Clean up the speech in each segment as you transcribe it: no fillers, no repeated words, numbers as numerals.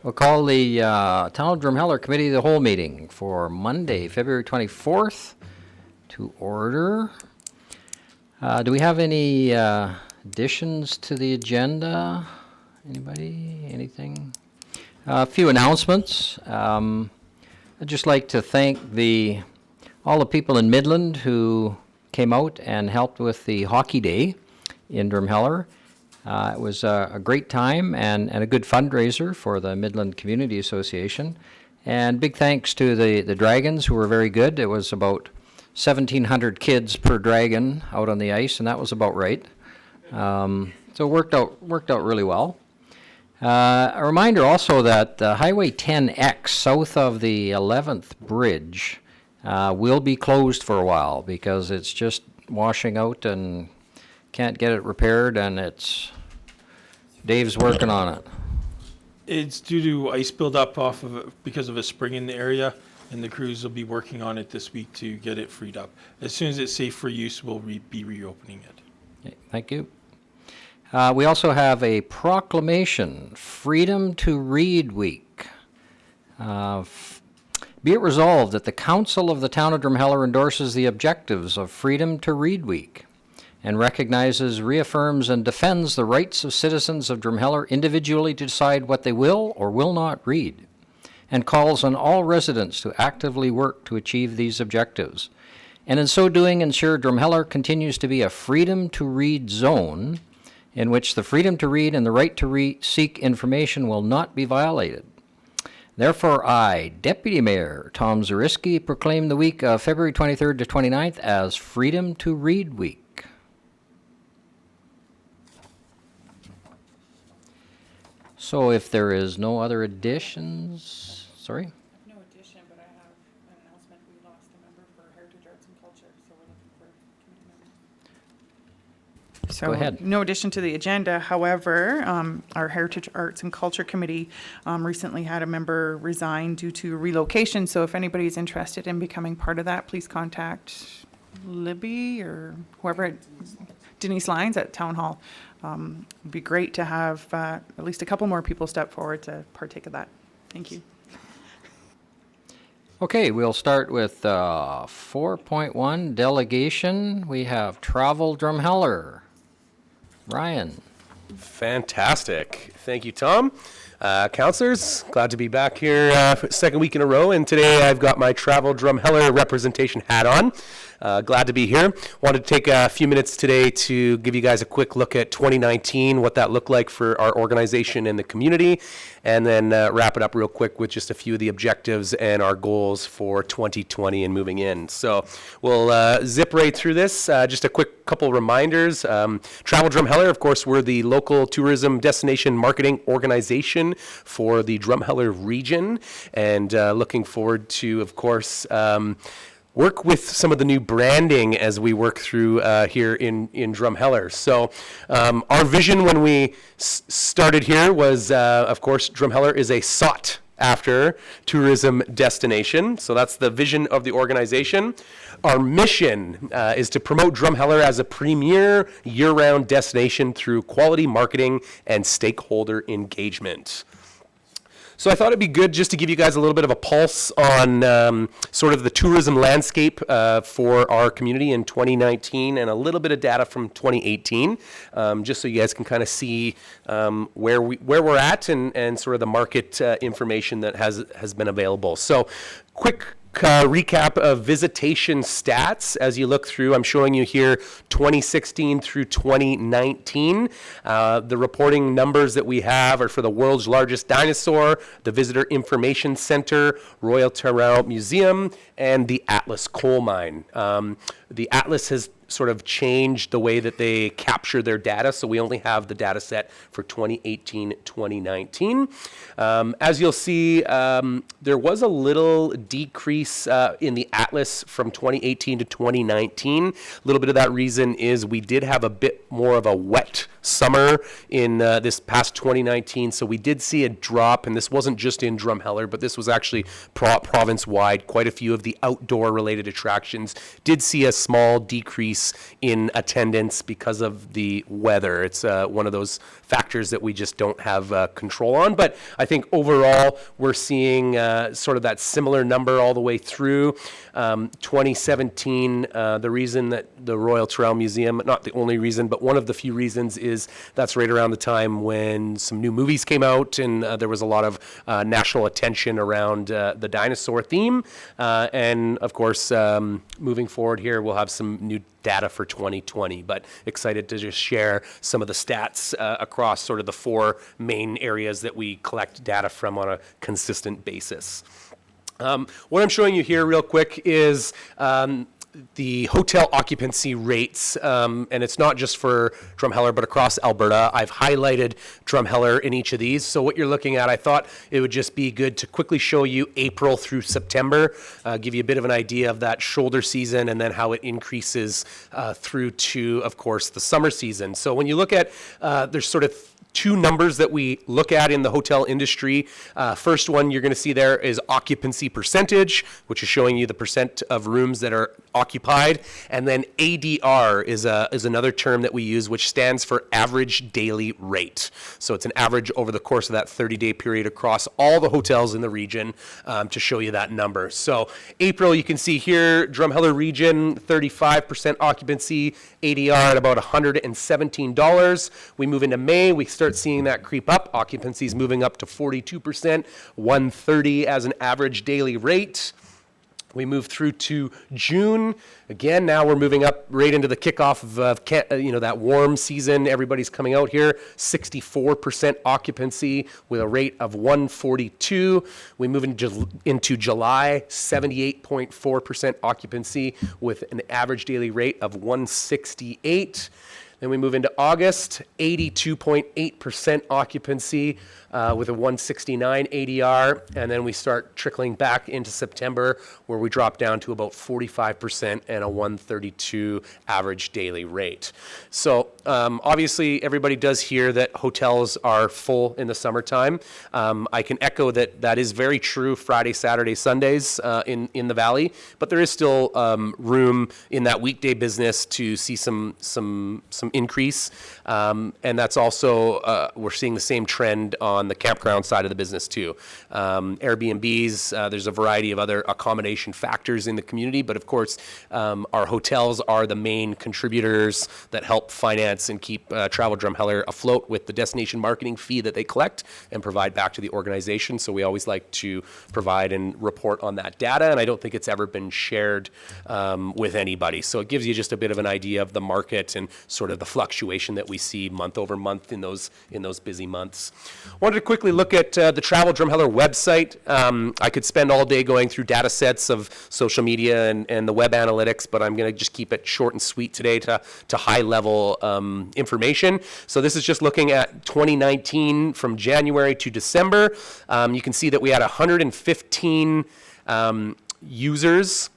We'll call the Town of Drumheller Committee of the Whole meeting for Monday, February 24th to order. Do we have any additions to the agenda? Anybody? Anything? A few announcements. I'd just like to thank all the people in Midland who came out and helped with the Hockey Day in Drumheller. It was a great time and a good fundraiser for the Midland Community Association. And big thanks to the Dragons, who were very good. It was about 1,700 kids per Dragon out on the ice, and that was about right. So it worked out really well. A reminder also that Highway 10X south of the 11th Bridge will be closed for a while because it's just washing out and can't get it repaired, and Dave's working on it. It's due to ice buildup because of a spring in the area, and the crews will be working on it this week to get it freed up. As soon as it's safe for use, we'll be reopening it. Okay, thank you. We also have a proclamation, Freedom to Read Week. Be it resolved that the Council of the Town of Drumheller endorses the objectives of Freedom to Read Week and recognizes, reaffirms, and defends the rights of citizens of Drumheller individually to decide what they will or will not read, and calls on all residents to actively work to achieve these objectives, and in so doing ensure Drumheller continues to be a freedom to read zone in which the freedom to read and the right to seek information will not be violated. Therefore, I, Deputy Mayor Tom Zariski, proclaim the week of February 23rd to 29th as Freedom to Read Week. So if there is no other additions, sorry? No addition, but I have an announcement. We lost a member for Heritage Arts and Culture, so we're looking for committee members. So Go ahead. no addition to the agenda. However, our Heritage Arts and Culture Committee recently had a member resign due to relocation. So if anybody is interested in becoming part of that, please contact Libby or whoever, Denise Lyons at Town Hall. It'd be great to have at least a couple more people step forward to partake of that. Thank you. Okay, we'll start with 4.1, delegation. We have Travel Drumheller. Ryan. Fantastic. Thank you, Tom. Councilors, glad to be back here for the second week in a row, and today I've got my Travel Drumheller representation hat on. Glad to be here. Wanted to take a few minutes today to give you guys a quick look at 2019, what that looked like for our organization and the community, and then wrap it up real quick with just a few of the objectives and our goals for 2020 and moving in. So we'll zip right through this. Just a quick couple reminders. Travel Drumheller, of course, we're the local tourism destination marketing organization for the Drumheller region, and looking forward to, of course, work with some of the new branding as we work through here in Drumheller. So our vision when we started here was, of course, Drumheller is a sought after tourism destination. So that's the vision of the organization. Our mission is to promote Drumheller as a premier year-round destination through quality marketing and stakeholder engagement. So I thought it'd be good just to give you guys a little bit of a pulse on sort of the tourism landscape for our community in 2019 and a little bit of data from 2018, just so you guys can kind of see where we're at and sort of the market information that has been available. So quick recap of visitation stats as you look through. I'm showing you here 2016 through 2019. The reporting numbers that we have are for the world's largest dinosaur, the Visitor Information Center, Royal Terrell Museum, and the Atlas Coal Mine. The Atlas has sort of changed the way that they capture their data, so we only have the data set for 2018-2019. As you'll see, there was a little decrease in the Atlas from 2018 to 2019. A little bit of that reason is we did have a bit more of a wet summer in this past 2019, so we did see a drop, and this wasn't just in Drumheller, but this was actually province-wide. Quite a few of the outdoor-related attractions did see a small decrease increase in attendance because of the weather. It's one of those factors that we just don't have control on. But I think overall, we're seeing sort of that similar number all the way through. 2017, the reason that the Royal Tyrrell Museum, not the only reason, but one of the few reasons is that's right around the time when some new movies came out and there was a lot of national attention around the dinosaur theme. And of course, moving forward here, we'll have some new data for 2020, but excited to just share some of the stats across sort of the four main areas that we collect data from on a consistent basis. What I'm showing you here real quick is the hotel occupancy rates, and it's not just for Drumheller, but across Alberta. I've highlighted Drumheller in each of these. So what you're looking at, I thought it would just be good to quickly show you April through September, give you a bit of an idea of that shoulder season and then how it increases through to, of course, the summer season. So when you look at, there's sort of two numbers that we look at in the hotel industry. First one you're going to see there is occupancy percentage, which is showing you the percent of rooms that are occupied. And then ADR is another term that we use, which stands for average daily rate. So it's an average over the course of that 30-day period across all the hotels in the region to show you that number. So April, you can see here, Drumheller region, 35% occupancy, ADR at about $117. We move into May, we start seeing that creep up. Occupancy is moving up to 42%, $130 as an average daily rate. We move through to June. Again, now we're moving up right into the kickoff of that warm season. Everybody's coming out here. 64% occupancy with a rate of 142. We move into July, 78.4% occupancy with an average daily rate of 168. Then we move into August, 82.8% occupancy with a 169 ADR. And then we start trickling back into September where we drop down to about 45% and a 132 average daily rate. So obviously everybody does hear that hotels are full in the summertime. I can echo that is very true Friday, Saturday, Sundays in the Valley, but there is still room in that weekday business to see some increase. And that's also, we're seeing the same trend on the campground side of the business too. Airbnbs, there's a variety of other accommodation factors in the community, but of course, our hotels are the main contributors that help finance and keep Travel Drumheller afloat with the destination marketing fee that they collect and provide back to the organization. So we always like to provide and report on that data, and I don't think it's ever been shared with anybody. So it gives you just a bit of an idea of the market and sort of the fluctuation that we see month over month in those busy months. Wanted to quickly look at the Travel Drumheller website. I could spend all day going through data sets of social media and the web analytics, but I'm going to just keep it short and sweet today to high level information. So this is just looking at 2019 from January to December. You can see that we had 115 users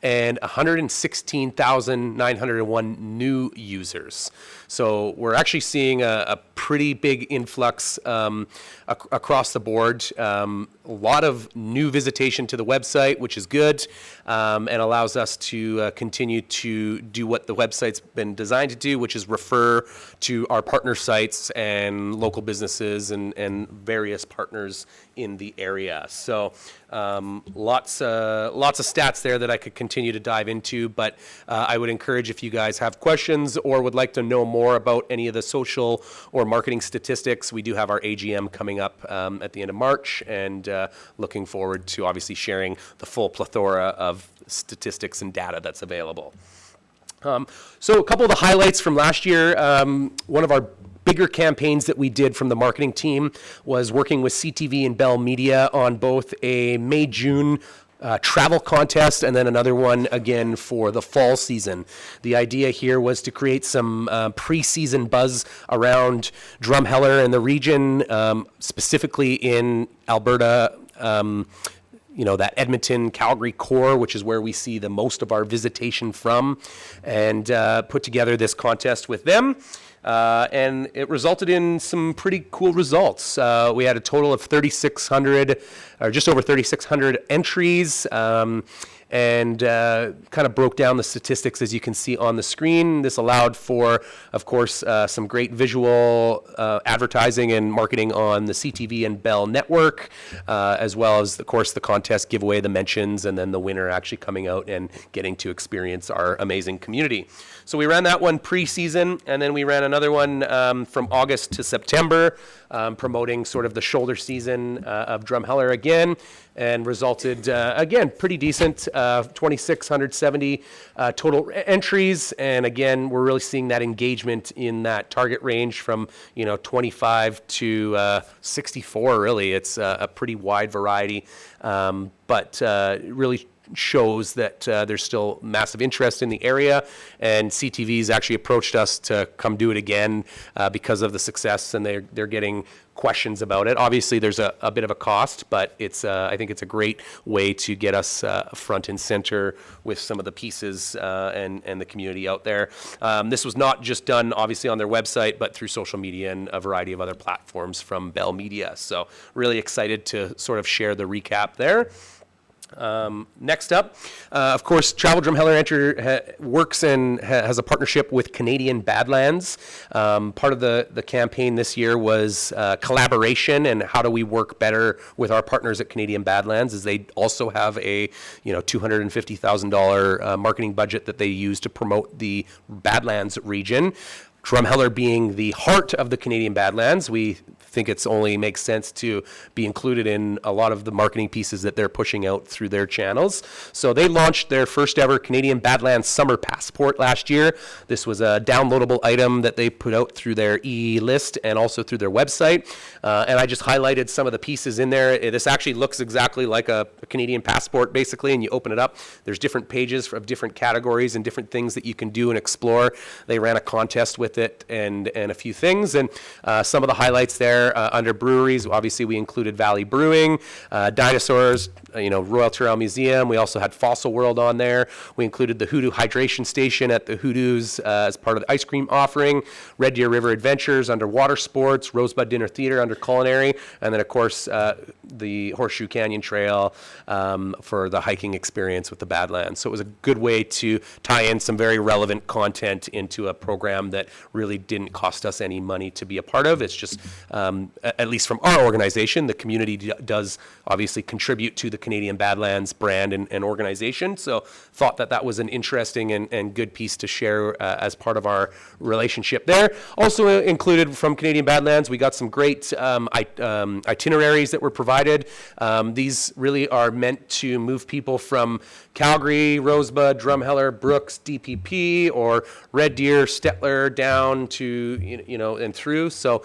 and 116,901 new users. So we're actually seeing a pretty big influx across the board. A lot of new visitation to the website, which is good, and allows us to continue to do what the website's been designed to do, which is refer to our partner sites and local businesses and various partners in the area. So lots of stats there that I could continue to dive into, but I would encourage, if you guys have questions or would like to know more about any of the social or marketing statistics, we do have our AGM coming up at the end of March, and looking forward to obviously sharing the full plethora of statistics and data that's available. So a couple of the highlights from last year, one of our bigger campaigns that we did from the marketing team was working with CTV and Bell Media on both a May-June travel contest and then another one again for the fall season. The idea here was to create some pre-season buzz around Drumheller and the region, specifically in Alberta, that Edmonton, Calgary core, which is where we see the most of our visitation from, and put together this contest with them. And it resulted in some pretty cool results. We had a total of 3,600, or just over 3,600 entries, and kind of broke down the statistics as you can see on the screen. This allowed for, of course, some great visual advertising and marketing on the CTV and Bell network, as well as, of course, the contest giveaway, the mentions, and then the winner actually coming out and getting to experience our amazing community. So we ran that one pre-season, and then we ran another one from August to September, promoting sort of the shoulder season of Drumheller again, and resulted, again, pretty decent, 2,670 total entries. And again, we're really seeing that engagement in that target range from, 25 to 64, really. It's a pretty wide variety, but really shows that there's still massive interest in the area, and CTV's actually approached us to come do it again because of the success, and they're getting questions about it. Obviously, there's a bit of a cost, but it's I think it's a great way to get us front and center with some of the pieces and the community out there. This was not just done, obviously, on their website, but through social media and a variety of other platforms from Bell Media. So really excited to sort of share the recap there. Next up, of course, Travel Drumheller works and has a partnership with Canadian Badlands. Part of the campaign this year was collaboration and how do we work better with our partners at Canadian Badlands, as they also have a $250,000 marketing budget that they use to promote the Badlands region. Drumheller being the heart of the Canadian Badlands, we think it's only makes sense to be included in a lot of the marketing pieces that they're pushing out through their channels. So they launched their first ever Canadian Badlands Summer Passport last year. This was a downloadable item that they put out through their e-list and also through their website. And I just highlighted some of the pieces in there. This actually looks exactly like a Canadian passport, basically, and you open it up. There's different pages of different categories and different things that you can do and explore. They ran a contest with it and a few things, and some of the highlights there under breweries. Obviously, we included Valley Brewing, Dinosaurs, Royal Tyrrell Museum. We also had Fossil World on there. We included the Hoodoo Hydration Station at the Hoodoos as part of the ice cream offering, Red Deer River Adventures under Water Sports, Rosebud Dinner Theater under Culinary, and then, of course, the Horseshoe Canyon Trail for the hiking experience with the Badlands. So it was a good way to tie in some very relevant content into a program that really didn't cost us any money to be a part of. It's just, at least from our organization, the community does obviously contribute to the Canadian Badlands brand and organization. So thought that was an interesting and good piece to share as part of our relationship there. Also included from Canadian Badlands, we got some great itineraries that were provided. These really are meant to move people from Calgary, Rosebud, Drumheller, Brooks, DPP, or Red Deer, Stettler, down to, and through. So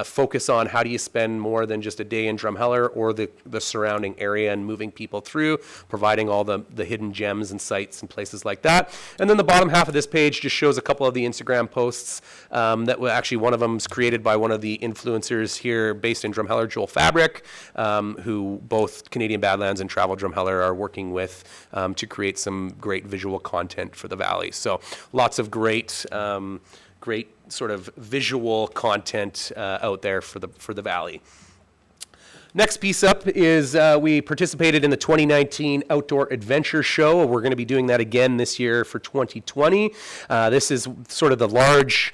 focus on how do you spend more than just a day in Drumheller or the surrounding area, and moving people through, providing all the hidden gems and sites and places like that. And then the bottom half of this page just shows a couple of the Instagram posts that were actually, one of them is created by one of the influencers here based in Drumheller, Joel Fabric, who both Canadian Badlands and Travel Drumheller are working with to create some great visual content for the Valley. So lots of great sort of visual content out there for the Valley. Next piece up is we participated in the 2019 Outdoor Adventure Show. We're going to be doing that again this year for 2020. This is sort of the large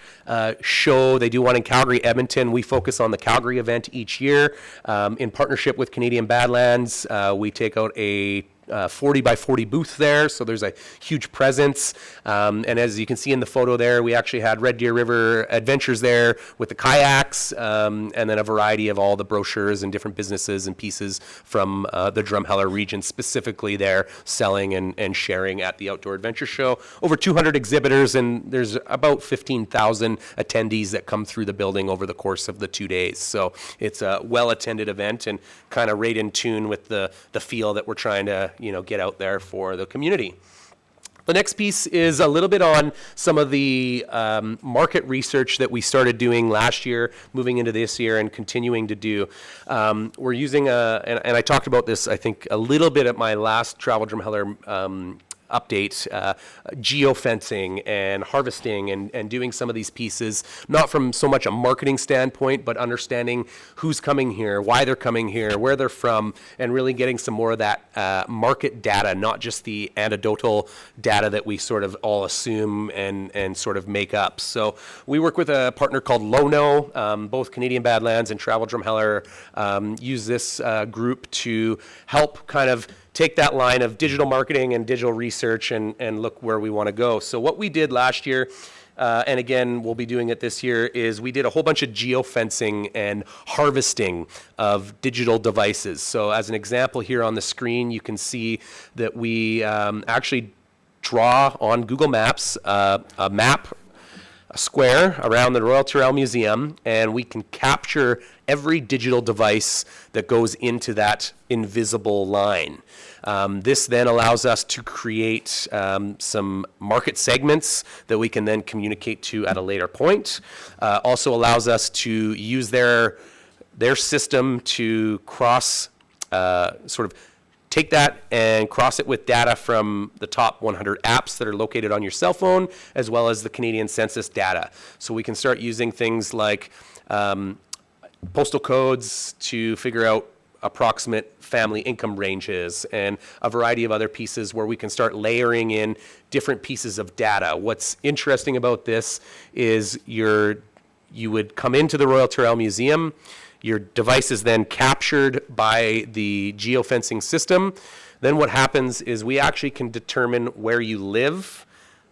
show. They do one in Calgary, Edmonton. We focus on the Calgary event each year. In partnership with Canadian Badlands, we take out a 40 by 40 booth there, so there's a huge presence. And as you can see in the photo there, we actually had Red Deer River Adventures there with the kayaks, and then a variety of all the brochures and different businesses and pieces from the Drumheller region specifically there selling and sharing at the Outdoor Adventure Show. Over 200 exhibitors, and there's about 15,000 attendees that come through the building over the course of the 2 days. So it's a well-attended event and kind of right in tune with the feel that we're trying to get out there for the community. The next piece is a little bit on some of the market research that we started doing last year, moving into this year and continuing to do. We're using and I talked about this, I think, a little bit at my last Travel Drumheller update, geofencing and harvesting and doing some of these pieces, not from so much a marketing standpoint, but understanding who's coming here, why they're coming here, where they're from, and really getting some more of that market data, not just the anecdotal data that we sort of all assume and sort of make up. So we work with a partner called Lono, both Canadian Badlands and Travel Drumheller use this group to help kind of take that line of digital marketing and digital research and look where we want to go. So what we did last year, and again, we'll be doing it this year, is we did a whole bunch of geofencing and harvesting of digital devices. So as an example here on the screen, you can see that we actually draw on Google Maps a map, a square around the Royal Tyrrell Museum, and we can capture every digital device that goes into that invisible line. This then allows us to create some market segments that we can then communicate to at a later point. Also allows us to use their system to cross sort of take that and cross it with data from the top 100 apps that are located on your cell phone, as well as the Canadian Census data. So we can start using things like postal codes to figure out approximate family income ranges and a variety of other pieces where we can start layering in different pieces of data. What's interesting about this is you would come into the Royal Tyrrell Museum. Your device is then captured by the geofencing system. Then what happens is we actually can determine where you live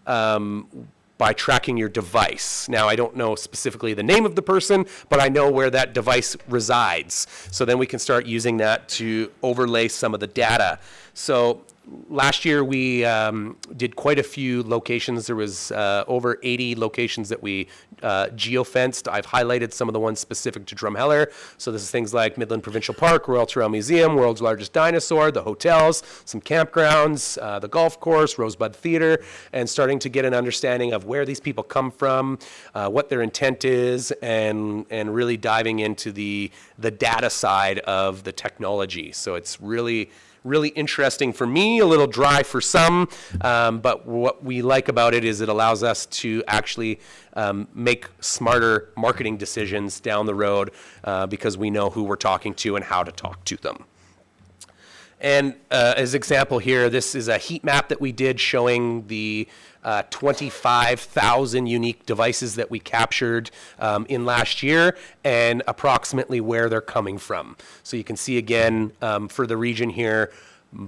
by tracking your device. Now, I don't know specifically the name of the person, but I know where that device resides. So then we can start using that to overlay some of the data. So last year we did quite a few locations. There was over 80 locations that we geofenced. I've highlighted some of the ones specific to Drumheller. So this is things like Midland Provincial Park, Royal Tyrrell Museum, World's Largest Dinosaur, the hotels, some campgrounds, the golf course, Rosebud Theatre, and starting to get an understanding of where these people come from, what their intent is, and really diving into the data side of the technology. So it's really interesting for me, a little dry for some, but what we like about it is it allows us to actually make smarter marketing decisions down the road because we know who we're talking to and how to talk to them. And as example here, this is a heat map that we did showing the 25,000 unique devices that we captured in last year and approximately where they're coming from. So you can see again for the region here,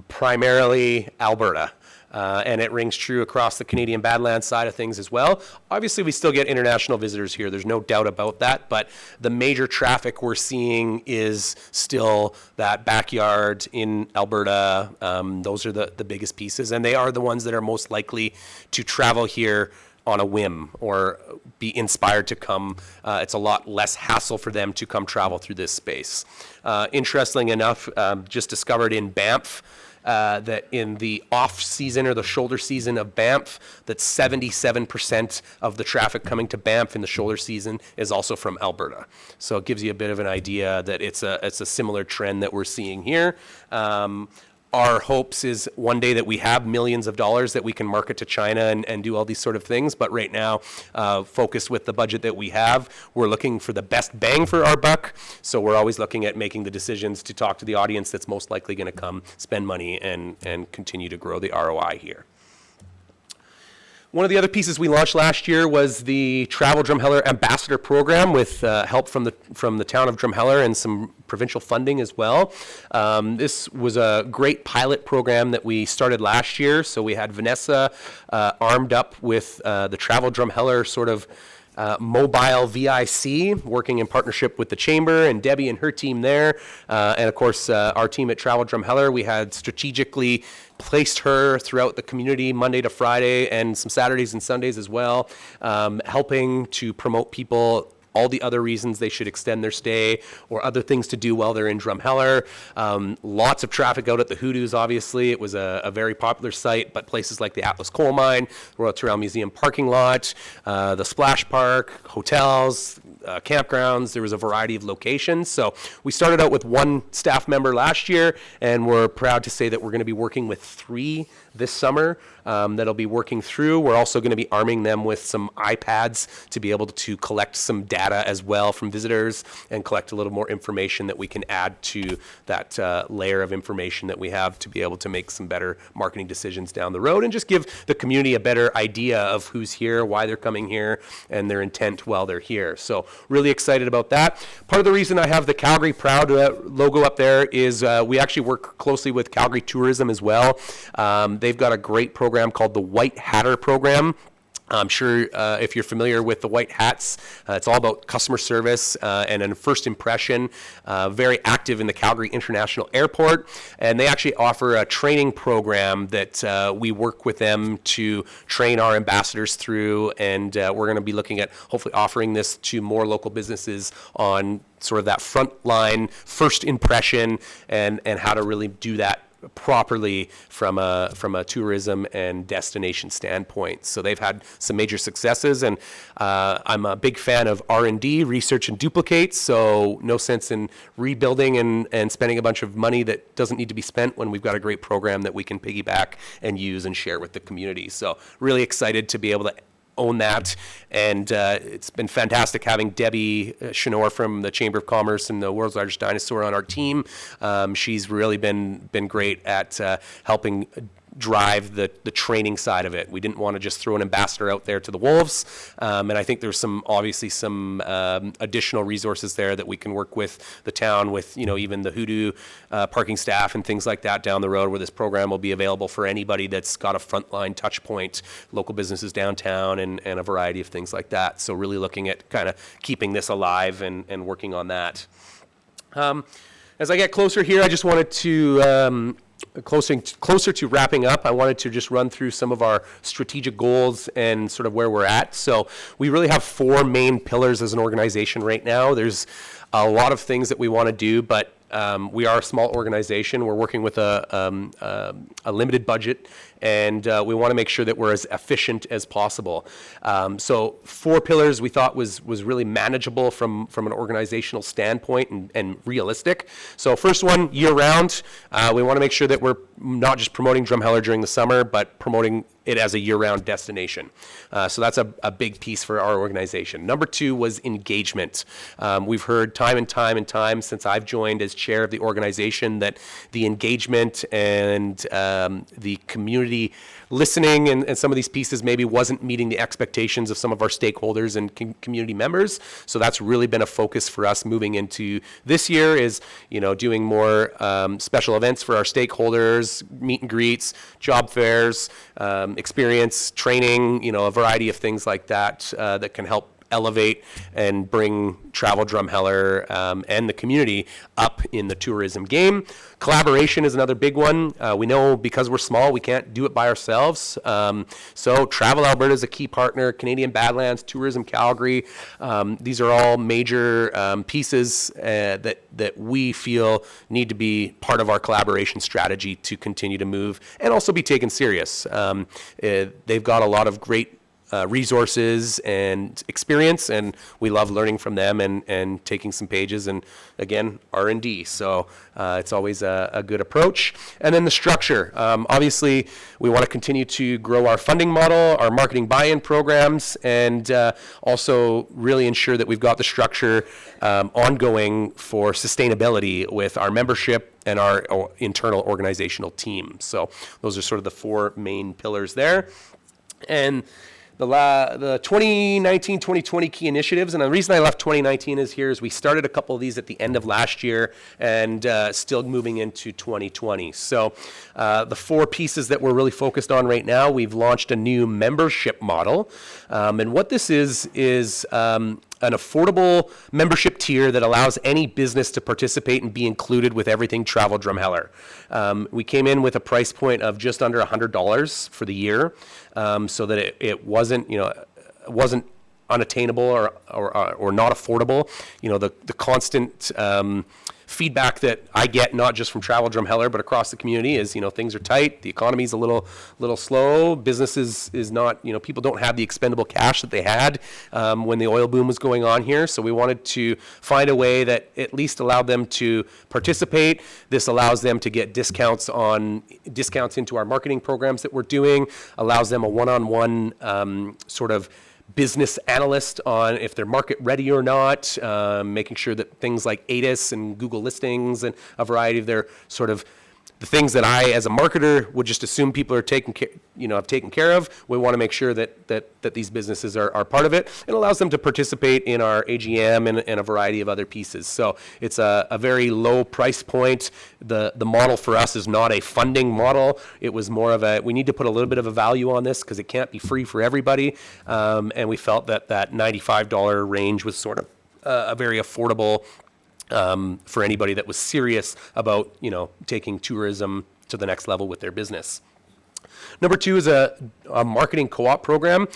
primarily Alberta. And it rings true across the Canadian Badlands side of things as well. Obviously, we still get international visitors here. There's no doubt about that. But the major traffic we're seeing is still that backyard in Alberta. Those are the biggest pieces. And they are the ones that are most likely to travel here on a whim or be inspired to come. It's a lot less hassle for them to come travel through this space. Interestingly enough, just discovered in Banff, that in the off season or the shoulder season of Banff, that 77% of the traffic coming to Banff in the shoulder season is also from Alberta. So it gives you a bit of an idea that it's a similar trend that we're seeing here. Our hopes is one day that we have millions of dollars that we can market to China and do all these sort of things. But right now, focused with the budget that we have, we're looking for the best bang for our buck. So we're always looking at making the decisions to talk to the audience that's most likely going to come spend money and continue to grow the ROI here. One of the other pieces we launched last year was the Travel Drumheller Ambassador Program with help from the town of Drumheller and some provincial funding as well. This was a great pilot program that we started last year. So we had Vanessa armed up with the Travel Drumheller sort of mobile VIC, working in partnership with the Chamber and Debbie and her team there. And of course, our team at Travel Drumheller, we had strategically placed her throughout the community Monday to Friday and some Saturdays and Sundays as well, helping to promote people all the other reasons they should extend their stay or other things to do while they're in Drumheller. Lots of traffic out at the Hoodoos, obviously. It was a very popular site, but places like the Atlas Coal Mine, Royal Tyrrell Museum parking lot, the Splash Park, hotels, campgrounds. There was a variety of locations. So we started out with one staff member last year, and we're proud to say that we're going to be working with 3 this summer that'll be working through. We're also going to be arming them with some iPads to be able to collect some data as well from visitors and collect a little more information that we can add to that layer of information that we have to be able to make some better marketing decisions down the road and just give the community a better idea of who's here, why they're coming here, and their intent while they're here. So really excited about that. Part of the reason I have the Calgary Proud logo up there is we actually work closely with Calgary Tourism as well. They've got a great program called the White Hatter Program. I'm sure if you're familiar with the White Hats, it's all about customer service and a first impression. Very active in the Calgary International Airport, and they actually offer a training program that we work with them to train our ambassadors through, and we're going to be looking at hopefully offering this to more local businesses on sort of that frontline first impression and how to really do that properly from a tourism and destination standpoint. So they've had some major successes, and I'm a big fan of R&D, research and duplicate. So no sense in rebuilding and spending a bunch of money that doesn't need to be spent when we've got a great program that we can piggyback and use and share with the community. So really excited to be able to own that, and it's been fantastic having Debbie Chenor from the Chamber of Commerce and the World's Largest Dinosaur on our team. She's really been great at helping drive the training side of it. We didn't want to just throw an ambassador out there to the wolves, and I think there's obviously some additional resources there that we can work with the town, with even the Hoodoo parking staff and things like that down the road, where this program will be available for anybody that's got a frontline touch point, local businesses downtown, and a variety of things like that. So really looking at kind of keeping this alive and working on that. As I get closer here, I just wanted to closer to wrapping up, I wanted to just run through some of our strategic goals and sort of where we're at. So we really have 4 main pillars as an organization right now. There's a lot of things that we want to do, but we are a small organization. We're working with a limited budget, and we want to make sure that we're as efficient as possible. So 4 pillars we thought was really manageable from an organizational standpoint and realistic. So first one, year-round, we want to make sure that we're not just promoting Drumheller during the summer, but promoting it as a year-round destination. So that's a big piece for our organization. Number 2 was engagement. We've heard time and time since I've joined as chair of the organization that the engagement and the community listening and some of these pieces maybe wasn't meeting the expectations of some of our stakeholders and community members. So that's really been a focus for us moving into this year, is doing more special events for our stakeholders, meet and greets, job fairs, experience, training, a variety of things like that that can help elevate and bring Travel Drumheller and the community up in the tourism game. Collaboration is another big one. We know because we're small, we can't do it by ourselves. So Travel Alberta is a key partner, Canadian Badlands, Tourism Calgary. These are all major pieces that we feel need to be part of our collaboration strategy to continue to move and also be taken serious. They've got a lot of great resources and experience, and we love learning from them and taking some pages, and again, R&D. So it's always a good approach. And then the structure. Obviously, we want to continue to grow our funding model, our marketing buy-in programs, and also really ensure that we've got the structure ongoing for sustainability with our membership and our internal organizational team. So those are sort of the 4 main pillars there. And the 2019-2020 key initiatives, and the reason I left 2019 is we started a couple of these at the end of last year and still moving into 2020. So the 4 pieces that we're really focused on right now, we've launched a new membership model. And what this is an affordable membership tier that allows any business to participate and be included with everything Travel Drumheller. We came in with a price point of just under $100 for the year, so that it wasn't unattainable or not affordable. You know, the constant feedback that I get, not just from Travel Drumheller, but across the community, is, you know, things are tight, the economy's a little slow, business is not, you know, people don't have the expendable cash that they had when the oil boom was going on here. So we wanted to find a way that at least allowed them to participate. This allows them to get discounts into our marketing programs that we're doing, allows them a one-on-one sort of business analyst on if they're market ready or not, making sure that things like ATIS and Google listings and a variety of their sort of the things that I, as a marketer, would just assume people are taken care of. We want to make sure that these businesses are part of it. It allows them to participate in our AGM and a variety of other pieces. So it's a very low price point. The model for us is not a funding model. It was more of we need to put a little bit of a value on this because it can't be free for everybody. And we felt that $95 range was sort of a very affordable for anybody that was serious about, you know, taking tourism to the next level with their business. Number 2 is a marketing co-op program.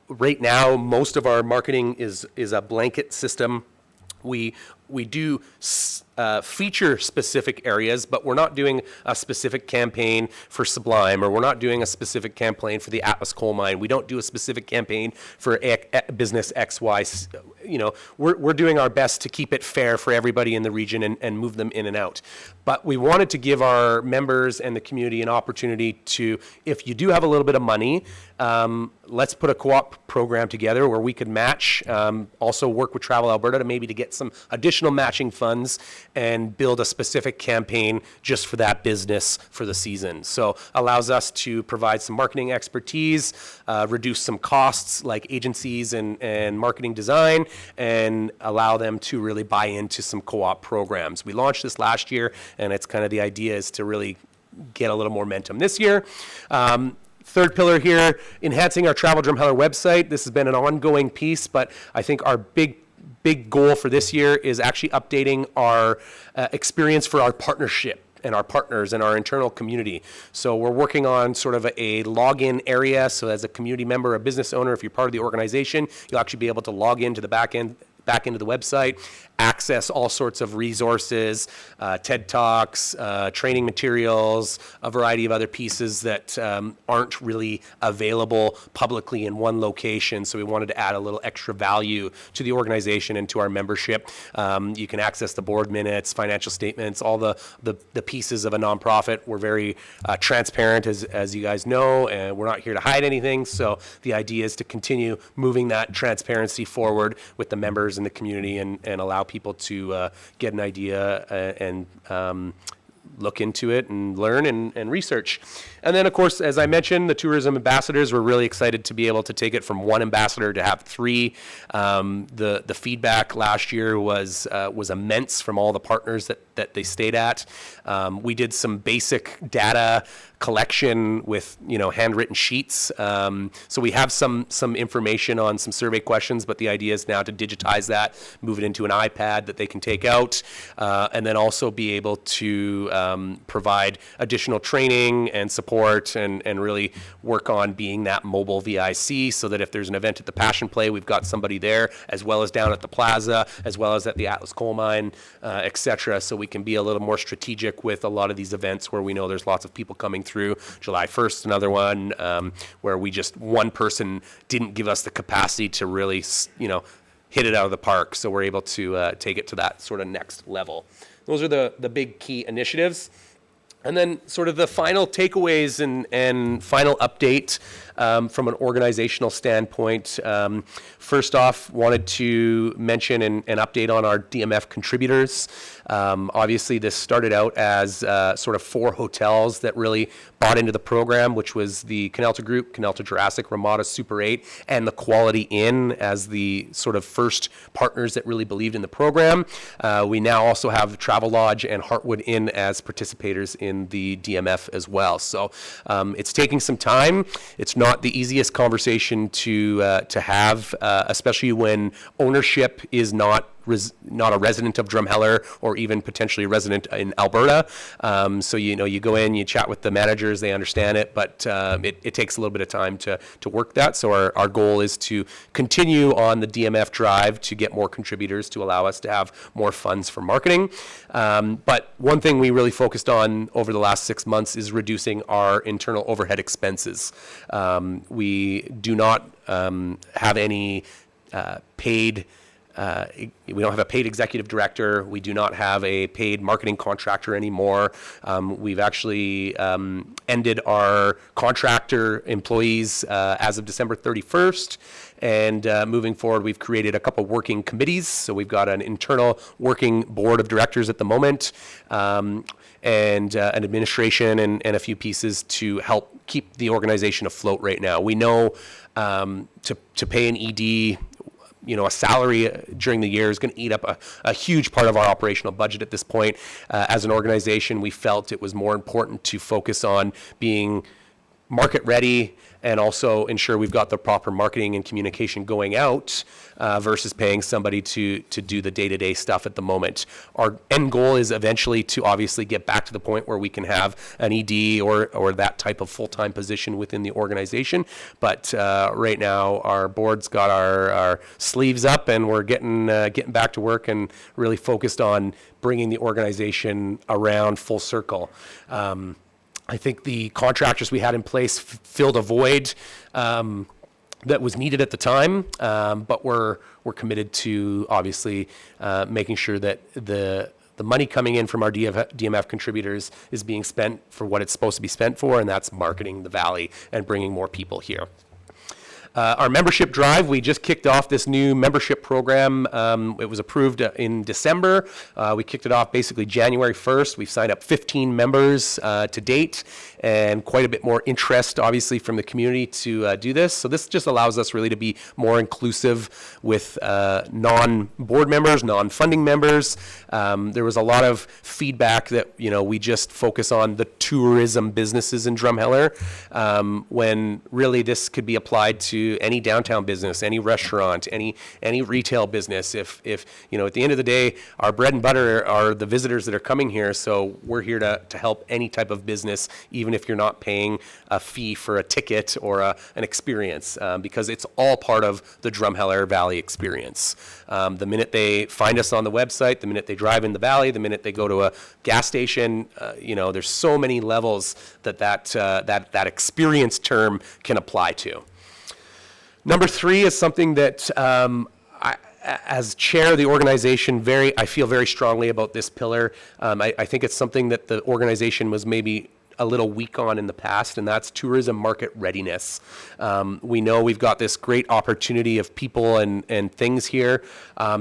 Right now, most of our marketing is a blanket system. We do feature specific areas, but we're not doing a specific campaign for Sublime, or we're not doing a specific campaign for the Atlas Coal Mine. We don't do a specific campaign for business XY. You know, we're doing our best to keep it fair for everybody in the region and move them in and out. But we wanted to give our members and the community an opportunity to, if you do have a little bit of money, let's put a co-op program together where we could match, also work with Travel Alberta to get some additional matching funds and build a specific campaign just for that business for the season. So allows us to provide some marketing expertise, reduce some costs like agencies and marketing design, and allow them to really buy into some co-op programs. We launched this last year, and it's kind of the idea is to really get a little more momentum this year. Third pillar here, enhancing our Travel Drumheller website. This has been an ongoing piece, but I think our big goal for this year is actually updating our experience for our partnership and our partners and our internal community. So we're working on sort of a login area. So as a community member, a business owner, if you're part of the organization, you'll actually be able to log into the back end of the website, access all sorts of resources, TED Talks, training materials, a variety of other pieces that aren't really available publicly in one location. So we wanted to add a little extra value to the organization and to our membership. You can access the board minutes, financial statements, all the pieces of a nonprofit. We're very transparent, as you guys know, and we're not here to hide anything. So the idea is to continue moving that transparency forward with the members in the community and allow people to get an idea and look into it and learn and research. And then, of course, as I mentioned, the tourism ambassadors, we're really excited to be able to take it from one ambassador to have 3. The feedback last year was immense from all the partners that they stayed at. We did some basic data collection with, you know, handwritten sheets. So we have some information on some survey questions, but the idea is now to digitize that, move it into an iPad that they can take out, and then also be able to provide additional training and support and really work on being that mobile VIC, so that if there's an event at the Passion Play, we've got somebody there, as well as down at the Plaza, as well as at the Atlas Coal Mine, et cetera. So we can be a little more strategic with a lot of these events where we know there's lots of people coming through. July 1st, another one, where one person didn't give us the capacity to really, you know, hit it out of the park. So we're able to take it to that sort of next level. Those are the big key initiatives. And then sort of the final takeaways and final update from an organizational standpoint. First off, wanted to mention and update on our DMF contributors. Obviously, this started out as sort of 4 hotels that really bought into the program, which was the Canalta Group, Canalta Jurassic, Ramada Super 8, and the Quality Inn as the sort of first partners that really believed in the program. We now also have Travelodge and Heartwood Inn as participators in the DMF as well. So it's taking some time. It's not the easiest conversation to have, especially when ownership is not not a resident of Drumheller or even potentially a resident in Alberta. So, you go in, you chat with the managers, they understand it, but it takes a little bit of time to work that. So our goal is to continue on the DMF drive to get more contributors to allow us to have more funds for marketing. But one thing we really focused on over the last 6 months is reducing our internal overhead expenses. We do not have any paid we don't have a paid executive director. We do not have a paid marketing contractor anymore. We've actually ended our contractor employees as of December 31st. And moving forward, we've created a couple working committees. So we've got an internal working board of directors at the moment, and an administration and a few pieces to help keep the organization afloat right now. We know to pay an ED, a salary during the year is going to eat up a huge part of our operational budget at this point. As an organization, we felt it was more important to focus on being market ready and also ensure we've got the proper marketing and communication going out versus paying somebody to do the day-to-day stuff at the moment. Our end goal is eventually to obviously get back to the point where we can have an ED or that type of full-time position within the organization. But right now, our board's got our sleeves up and we're getting back to work and really focused on bringing the organization around full circle. I think the contractors we had in place filled a void that was needed at the time, but we're committed to obviously making sure that the money coming in from our DMF contributors is being spent for what it's supposed to be spent for, and that's marketing the Valley and bringing more people here. Our membership drive, we just kicked off this new membership program. It was approved in December. We kicked it off basically January 1st. We've signed up 15 members to date, and quite a bit more interest, obviously, from the community to do this. So this just allows us really to be more inclusive with non-board members, non-funding members. There was a lot of feedback that, we just focus on the tourism businesses in Drumheller, when really this could be applied to any downtown business, any restaurant, any retail business. If at the end of the day, our bread and butter are the visitors that are coming here. So we're here to help any type of business, even if you're not paying a fee for a ticket or an experience, because it's all part of the Drumheller Valley experience. The minute they find us on the website, the minute they drive in the Valley, the minute they go to a gas station, there's so many levels that experience term can apply to. Number 3 is something that, as chair of the organization, I feel very strongly about this pillar. I think it's something that the organization was maybe a little weak on in the past, and that's tourism market readiness. We know we've got this great opportunity of people and things here,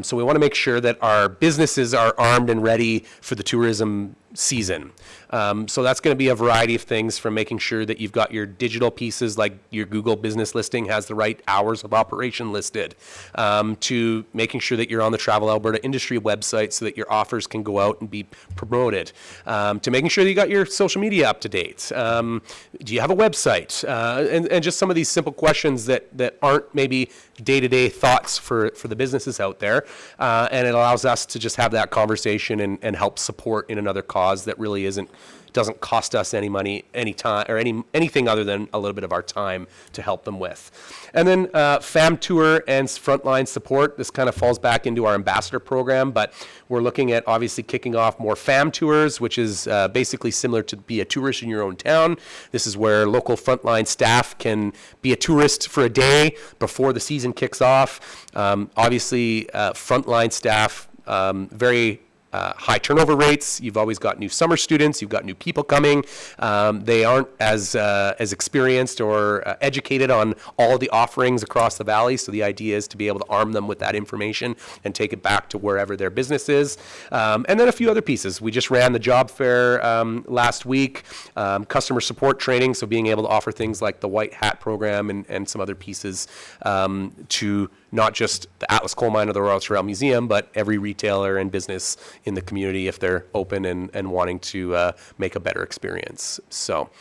so we want to make sure that our businesses are armed and ready for the tourism season. So that's going to be a variety of things, from making sure that you've got your digital pieces, like your Google business listing has the right hours of operation listed, to making sure that you're on the Travel Alberta industry website so that your offers can go out and be promoted, to making sure that you got your social media up to date. Do you have a website? And just some of these simple questions that aren't maybe day-to-day thoughts for the businesses out there. And it allows us to just have that conversation and help support in another cause that really doesn't cost us any money, any time, or anything other than a little bit of our time to help them with. And then FAM Tour and frontline support. This kind of falls back into our ambassador program, but we're looking at obviously kicking off more FAM tours, which is basically similar to be a tourist in your own town. This is where local frontline staff can be a tourist for a day before the season kicks off. Obviously, frontline staff, very high turnover rates. You've always got new summer students. You've got new people coming. They aren't as experienced or educated on all of the offerings across the Valley. So the idea is to be able to arm them with that information and take it back to wherever their business is. And then a few other pieces. We just ran the job fair last week. Customer support training. So being able to offer things like the White Hat program and some other pieces to not just the Atlas Coal Mine or the Royal Trail Museum, but every retailer and business in the community if they're open and wanting to make a better experience. So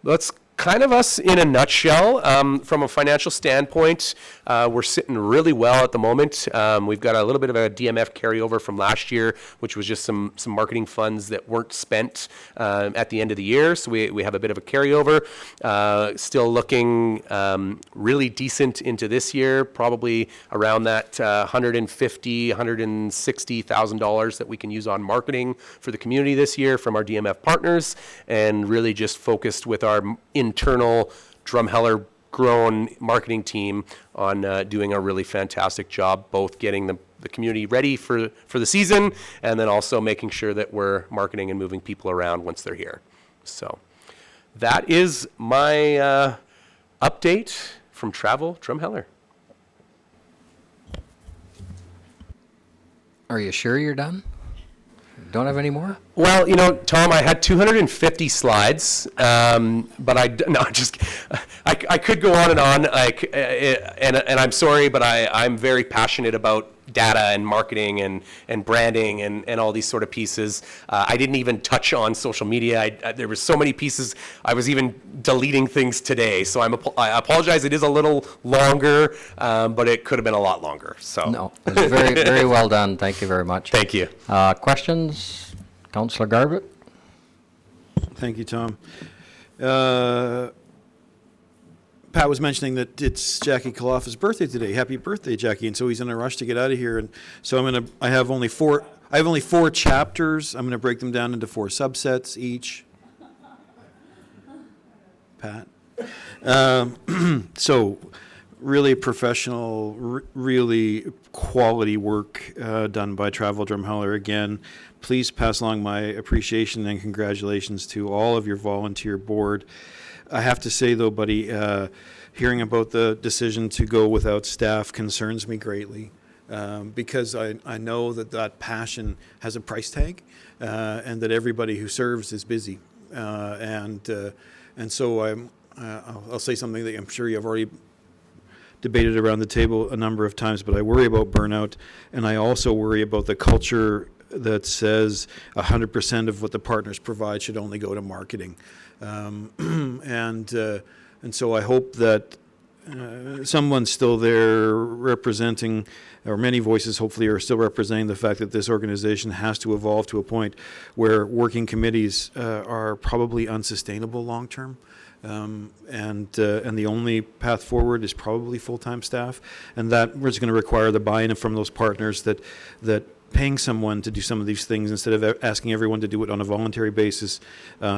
let's kind of us in a nutshell. From a financial standpoint, we're sitting really well at the moment. We've got a little bit of a DMF carryover from last year, which was just some marketing funds that weren't spent at the end of the year. So we have a bit of a carryover. Still looking really decent into this year, probably around that $150,000, $160,000 that we can use on marketing for the community this year from our DMF partners, and really just focused with our internal Drumheller grown marketing team on doing a really fantastic job, both getting the community ready for the season, and then also making sure that we're marketing and moving people around once they're here. So that is my update from Travel Drumheller. Are you sure you're done? Don't have any more? Well, Tom, I had 250 slides, but I could go on and on. And I'm sorry, but I'm very passionate about data and marketing and branding and all these sort of pieces. I didn't even touch on social media. There were so many pieces. I was even deleting things today. So I apologize. It is a little longer, but it could have been a lot longer. So No, it was very, very well done. Thank you very much. Thank you. Questions? Councillor Garbett? Thank you, Tom. Pat was mentioning that it's Jackie Kaloffa's birthday today. Happy birthday, Jackie! And so he's in a rush to get out of here. And so I have only four chapters. I'm gonna break them down into 4 subsets each. Pat. So really professional, really quality work done by Travel Drumheller. Again, please pass along my appreciation and congratulations to all of your volunteer board. I have to say, though, buddy, hearing about the decision to go without staff concerns me greatly, because I know that passion has a price tag, and that everybody who serves is busy. And so I'll say something that I'm sure you've already debated around the table a number of times, but I worry about burnout, and I also worry about the culture that says 100% of what the partners provide should only go to marketing. And so I hope that someone's still there representing, or many voices hopefully are still representing the fact that this organization has to evolve to a point where working committees are probably unsustainable long term. And the only path forward is probably full-time staff, and that is going to require the buy-in from those partners that paying someone to do some of these things instead of asking everyone to do it on a voluntary basis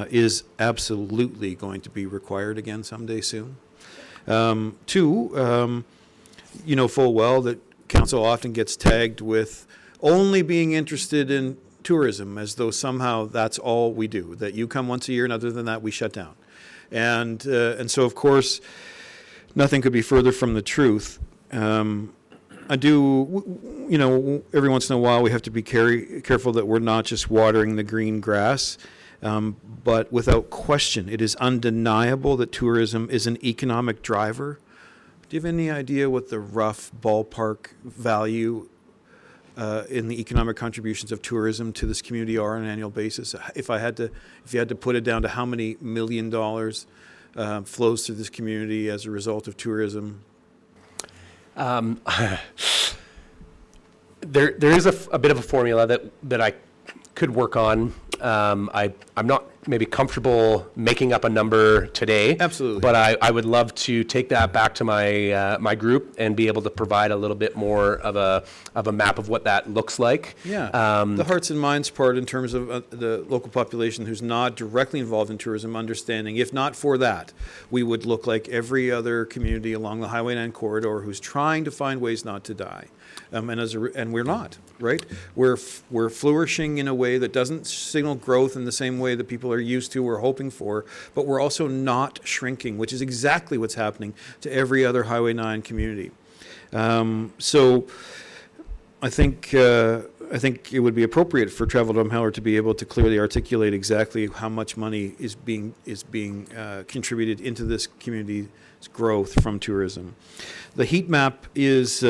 is absolutely going to be required again someday soon. 2, you know full well that council often gets tagged with only being interested in tourism, as though somehow that's all we do, that you come once a year and other than that we shut down. And so, of course, nothing could be further from the truth. I do, every once in a while we have to be careful that we're not just watering the green grass. But without question, it is undeniable that tourism is an economic driver. Do you have any idea what the rough ballpark value in the economic contributions of tourism to this community are on an annual basis? If you had to put it down to how many $1 million flows through this community as a result of tourism? There is a bit of a formula that I could work on. I'm not maybe comfortable making up a number today. Absolutely. But I would love to take that back to my group and be able to provide a little bit more of a map of what that looks like. Yeah. The hearts and minds part in terms of the local population who's not directly involved in tourism, understanding if not for that, we would look like every other community along the Highway 9 corridor who's trying to find ways not to die. And we're not, right? We're flourishing in a way that doesn't signal growth in the same way that people are used to or hoping for, but we're also not shrinking, which is exactly what's happening to every other Highway 9 community. So I think it would be appropriate for Travel Drumheller to be able to clearly articulate exactly how much money is being contributed into this community's growth from tourism. The heat map is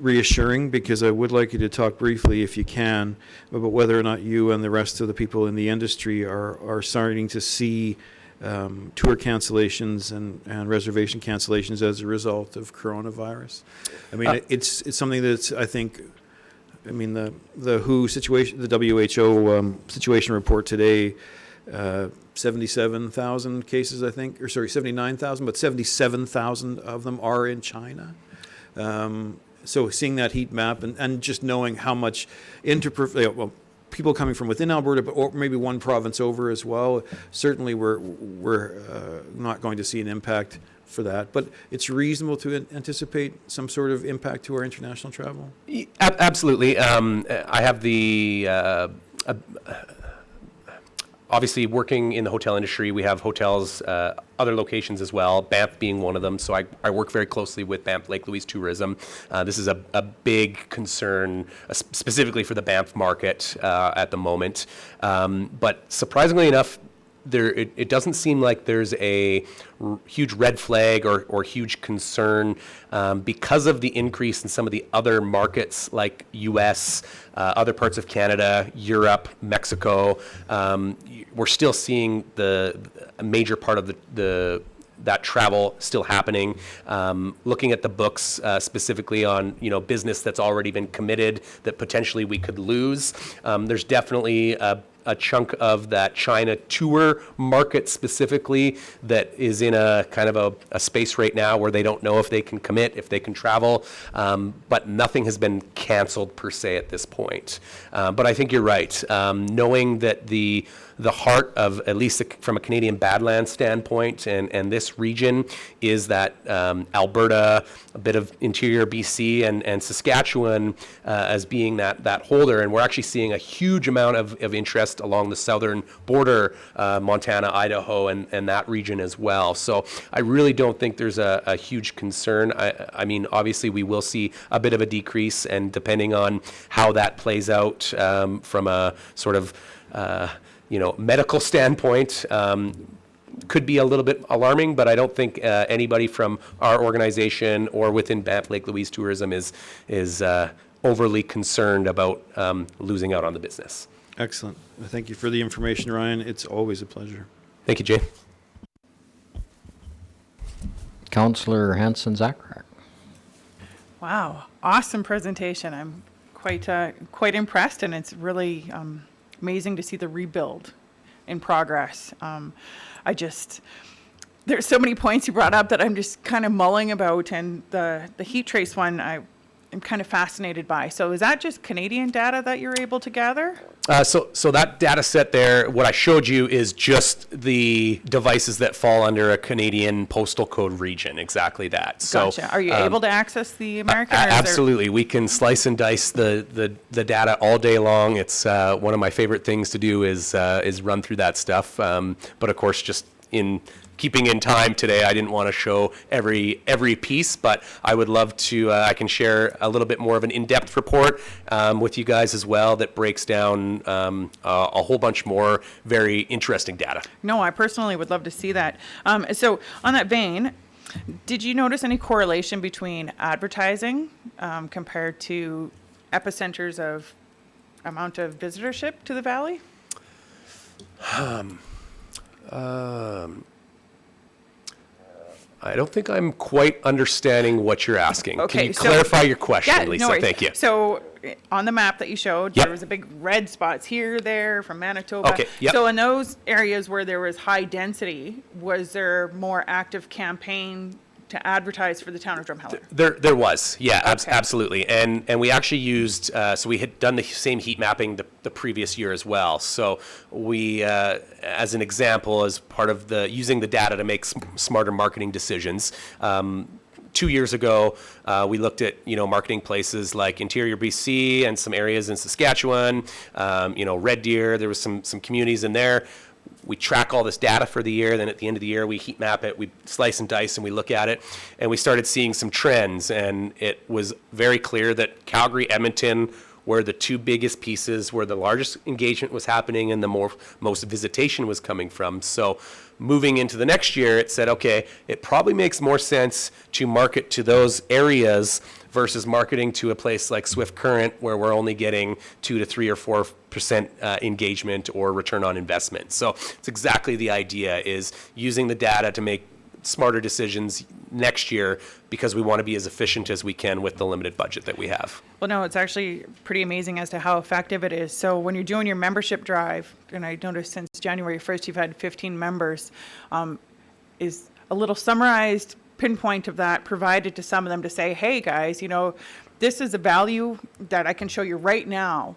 reassuring, because I would like you to talk briefly, if you can, about whether or not you and the rest of the people in the industry are starting to see tour cancellations and reservation cancellations as a result of coronavirus. I mean, it's something that's, I think, I mean, the WHO situation, the WHO situation report today, 77,000 cases, I think, or sorry, 79,000, but 77,000 of them are in China. So seeing that heat map and just knowing how much people coming from within Alberta, but or maybe one province over as well, certainly we're not going to see an impact for that. But it's reasonable to anticipate some sort of impact to our international travel. Absolutely. I have the obviously working in the hotel industry. We have hotels, other locations as well, Banff being one of them. So I work very closely with Banff Lake Louise Tourism. This is a big concern, specifically for the Banff market at the moment. But surprisingly enough, it doesn't seem like there's a huge red flag or huge concern because of the increase in some of the other markets like U.S., other parts of Canada, Europe, Mexico. We're still seeing a major part of that travel still happening. Looking at the books specifically on business that's already been committed that potentially we could lose. There's definitely a chunk of that China tour market specifically that is in a kind of a space right now where they don't know if they can commit, if they can travel, but nothing has been canceled per se at this point. But I think you're right. Knowing that the heart of, at least from a Canadian Badlands standpoint and this region, is that Alberta, a bit of interior BC and Saskatchewan as being that holder. And we're actually seeing a huge amount of interest along the southern border, Montana, Idaho, and that region as well. So I really don't think there's a huge concern. I mean, obviously we will see a bit of a decrease, and depending on how that plays out from a sort of medical standpoint, could be a little bit alarming, but I don't think anybody from our organization or within Banff Lake Louise Tourism is overly concerned about losing out on the business. Excellent. Thank you for the information, Ryan. It's always a pleasure. Thank you, Jay. Councillor Hanson-Zachrach. Wow, awesome presentation. I'm quite impressed, and it's really amazing to see the rebuild in progress. There's so many points you brought up that I'm just kind of mulling about, and the heat trace one I'm kind of fascinated by. So is that just Canadian data that you're able to gather? So that data set there, what I showed you is just the devices that fall under a Canadian postal code region, exactly that. So, Gotcha. Are you able to access the American? Or is absolutely. We can slice and dice the data all day long. It's one of my favorite things to do is run through that stuff. But of course, just in keeping in time today, I didn't want to show every piece, but I would love to, I can share a little bit more of an in-depth report with you guys as well that breaks down a whole bunch more very interesting data. No, I personally would love to see that. So on that vein, did you notice any correlation between advertising compared to epicenters of amount of visitorship to the valley? I don't think I'm quite understanding what you're asking. Okay, Can you so- clarify your question, Yeah, Lisa? no worries. Thank you. So on the map that you showed, Yep. there was a big red spots here, there, from Manitoba. Okay, yep. So in those areas where there was high density, was there more active campaign to advertise for the town of Drumheller? There was, yeah, Okay. absolutely, and we actually used, so we had done the same heat mapping the previous year as well. So we, as an example, as part of using the data to make smarter marketing decisions. 2 years ago, we looked at marketing places like interior BC and some areas in Saskatchewan. Red Deer. There was some communities in there. We track all this data for the year. Then at the end of the year, we heat map it, we slice and dice, and we look at it. And we started seeing some trends. And it was very clear that Calgary, Edmonton were the two biggest pieces where the largest engagement was happening and the most visitation was coming from. So moving into the next year, it said, okay, it probably makes more sense to market to those areas versus marketing to a place like Swift Current where we're only getting 2 to 3 or 4% engagement or return on investment. So it's exactly the idea, is using the data to make smarter decisions next year, because we want to be as efficient as we can with the limited budget that we have. Well, no, it's actually pretty amazing as to how effective it is. So when you're doing your membership drive, and I noticed since January 1st, you've had 15 members, is a little summarized pinpoint of that provided to some of them to say, hey, guys, this is a value that I can show you right now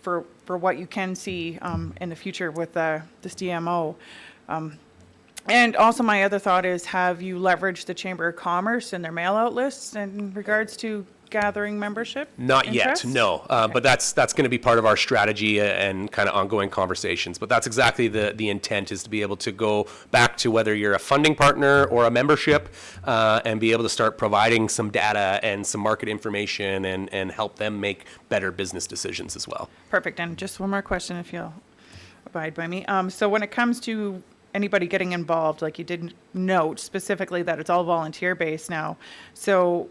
for what you can see in the future with this DMO. And also my other thought is, have you leveraged the Chamber of Commerce and their mail out lists in regards to gathering membership? Not interest? yet, no. But that's going to be part of our strategy and kind of ongoing conversations. But that's exactly the intent, is to be able to go back to whether you're a funding partner or a membership, and be able to start providing some data and some market information and help them make better business decisions as well. Perfect. And just one more question, if you'll abide by me. So when it comes to anybody getting involved, like you did note specifically that it's all volunteer based now. So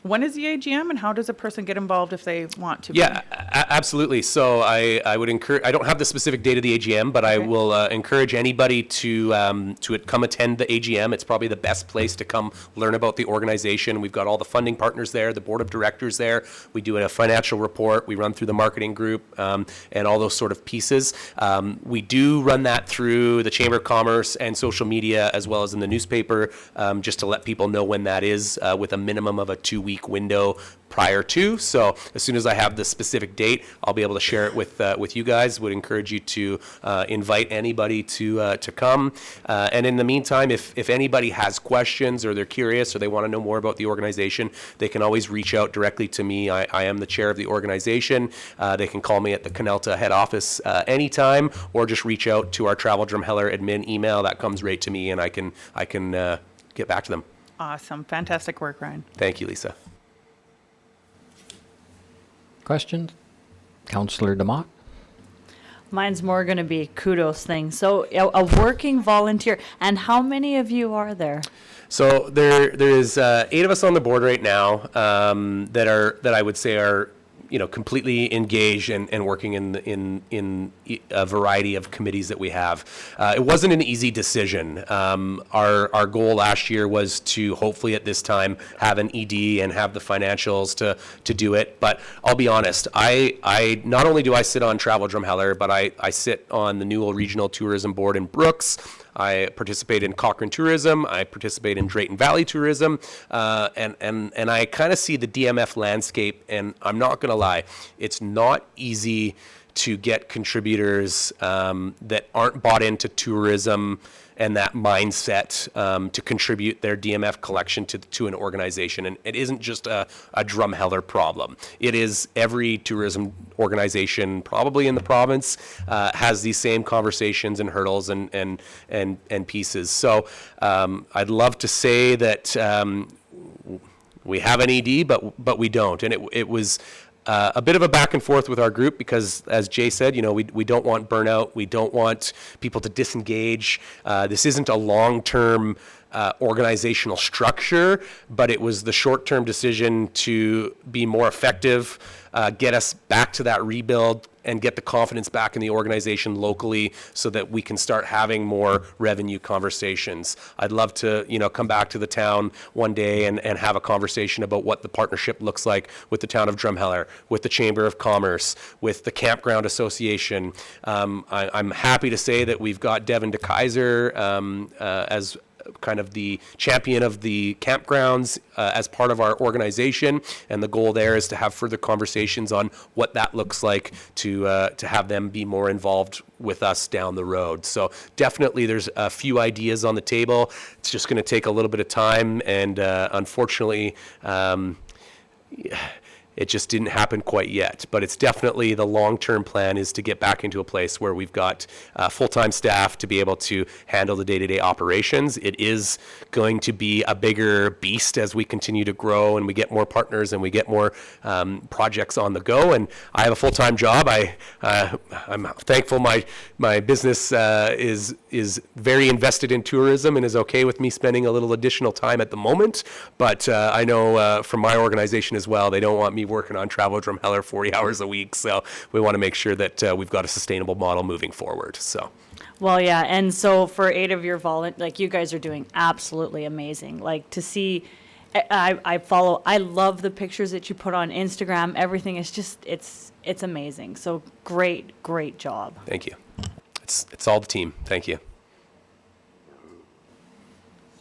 when is the AGM, and how does a person get involved if they want to? Yeah, absolutely. So I would encourage, I don't have the specific date of the AGM, but I will encourage anybody to come attend the AGM. It's probably the best place to come learn about the organization. We've got all the funding partners there, the board of directors there. We do a financial report. We run through the marketing group, and all those sort of pieces. We do run that through the Chamber of Commerce and social media, as well as in the newspaper, just to let people know when that is, with a minimum of a 2-week window prior to. So as soon as I have the specific date, I'll be able to share it with you guys. Would encourage you to invite anybody to come. And in the meantime, if anybody has questions, or they're curious, or they want to know more about the organization, they can always reach out directly to me. I am the chair of the organization. They can call me at the Canelta head office anytime, or just reach out to our Travel Drumheller admin email. That comes right to me, and I can get back to them. Awesome. Fantastic work, Ryan. Thank you, Lisa. Questions? Councillor Demott? Mine's more going to be kudos thing. So a working volunteer, and how many of you are there? So there is 8 of us on the board right now, that I would say are completely engaged and working in a variety of committees that we have. It wasn't an easy decision. Our goal last year was to hopefully at this time have an ED and have the financials to do it. But I'll be honest, I not only do I sit on Travel Drumheller, but I sit on the Newell Regional Tourism Board in Brooks. I participate in Cochrane Tourism. I participate in Drayton Valley Tourism, and I kind of see the DMF landscape. And I'm not going to lie, it's not easy to get contributors that aren't bought into tourism and that mindset to contribute their DMF collection to an organization. And it isn't just a Drumheller problem. It is every tourism organization, probably in the province, has these same conversations and hurdles and pieces. So I'd love to say that we have an ED, but we don't. And it was a bit of a back and forth with our group, because as Jay said, we don't want burnout. We don't want people to disengage. This isn't a long-term organizational structure, but it was the short-term decision to be more effective, get us back to that rebuild, and get the confidence back in the organization locally, so that we can start having more revenue conversations. I'd love to, come back to the town one day and have a conversation about what the partnership looks like with the town of Drumheller, with the Chamber of Commerce, with the Campground Association. I'm happy to say that we've got Devin DeKaiser as kind of the champion of the campgrounds as part of our organization, and the goal there is to have further conversations on what that looks like to have them be more involved with us down the road. So definitely there's a few ideas on the table. It's just going to take a little bit of time, and unfortunately It just didn't happen quite yet, but it's definitely the long-term plan is to get back into a place where we've got full-time staff to be able to handle the day-to-day operations. It is going to be a bigger beast as we continue to grow and we get more partners and we get more projects on the go. And I have a full-time job. I'm thankful my business is very invested in tourism and is okay with me spending a little additional time at the moment. But I know from my organization as well, they don't want me working on Travel Drumheller 40 hours a week. So we want to make sure that we've got a sustainable model moving forward. So. Well, yeah, and so for 8 of your like you guys are doing absolutely amazing. Like to see, I love the pictures that you put on Instagram. Everything is just, it's amazing. So great job. Thank you. It's all the team. Thank you.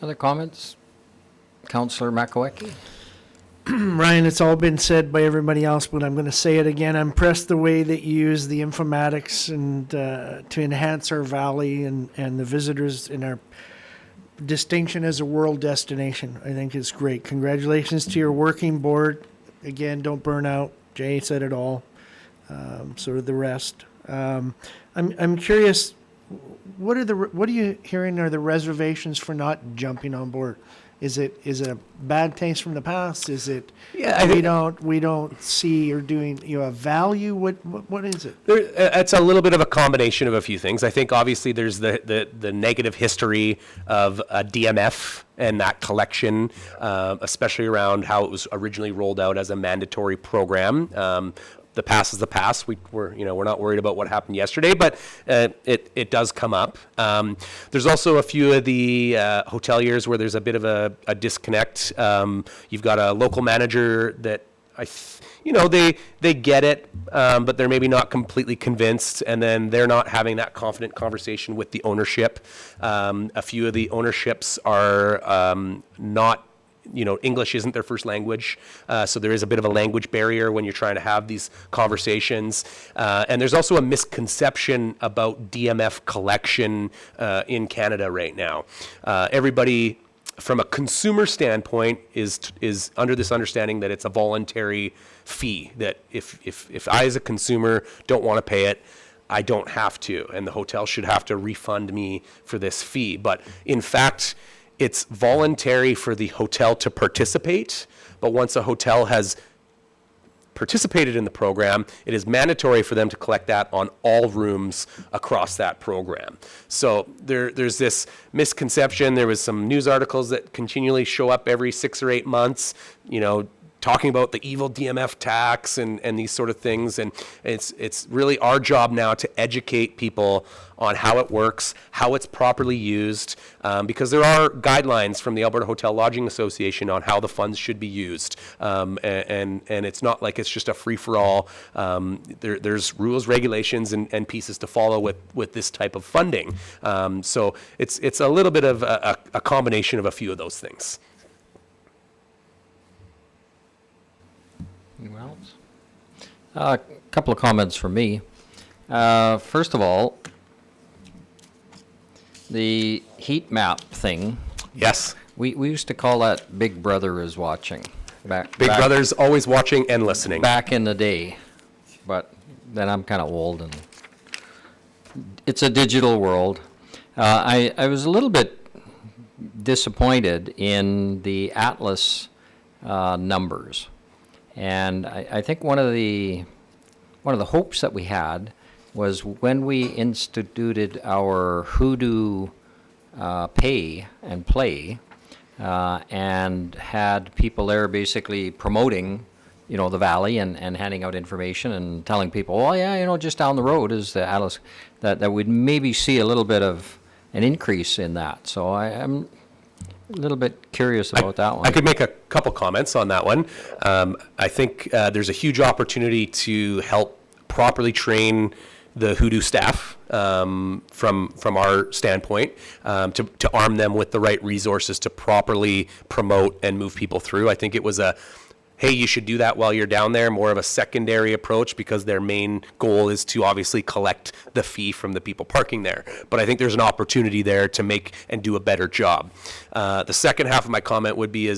Other comments? Councillor Makawecki? Ryan, it's all been said by everybody else, but I'm going to say it again. I'm impressed the way that you use the informatics and to enhance our valley and the visitors in our distinction as a world destination. I think it's great. Congratulations to your working board. Again, don't burn out. Jay said it all. So did the rest. I'm curious. What are you hearing are the reservations for not jumping on board? Is it a bad taste from the past? Is it we don't see or doing a value? What is it? It's a little bit of a combination of a few things. I think obviously there's the negative history of DMF and that collection, especially around how it was originally rolled out as a mandatory program. The past is the past. We're not worried about what happened yesterday, but it does come up. There's also a few of the hoteliers where there's a bit of a disconnect. You've got a local manager that they get it, but they're maybe not completely convinced, and then they're not having that confident conversation with the ownership. A few of the ownerships are not. English isn't their first language, so there is a bit of a language barrier when you're trying to have these conversations. And there's also a misconception about DMF collection in Canada right now. Everybody, from a consumer standpoint, is under this understanding that it's a voluntary fee, that if I as a consumer don't want to pay it, I don't have to, and the hotel should have to refund me for this fee. But in fact, it's voluntary for the hotel to participate, but once a hotel has participated in the program, it is mandatory for them to collect that on all rooms across that program. So there's this misconception. There was some news articles that continually show up every 6 or 8 months, talking about the evil DMF tax and these sort of things. And it's really our job now to educate people on how it works, how it's properly used, because there are guidelines from the Alberta Hotel Lodging Association on how the funds should be used. And it's not like it's just a free-for-all. There's rules, regulations, and pieces to follow with this type of funding. So it's a little bit of a combination of a few of those things. Anyone else? A couple of comments from me. First of all, the heat map thing, Yes. we used to call that Big Brother is watching. Back Brother's always watching and listening. back in the day, but then I'm kind of old and it's a digital world. I was a little bit disappointed in the Atlas numbers. And I think one of the hopes that we had was when we instituted our Hoodoo pay and play, and had people there basically promoting, the valley and handing out information and telling people, oh yeah, just down the road is the Atlas, that we'd maybe see a little bit of an increase in that. So I'm a little bit curious about that one. I could make a couple comments on that one. I think there's a huge opportunity to help properly train the Hoodoo staff from our standpoint, to arm them with the right resources to properly promote and move people through. I think it was hey, you should do that while you're down there, more of a secondary approach, because their main goal is to obviously collect the fee from the people parking there. But I think there's an opportunity there to make and do a better job. The second half of my comment would be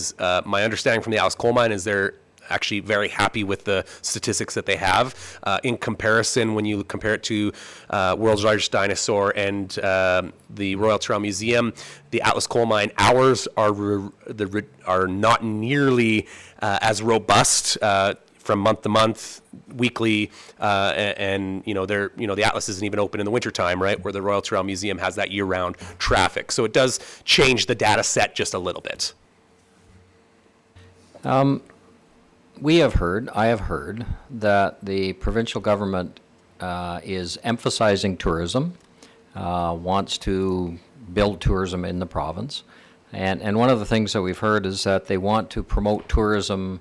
my understanding from the Alice Coal Mine is they're actually very happy with the statistics that they have. In comparison, when you compare it to World's Largest Dinosaur and the Royal Trail Museum, the Atlas Coal Mine hours are not nearly as robust from month to month, weekly, and the Atlas isn't even open in the wintertime, right? Where the Royal Trail Museum has that year-round traffic. So it does change the data set just a little bit. I have heard that the provincial government is emphasizing tourism, wants to build tourism in the province. And one of the things that we've heard is that they want to promote tourism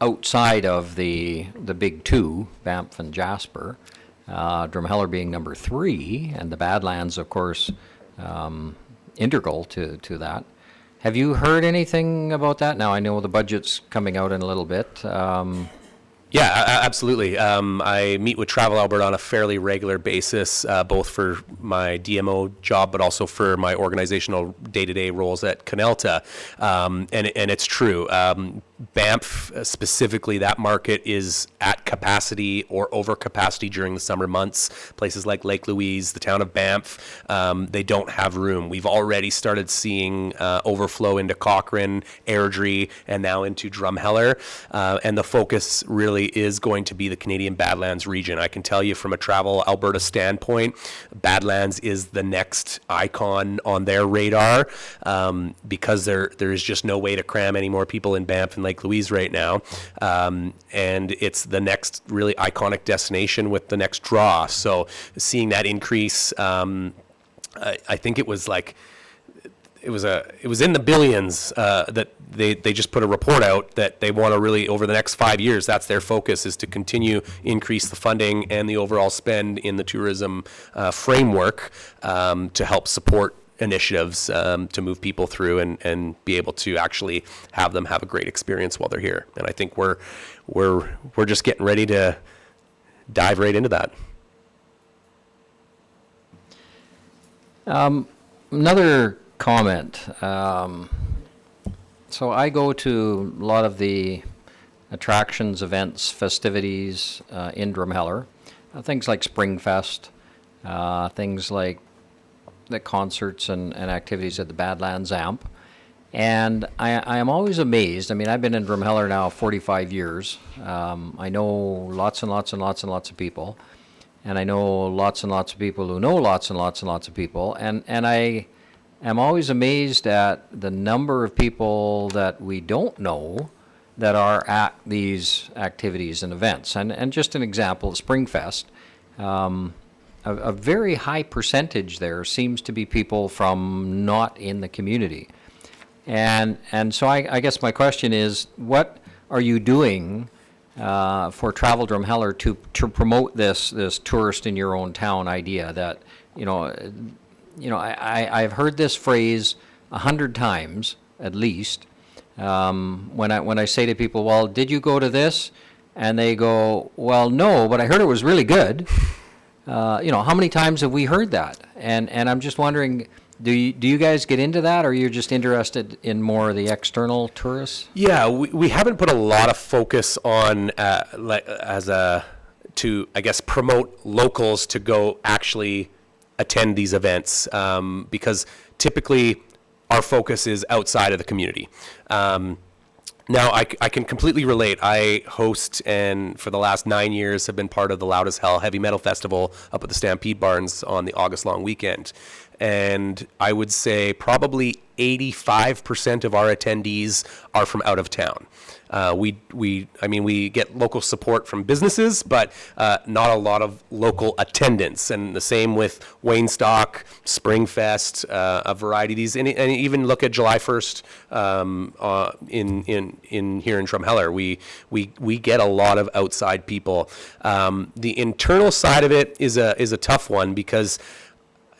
outside of the big two, Banff and Jasper, Drumheller being number 3, and the Badlands, of course, integral to that. Have you heard anything about that? Now, I know the budget's coming out in a little bit. Absolutely. I meet with Travel Alberta on a fairly regular basis, both for my DMO job, but also for my organizational day-to-day roles at Canelta. And it's true. Banff, specifically, that market is at capacity or over capacity during the summer months. Places like Lake Louise, the town of Banff, they don't have room. We've already started seeing overflow into Cochrane, Airdrie, and now into Drumheller. And the focus really is going to be the Canadian Badlands region. I can tell you from a Travel Alberta standpoint, Badlands is the next icon on their radar, because there is just no way to cram any more people in Banff and Lake Louise right now. And it's the next really iconic destination with the next draw. So seeing that increase, I think it was like, it was in the billions that they just put a report out that they want to really, over the next 5 years, that's their focus, is to continue increase the funding and the overall spend in the tourism framework to help support initiatives to move people through and be able to actually have them have a great experience while they're here. And I think we're just getting ready to dive right into that. Another comment. So I go to a lot of the attractions, events, festivities in Drumheller, things like Springfest, things like the concerts and activities at the Badlands Amp. And I am always amazed. I mean, I've been in Drumheller now 45 years. I know lots and lots and lots and lots of people. And I know lots and lots of people who know lots and lots and lots of people. And I am always amazed at the number of people that we don't know that are at these activities and events. And just an example, Springfest, a very high percentage there seems to be people from not in the community. And so I guess my question is, what are you doing for Travel Drumheller to promote this tourist in your own town idea that, I've heard this phrase 100 times at least. When I say to people, well, did you go to this? And they go, well, no, but I heard it was really good. How many times have we heard that? And I'm just wondering, do you guys get into that, or you're just interested in more of the external tourists? Yeah, we haven't put a lot of focus on to promote locals to go actually attend these events, because typically our focus is outside of the community. Now, I can completely relate. I host, and for the last 9 years have been part of the Loud as Hell Heavy Metal Festival up at the Stampede Barns on the August long weekend. And I would say probably 85% of our attendees are from out of town. We get local support from businesses, but not a lot of local attendance. And the same with Waynestock, Springfest, a variety of these, and even look at July 1st in here in Drumheller. We get a lot of outside people. The internal side of it is a tough one because,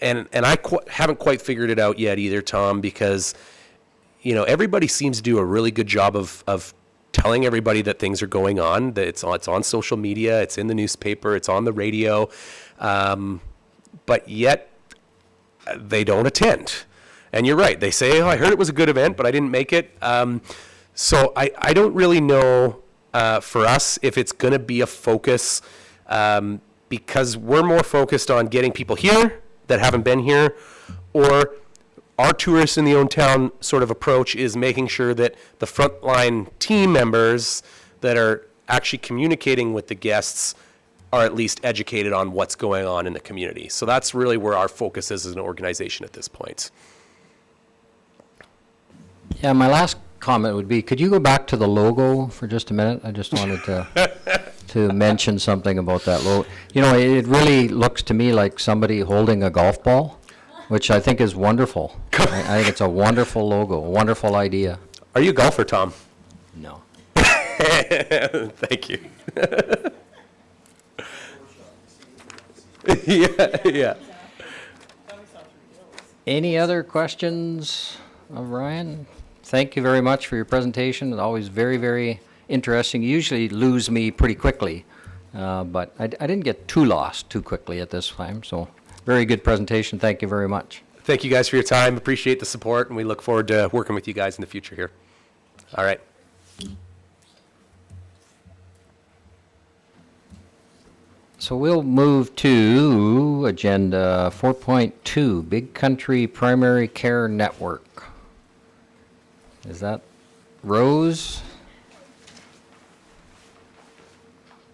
and I haven't quite figured it out yet either, Tom, because everybody seems to do a really good job of telling everybody that things are going on, that it's on social media, it's in the newspaper, it's on the radio, but yet they don't attend. And you're right, they say, oh, I heard it was a good event, but I didn't make it. So I don't really know for us if it's going to be a focus, because we're more focused on getting people here that haven't been here, or our tourists in the own town sort of approach is making sure that the frontline team members that are actually communicating with the guests are at least educated on what's going on in the community. So that's really where our focus is as an organization at this point. Yeah, my last comment would be, could you go back to the logo for just a minute? I just wanted to mention something about that logo. You know, it really looks to me like somebody holding a golf ball, which I think is wonderful. I think it's a wonderful logo, a wonderful idea. Are you a golfer, Tom? No. Thank you. yeah. Any other questions of Ryan? Thank you very much for your presentation. It's always very, very interesting. You usually lose me pretty quickly, but I didn't get too lost too quickly at this time. So very good presentation. Thank you very much. Thank you guys for your time. Appreciate the support, and we look forward to working with you guys in the future here. All right. So we'll move to agenda 4.2, Big Country Primary Care Network. Is that Rose?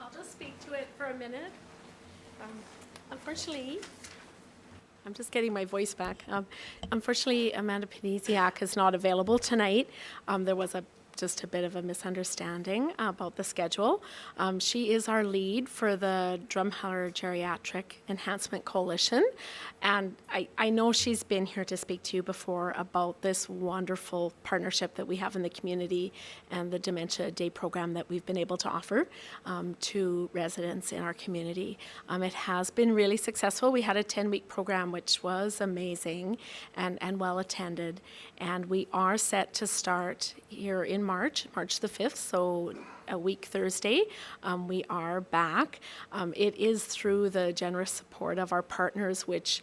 I'll just speak to it for a minute. Unfortunately, I'm just getting my voice back. Unfortunately, Amanda Panisiak is not available tonight. There was just a bit of a misunderstanding about the schedule. She is our lead for the Drumheller Geriatric Enhancement Coalition, and I know she's been here to speak to you before about this wonderful partnership that we have in the community and the Dementia Day program that we've been able to offer to residents in our community. It has been really successful. We had a 10-week program which was amazing and well attended, and we are set to start here in March the 5th, so a week Thursday. We are back. It is through the generous support of our partners, which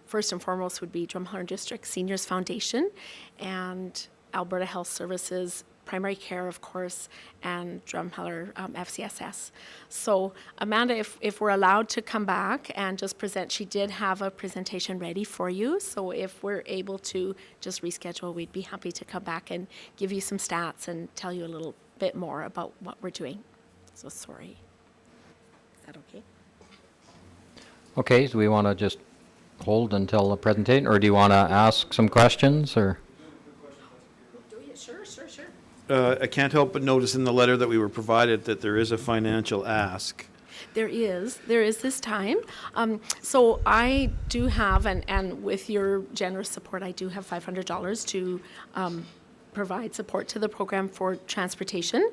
first and foremost would be Drumheller District Seniors Foundation and Alberta Health Services, Primary Care, of course, and Drumheller FCSS. So Amanda, if we're allowed to come back and just present, she did have a presentation ready for you. So if we're able to just reschedule, we'd be happy to come back and give you some stats and tell you a little bit more about what we're doing. So sorry. Is that okay? Okay, so we want to just hold until the presentation, or do you want to ask some questions, or? I can't help but notice in the letter that we were provided that there is a financial ask. There is this time. So I do have, and with your generous support, I do have $500 to provide support to the program for transportation.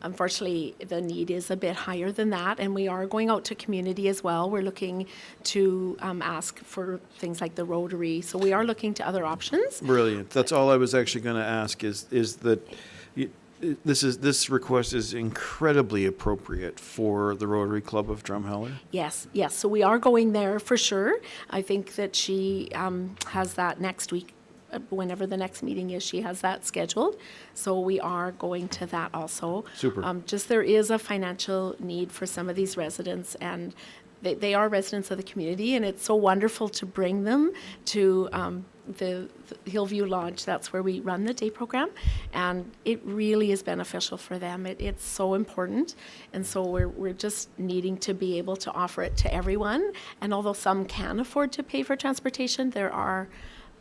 Unfortunately, the need is a bit higher than that, and we are going out to community as well. We're looking to ask for things like the Rotary. So we are looking to other options. Brilliant. That's all I was actually going to ask is that this request is incredibly appropriate for the Rotary Club of Drumheller. Yes. So we are going there for sure. I think that she has that next week. Whenever the next meeting is, she has that scheduled. So we are going to that also. Super. Just there is a financial need for some of these residents, and they are residents of the community, and it's so wonderful to bring them to the Hillview Lodge. That's where we run the day program, and it really is beneficial for them. It's so important, and so we're just needing to be able to offer it to everyone. And although some can afford to pay for transportation, there are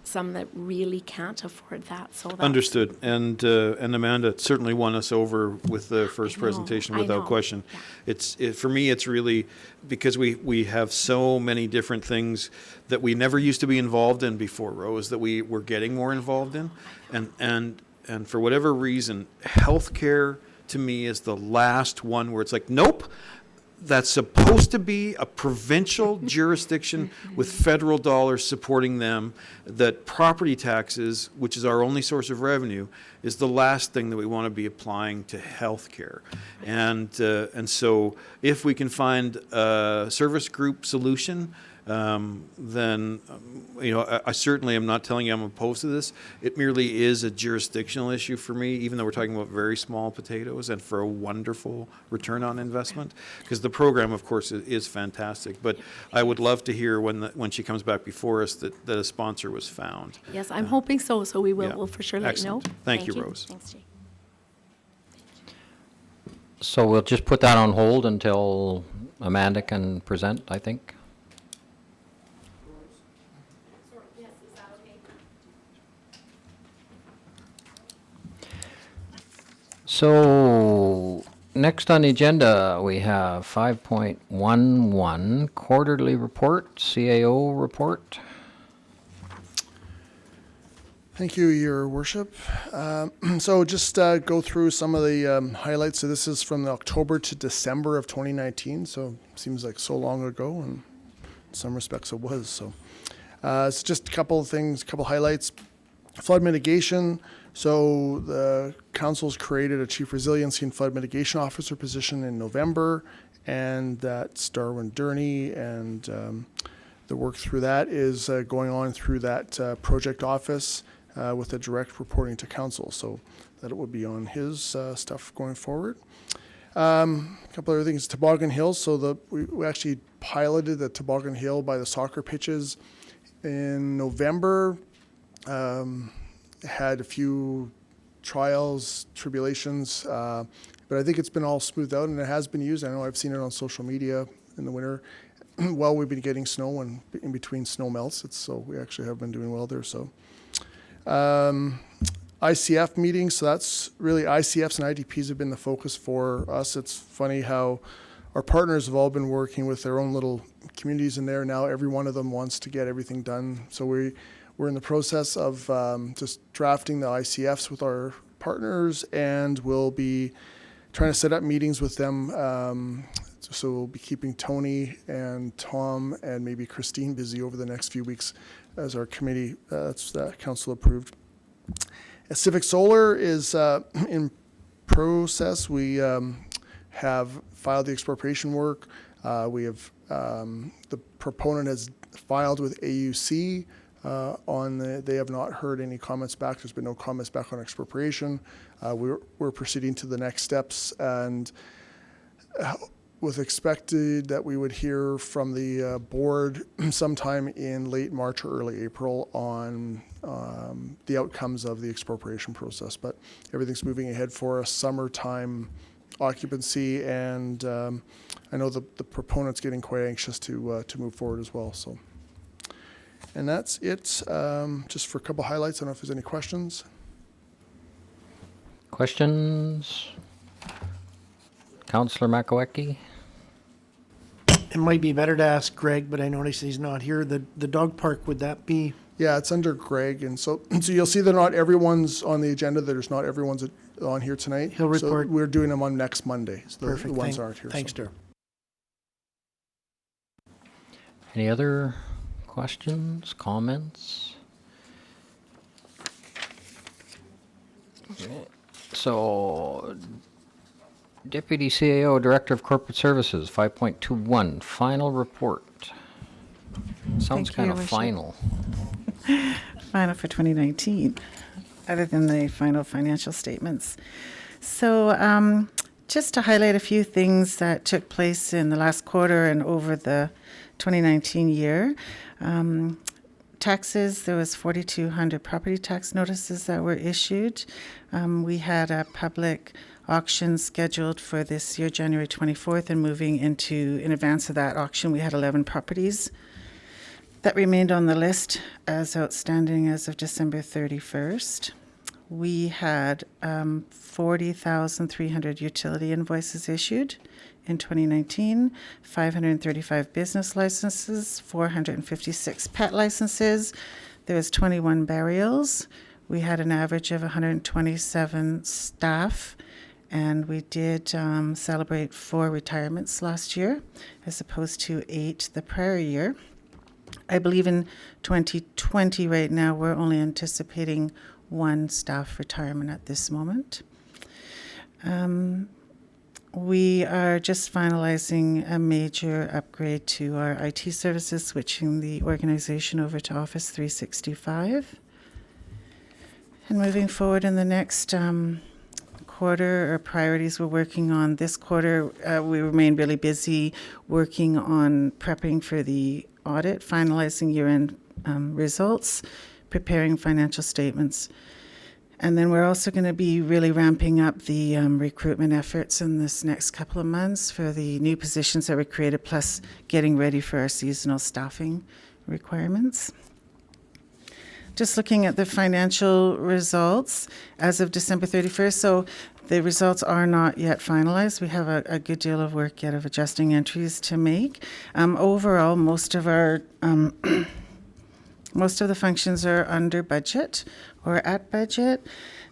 some that really can't afford that. So that's Understood. And Amanda certainly won us over with the first presentation I without know. question. Yeah. For me, it's really because we have so many different things that we never used to be involved in before, Rose, that we're getting more involved in. And for whatever reason, healthcare to me is the last one where it's like, nope, that's supposed to be a provincial jurisdiction with federal dollars supporting them, that property taxes, which is our only source of revenue, is the last thing that we want to be applying to healthcare. And so if we can find a service group solution then, I certainly am not telling you I'm opposed to this. It merely is a jurisdictional issue for me, even though we're talking about very small potatoes and for a wonderful return on investment. Because the program, of course, is fantastic. But I would love to hear when she comes back before us that a sponsor was found. Yes, I'm hoping so, so we will, Yeah. we'll for sure let you know. Excellent. Thank you, Rose. Thanks, Jay. So we'll just put that on hold until Amanda can present, I think. So, next on the agenda, we have 5.11 quarterly report, CAO report. Thank you, Your Worship. So just go through some of the highlights. So this is from the October to December of 2019, so seems like so long ago, and in some respects it was. So it's just a couple of things, a couple highlights. Flood mitigation. So the council's created a Chief Resiliency and Flood Mitigation Officer position in November, and that's Darwin Durney, and the work through that is going on through that project office with a direct reporting to council, so that it would be on his stuff going forward. A couple other things, Toboggan Hill. So we actually piloted the Toboggan Hill by the soccer pitches in November. Had a few trials, tribulations, but I think it's been all smoothed out and it has been used. I know I've seen it on social media in the winter. Well, we've been getting snow, and in between snow melts, so we actually have been doing well there. So ICF meetings, so that's really ICFs and IDPs have been the focus for us. It's funny how our partners have all been working with their own little communities in there. Now every one of them wants to get everything done. So we're in the process of just drafting the ICFs with our partners, and we'll be trying to set up meetings with them. So we'll be keeping Tony and Tom and maybe Christine busy over the next few weeks as our committee, that's council approved. Civic Solar is in process. We have filed the expropriation work. We have, the proponent has filed with AUC they have not heard any comments back. There's been no comments back on expropriation. We're proceeding to the next steps, and was expected that we would hear from the board sometime in late March or early April on the outcomes of the expropriation process. But everything's moving ahead for us. Summertime occupancy, and I know the proponent's getting quite anxious to move forward as well. So, and that's it. Just for a couple highlights. I don't know if there's any questions. Questions? Councillor Makowecki? It might be better to ask Greg, but I notice he's not here. The dog park, would that be? Yeah, it's under Greg, and so you'll see that not everyone's on the agenda. There's not everyone's on here tonight. He'll report. So we're doing them on next Monday. So Perfect. the ones aren't here. Thanks, so. Dar. Any other questions, comments? So, Deputy CAO, Director of Corporate Services, 5.21, final report. Sounds Thank you, kind Your of Worship. final. Final for 2019, other than the final financial statements. So just to highlight a few things that took place in the last quarter and over the 2019 year. Taxes, there was 4,200 property tax notices that were issued. We had a public auction scheduled for this year, January 24th, and moving in advance of that auction, we had 11 properties that remained on the list as outstanding as of December 31st. We had 40,300 utility invoices issued in 2019, 535 business licenses, 456 pet licenses. There was 21 burials. We had an average of 127 staff, and we did celebrate 4 retirements last year as opposed to 8 the prior year. I believe in 2020 right now, we're only anticipating 1 staff retirement at this moment. We are just finalizing a major upgrade to our IT services, switching the organization over to Office 365. And moving forward in the next quarter, or priorities we're working on this quarter, we remain really busy working on prepping for the audit, finalizing year-end results, preparing financial statements. And then we're also going to be really ramping up the recruitment efforts in this next couple of months for the new positions that were created, plus getting ready for our seasonal staffing requirements. Just looking at the financial results as of December 31st. So the results are not yet finalized. We have a good deal of work yet of adjusting entries to make. Overall, most of our most of the functions are under budget or at budget.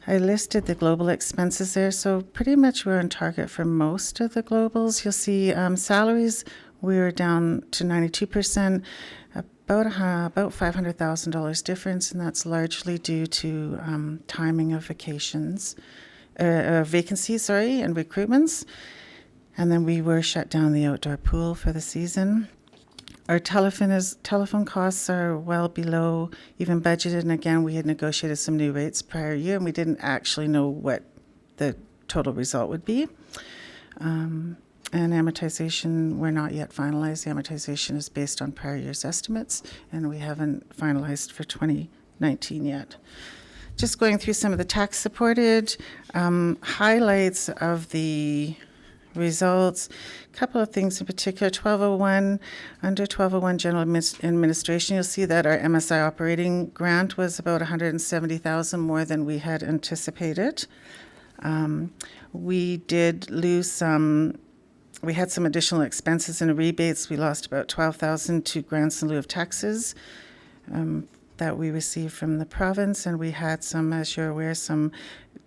I listed the global expenses there, so pretty much we're on target for most of the globals. You'll see salaries, we're down to 92%, about $500,000 difference, and that's largely due to timing of vacancies, and recruitments. And then we were shut down the outdoor pool for the season. Our telephone costs are well below even budgeted, and again, we had negotiated some new rates prior year, and we didn't actually know what the total result would be. And amortization, we're not yet finalized. The amortization is based on prior year's estimates, and we haven't finalized for 2019 yet. Just going through some of the tax-supported highlights of the results. A couple of things in particular. 1201, under 1201 General Administration, you'll see that our MSI operating grant was about $170,000 more than we had anticipated. We did lose some. We had some additional expenses and rebates. We lost about $12,000 to grants in lieu of taxes that we received from the province, and we had some, as you're aware, some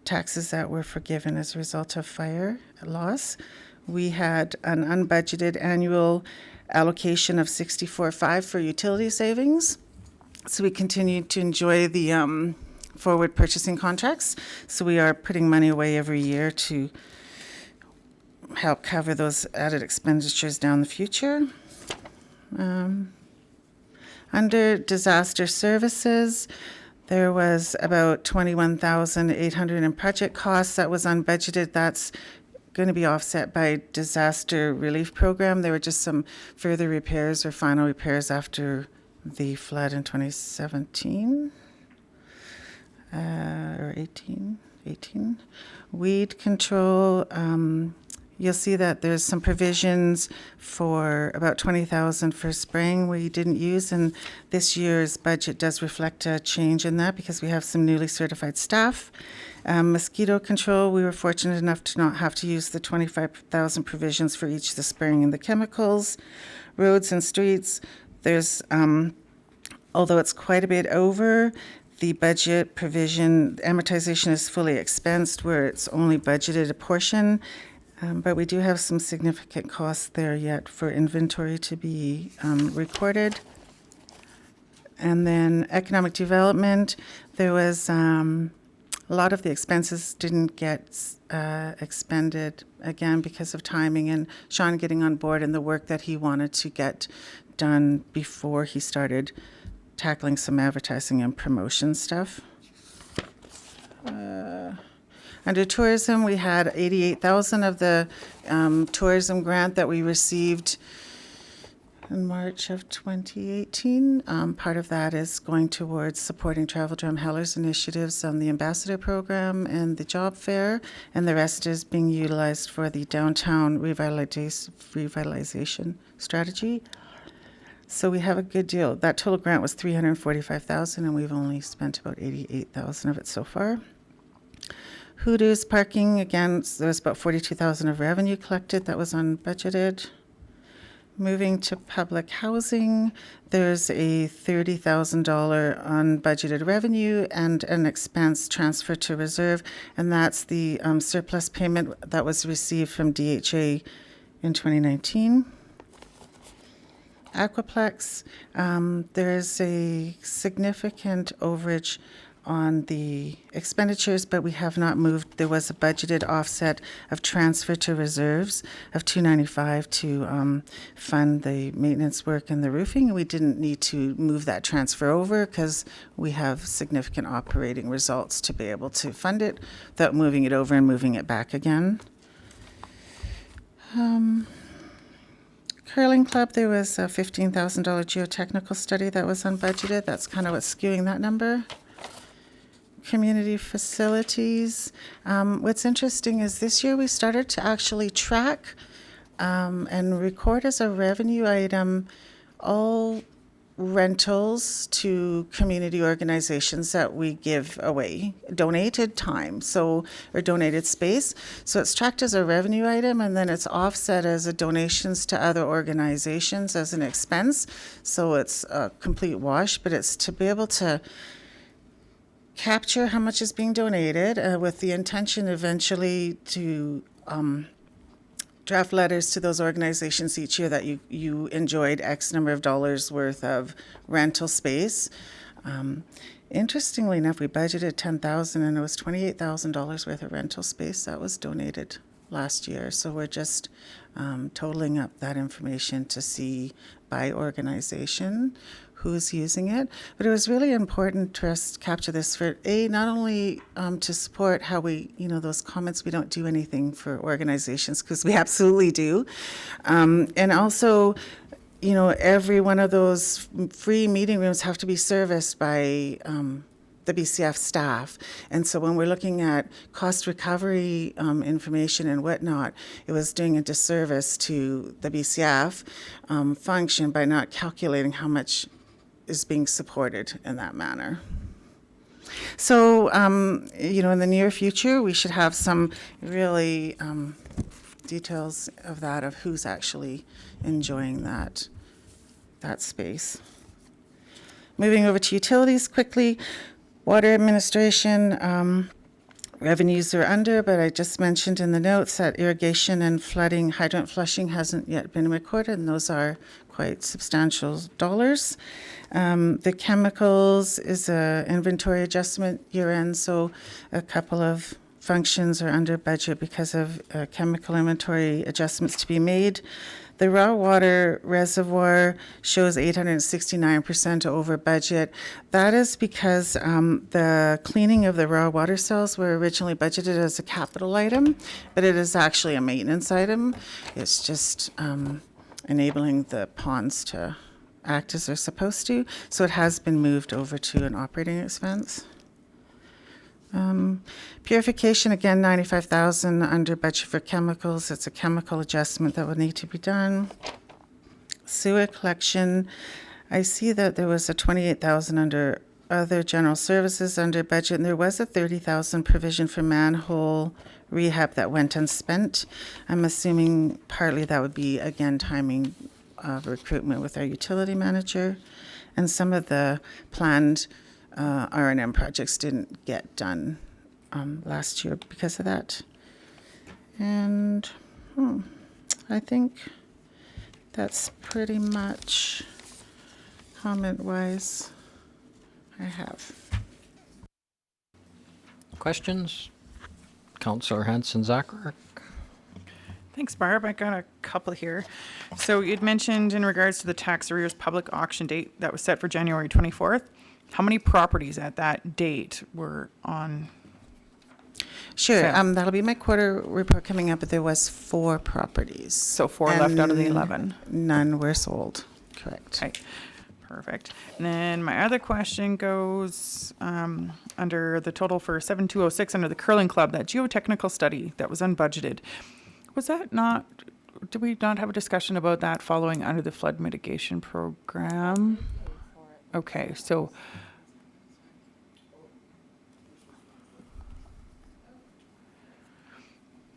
taxes that were forgiven as a result of fire loss. We had an unbudgeted annual allocation of $64,500 for utility savings. So we continued to enjoy the forward purchasing contracts. So we are putting money away every year to help cover those added expenditures down the future. Under disaster services, there was about $21,800 in project costs that was unbudgeted. That's going to be offset by disaster relief program. There were just some further repairs or final repairs after the flood in 2017 or 18. Weed control. You'll see that there's some provisions for about $20,000 for spraying we didn't use, and this year's budget does reflect a change in that because we have some newly certified staff. Mosquito control, we were fortunate enough to not have to use the $25,000 provisions for each of the spraying and the chemicals. Roads and streets, there's, although it's quite a bit over, the budget provision, amortization is fully expensed where it's only budgeted a portion. But we do have some significant costs there yet for inventory to be recorded. And then economic development, there was a lot of the expenses didn't get expended, again, because of timing and Sean getting on board and the work that he wanted to get done before he started tackling some advertising and promotion stuff. Under tourism, we had $88,000 of the tourism grant that we received in March of 2018. Part of that is going towards supporting Travel Drum Heller's initiatives on the Ambassador Program and the Job Fair, and the rest is being utilized for the downtown revitalization strategy. So we have a good deal. That total grant was $345,000, and we've only spent about $88,000 of it so far. Hooters parking, again, there was about $42,000 of revenue collected that was unbudgeted. Moving to public housing, there's a $30,000 unbudgeted revenue and an expense transfer to reserve, and that's the surplus payment that was received from DHA in 2019. Aquaplex, there's a significant overage on the expenditures, but we have not moved. There was a budgeted offset of transfer to reserves of $295 to fund the maintenance work and the roofing. We didn't need to move that transfer over because we have significant operating results to be able to fund it without moving it over and moving it back again. Curling Club, there was a $15,000 geotechnical study that was unbudgeted. That's kind of what's skewing that number. Community facilities. What's interesting is this year we started to actually track and record as a revenue item all rentals to community organizations that we give away, donated time, or donated space. So it's tracked as a revenue item, and then it's offset as a donations to other organizations as an expense. So it's a complete wash, but it's to be able to capture how much is being donated with the intention eventually to draft letters to those organizations each year that you enjoyed X number of dollars worth of rental space. Interestingly enough, we budgeted $10,000 and it was $28,000 worth of rental space that was donated last year. So we're just totaling up that information to see by organization who's using it. But it was really important to us to capture this for not only to support how we, those comments, we don't do anything for organizations, because we absolutely do. And also, every one of those free meeting rooms have to be serviced by the BCF staff. And so when we're looking at cost recovery information and whatnot, it was doing a disservice to the BCF function by not calculating how much is being supported in that manner. So, in the near future, we should have some really details of that, of who's actually enjoying that space. Moving over to utilities quickly. Water administration, revenues are under, but I just mentioned in the notes that irrigation and flooding, hydrant flushing hasn't yet been recorded, and those are quite substantial dollars. The chemicals is a inventory adjustment year-end, so a couple of functions are under budget because of chemical inventory adjustments to be made. The raw water reservoir shows 869% over budget. That is because the cleaning of the raw water cells were originally budgeted as a capital item, but it is actually a maintenance item. It's just enabling the ponds to act as they're supposed to. So it has been moved over to an operating expense. Purification, again, $95,000 under budget for chemicals. It's a chemical adjustment that would need to be done. Sewer collection, I see that there was a $28,000 under other general services under budget, and there was a $30,000 provision for manhole rehab that went unspent. I'm assuming partly that would be, again, timing of recruitment with our utility manager, and some of the planned R&M projects didn't get done last year because of that. And I think that's pretty much comment-wise I have. Questions? Councillor Hanson-Zacharek? Thanks, Barb. I got a couple here. So you'd mentioned in regards to the tax arrears public auction date that was set for January 24th. How many properties at that date were on? Sure. sale? That'll be my quarter report coming up, but there was 4 properties. So 4 left out of the And 11. None were sold. Correct. Okay, perfect. And then my other question goes under the total for 7206 under the Curling Club, that geotechnical study that was unbudgeted. Was that not, did we not have a discussion about that following under the flood mitigation program? Okay, so.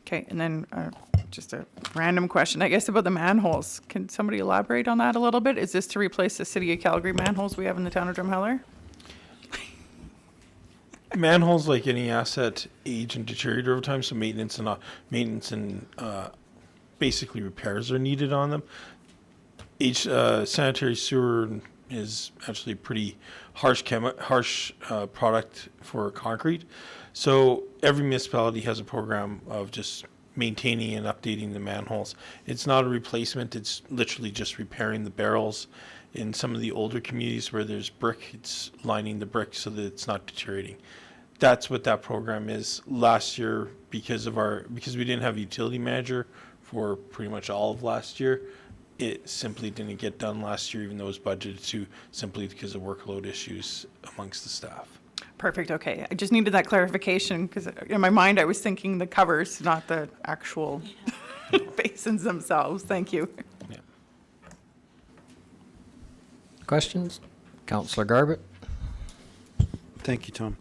Okay, and then just a random question, I guess, about the manholes. Can somebody elaborate on that a little bit? Is this to replace the City of Calgary manholes we have in the town of Drumheller? Manholes, like any asset, age and deteriorate over time, so maintenance and basically repairs are needed on them. Each sanitary sewer is actually a pretty harsh product for concrete. So every municipality has a program of just maintaining and updating the manholes. It's not a replacement, it's literally just repairing the barrels. In some of the older communities where there's brick, it's lining the brick so that it's not deteriorating. That's what that program is. Last year, because we didn't have a utility manager for pretty much all of last year, it simply didn't get done last year, even though it was budgeted to, simply because of workload issues amongst the staff. Perfect, okay. I just needed that clarification because in my mind, I was thinking the covers, not the actual basins themselves. Thank you. Yeah. Questions? Councillor Garbett? Thank you, Tom.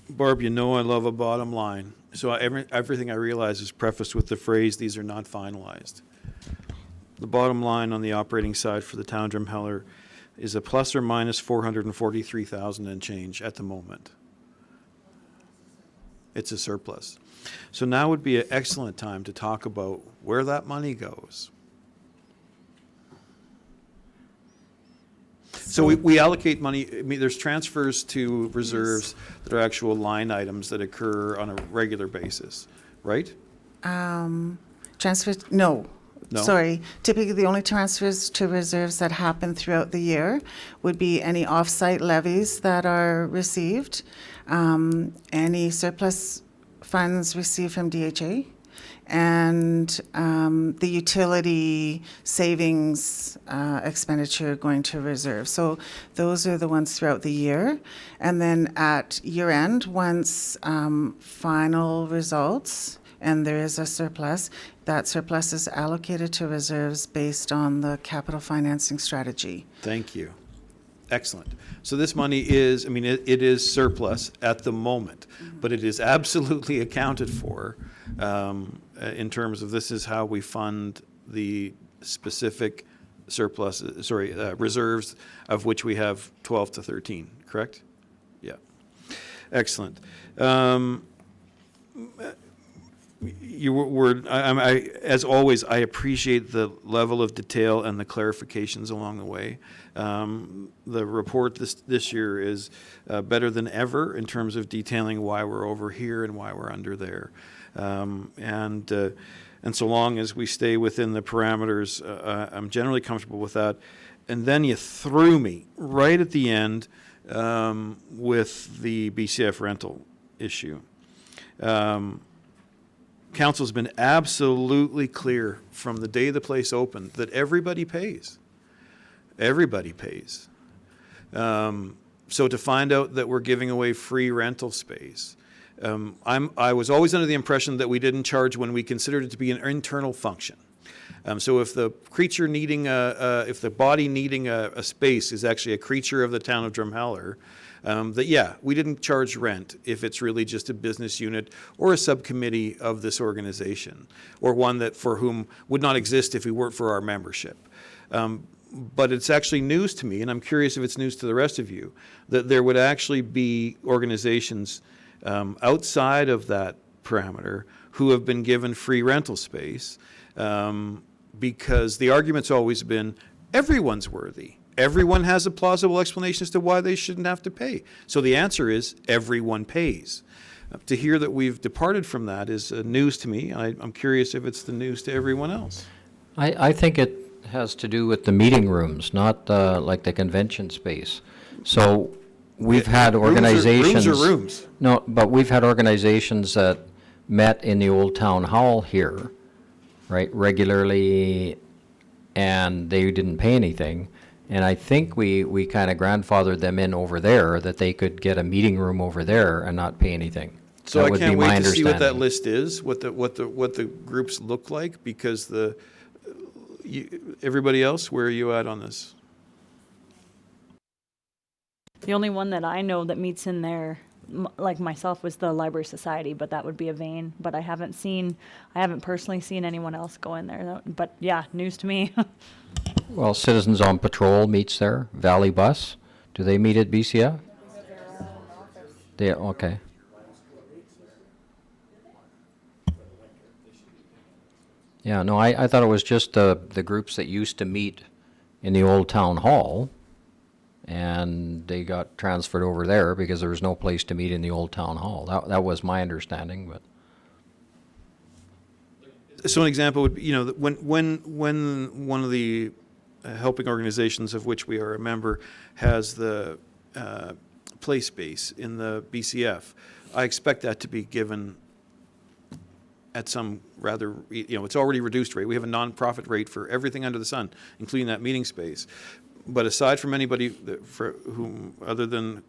Barb, you know I love a bottom line. So everything I realize is prefaced with the phrase, these are not finalized. The bottom line on the operating side for the town of Drumheller is a plus or minus 443,000 and change at the moment. It's a surplus. So now would be an excellent time to talk about where that money goes. So we allocate money, I mean, there's transfers to reserves that are actual line items that occur on a regular basis, right? Transfers, no. No? Sorry. Typically, the only transfers to reserves that happen throughout the year would be any off-site levies that are received, any surplus funds received from DHA, and the utility savings expenditure going to reserve. So those are the ones throughout the year. And then at year end, once final results and there is a surplus, that surplus is allocated to reserves based on the capital financing strategy. Thank you. Excellent. So this money is, I mean, it is surplus at the moment, but it is absolutely accounted for in terms of this is how we fund the specific surplus, reserves, of which we have 12 to 13, correct? Yeah. Excellent. As always, I appreciate the level of detail and the clarifications along the way. The report this year is better than ever in terms of detailing why we're over here and why we're under there. And so long as we stay within the parameters, I'm generally comfortable with that. And then you threw me right at the end with the BCF rental issue. Council's been absolutely clear from the day the place opened that everybody pays. Everybody pays. So to find out that we're giving away free rental space, I was always under the impression that we didn't charge when we considered it to be an internal function. So if the creature needing if the body needing a space is actually a creature of the town of Drumheller, we didn't charge rent if it's really just a business unit or a subcommittee of this organization, or one that for whom would not exist if we weren't for our membership. But it's actually news to me, and I'm curious if it's news to the rest of you, that there would actually be organizations outside of that parameter who have been given free rental space, because the argument's always been everyone's worthy. Everyone has a plausible explanation as to why they shouldn't have to pay. So the answer is everyone pays. To hear that we've departed from that is news to me. I'm curious if it's the news to everyone else. I think it has to do with the meeting rooms, not like the convention space. So we've had organizations. Rooms are rooms. No, but we've had organizations that met in the old town hall here, right, regularly, and they didn't pay anything. And I think we kind of grandfathered them in over there, that they could get a meeting room over there and not pay anything. So That I would be can't my wait to see what that understanding. list is, what the groups look like, because everybody else, where are you at on this? The only one that I know that meets in there, like myself, was the Library Society, but that would be a vein. But I haven't personally seen anyone else go in there. But yeah, news to me. Well, Citizens on Patrol meets there, Valley Bus. Do they meet at BCF? Okay. Yeah, no, I thought it was just the groups that used to meet in the old town hall, and they got transferred over there because there was no place to meet in the old town hall. That was my understanding, but. So an example would be, that when one of the helping organizations of which we are a member has the play space in the BCF, I expect that to be given at some rather, it's already reduced rate. We have a nonprofit rate for everything under the sun, including that meeting space. But aside from anybody for whom, other than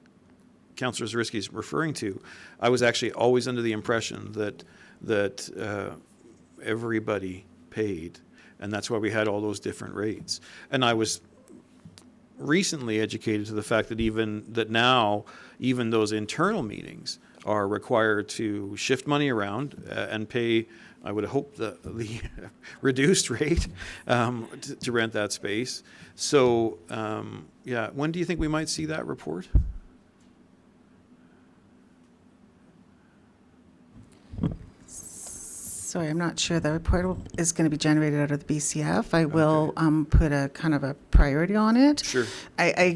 Councillor Zarisky is referring to, I was actually always under the impression that everybody paid, and that's why we had all those different rates. And I was recently educated to the fact that now even those internal meetings are required to shift money around and pay, I would hope, the reduced rate to rent that space. So, yeah, when do you think we might see that report? Sorry, I'm not sure. The report is going to be generated out of the BCF. I will put a kind of a priority on it. Sure.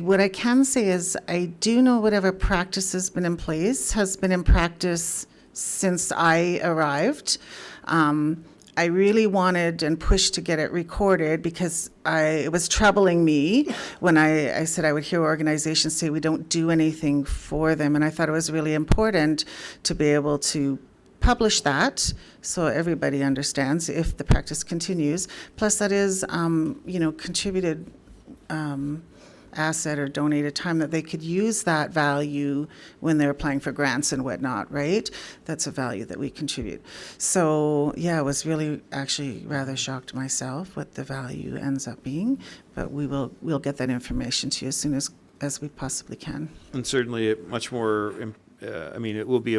What I can say is I do know whatever practice has been in place has been in practice since I arrived. I really wanted and pushed to get it recorded because it was troubling me when I said I would hear organizations say we don't do anything for them. And I thought it was really important to be able to publish that so everybody understands if the practice continues. Plus that is, contributed asset or donated time that they could use that value when they're applying for grants and whatnot, right? That's a value that we contribute. So yeah, I was really actually rather shocked myself what the value ends up being, but we'll get that information to you as soon as we possibly can. And certainly much more, it will be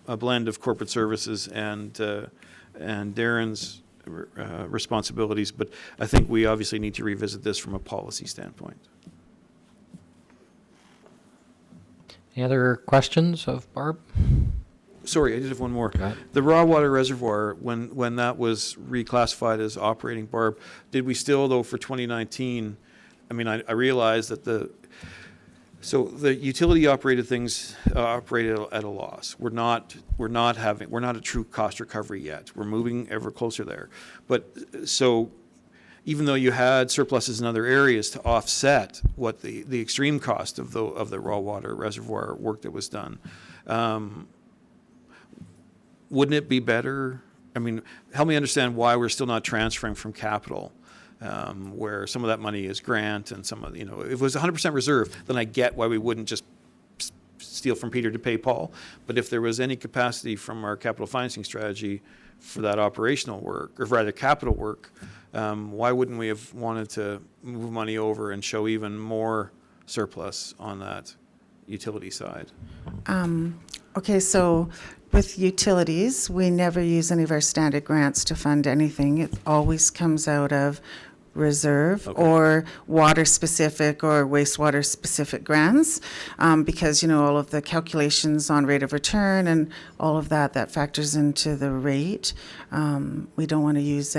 a blend of corporate services and Darren's responsibilities, but I think we obviously need to revisit this from a policy standpoint. Any other questions of Barb? Sorry, I did have one more. Go ahead. The raw water reservoir, when that was reclassified as operating, Barb, did we still, though, for 2019, I realized that the utility operated things operated at a loss. We're not a true cost recovery yet. We're moving ever closer there. But so even though you had surpluses in other areas to offset what the extreme cost of the raw water reservoir work that was done, wouldn't it be better? Help me understand why we're still not transferring from capital, where some of that money is grant and some of, if it was 100% reserve, then I get why we wouldn't just steal from Peter to pay Paul. But if there was any capacity from our capital financing strategy for that operational work, or rather capital work, why wouldn't we have wanted to move money over and show even more surplus on that utility side? Okay, so with utilities, we never use any of our standard grants to fund anything. It always comes out of reserve or water specific or wastewater specific grants, because all of the calculations on rate of return and all of that factors into the rate. We don't want to use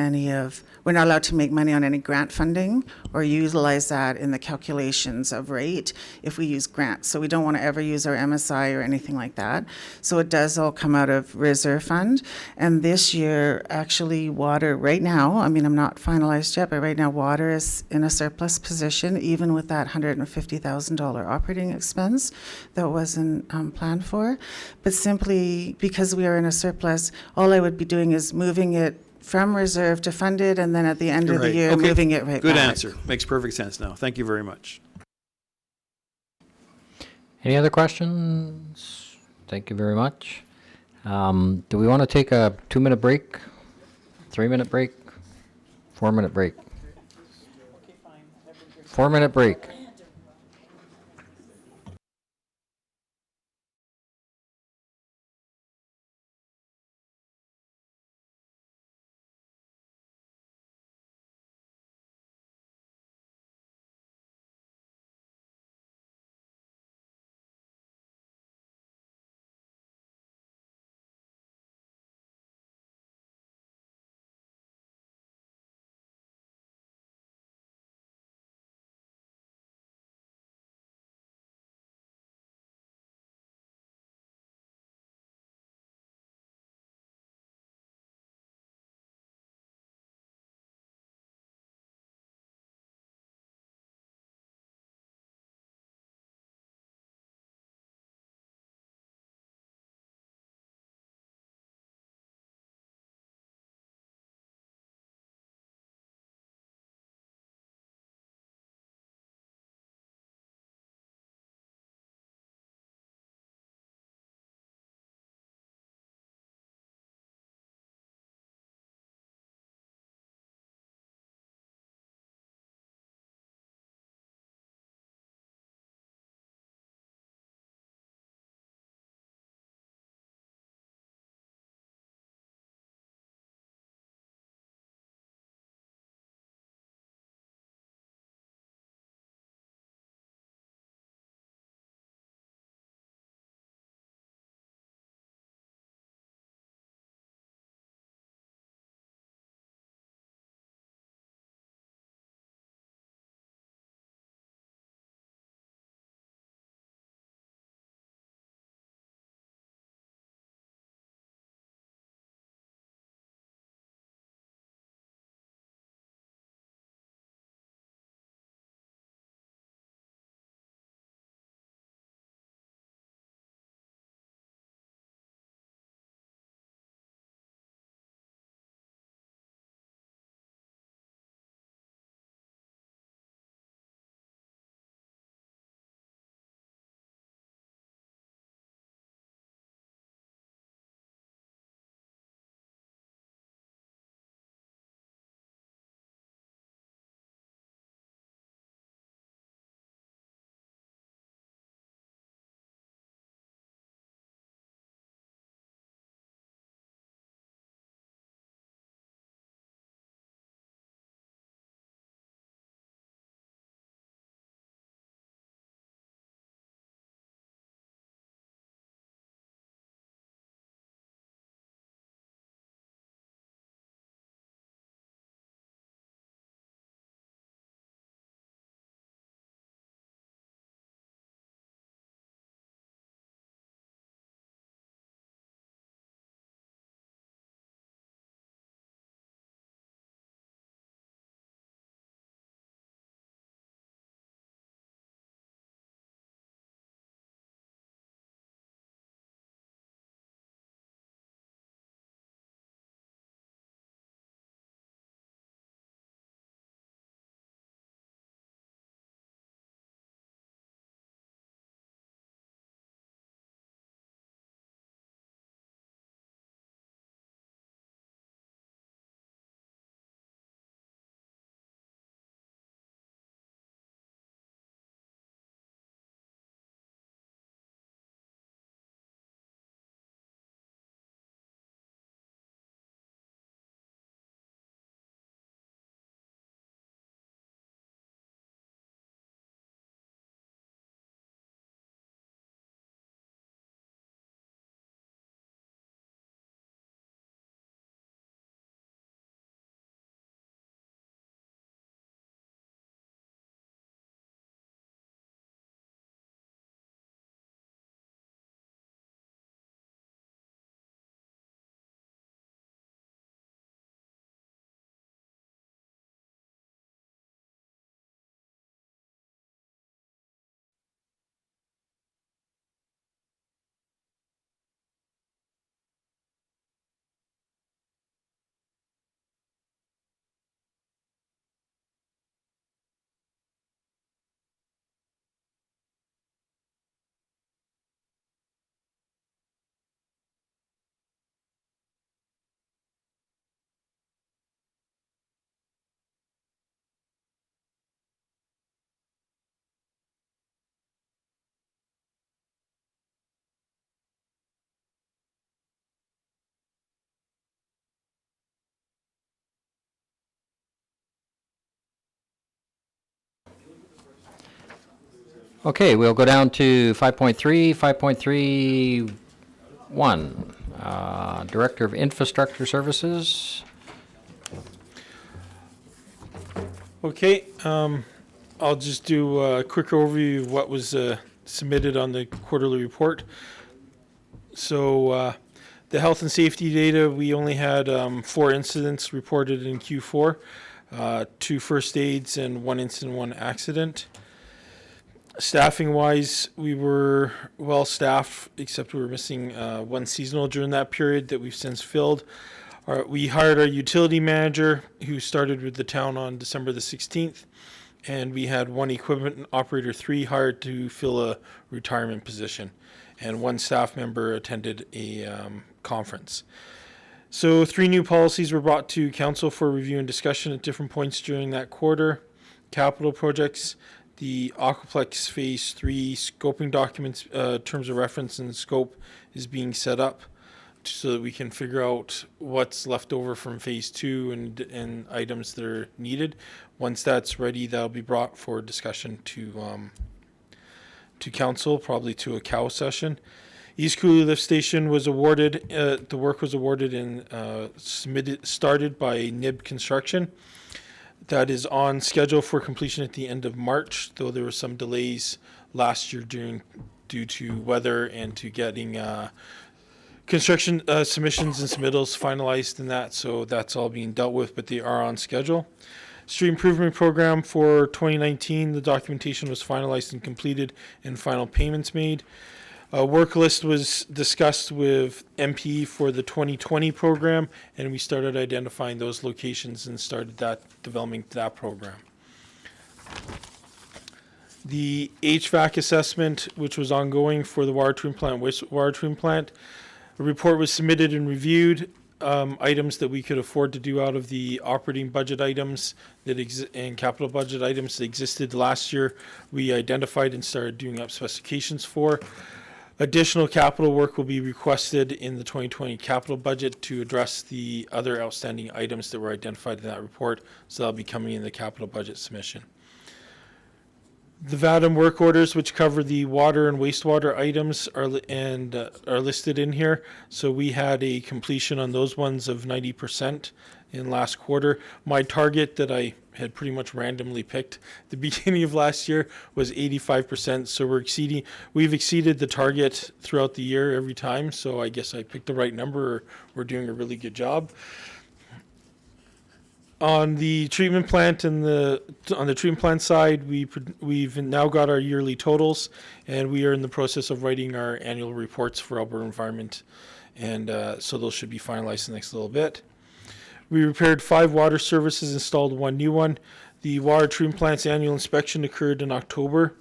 we're not allowed to make money on any grant funding or utilize that in the calculations of rate if we use grants. So we don't want to ever use our MSI or anything like that. So it does all come out of reserve fund. And this year, actually, water right now, I'm not finalized yet, but right now water is in a surplus position, even with that $150,000 operating expense that wasn't planned for. But simply because we are in a surplus, all I would be doing is moving it from reserve to funded, and then at the end of the year, moving it right back. Good answer. Makes perfect sense now. Thank you very much. Any other questions? Thank you very much. Do we want to take a 2-minute break, 3-minute break, 4-minute break? 4-minute break. Okay, we'll go down to 5.3, 5.31. Director of Infrastructure Services. Okay, I'll just do a quick overview of what was submitted on the quarterly report. So the health and safety data, we only had 4 incidents reported in Q4, 2 first aids and 1 incident, 1 accident. Staffing wise, we were well staffed, except we were missing 1 seasonal during that period that we've since filled. We hired our utility manager who started with the town on December the 16th, and we had 1 equipment operator 3 hired to fill a retirement position, and 1 staff member attended a conference. So 3 new policies were brought to council for review and discussion at different points during that quarter. Capital projects, the Aquaplex Phase 3 scoping documents, terms of reference and scope is being set up so that we can figure out what's left over from Phase 2 and items that are needed. Once that's ready, that'll be brought for discussion to council, probably to a cow session. East Cooley Lift Station was awarded, the work was awarded and started by NIB Construction. That is on schedule for completion at the end of March, though there were some delays last year due to weather and to getting construction submissions and submittals finalized in that, so that's all being dealt with, but they are on schedule. Street improvement program for 2019, the documentation was finalized and completed and final payments made. A work list was discussed with MP for the 2020 program, and we started identifying those locations and started developing that program. The HVAC assessment, which was ongoing for the water treatment plant, wastewater treatment plant, a report was submitted and reviewed. Items that we could afford to do out of the operating budget items and capital budget items that existed last year, we identified and started doing up specifications for. Additional capital work will be requested in the 2020 capital budget to address the other outstanding items that were identified in that report, so that'll be coming in the capital budget submission. The VADM work orders, which cover the water and wastewater items, are listed in here. So we had a completion on those ones of 90% in last quarter. My target that I had pretty much randomly picked at the beginning of last year was 85%. So we've exceeded the target throughout the year every time. So I guess I picked the right number. We're doing a really good job. On the treatment plant and on the treatment plant side, we've now got our yearly totals, and we are in the process of writing our annual reports for Alberta Environment, and so those should be finalized in the next little bit. We repaired 5 water services, installed 1 new one. The water treatment plant's annual inspection occurred in October,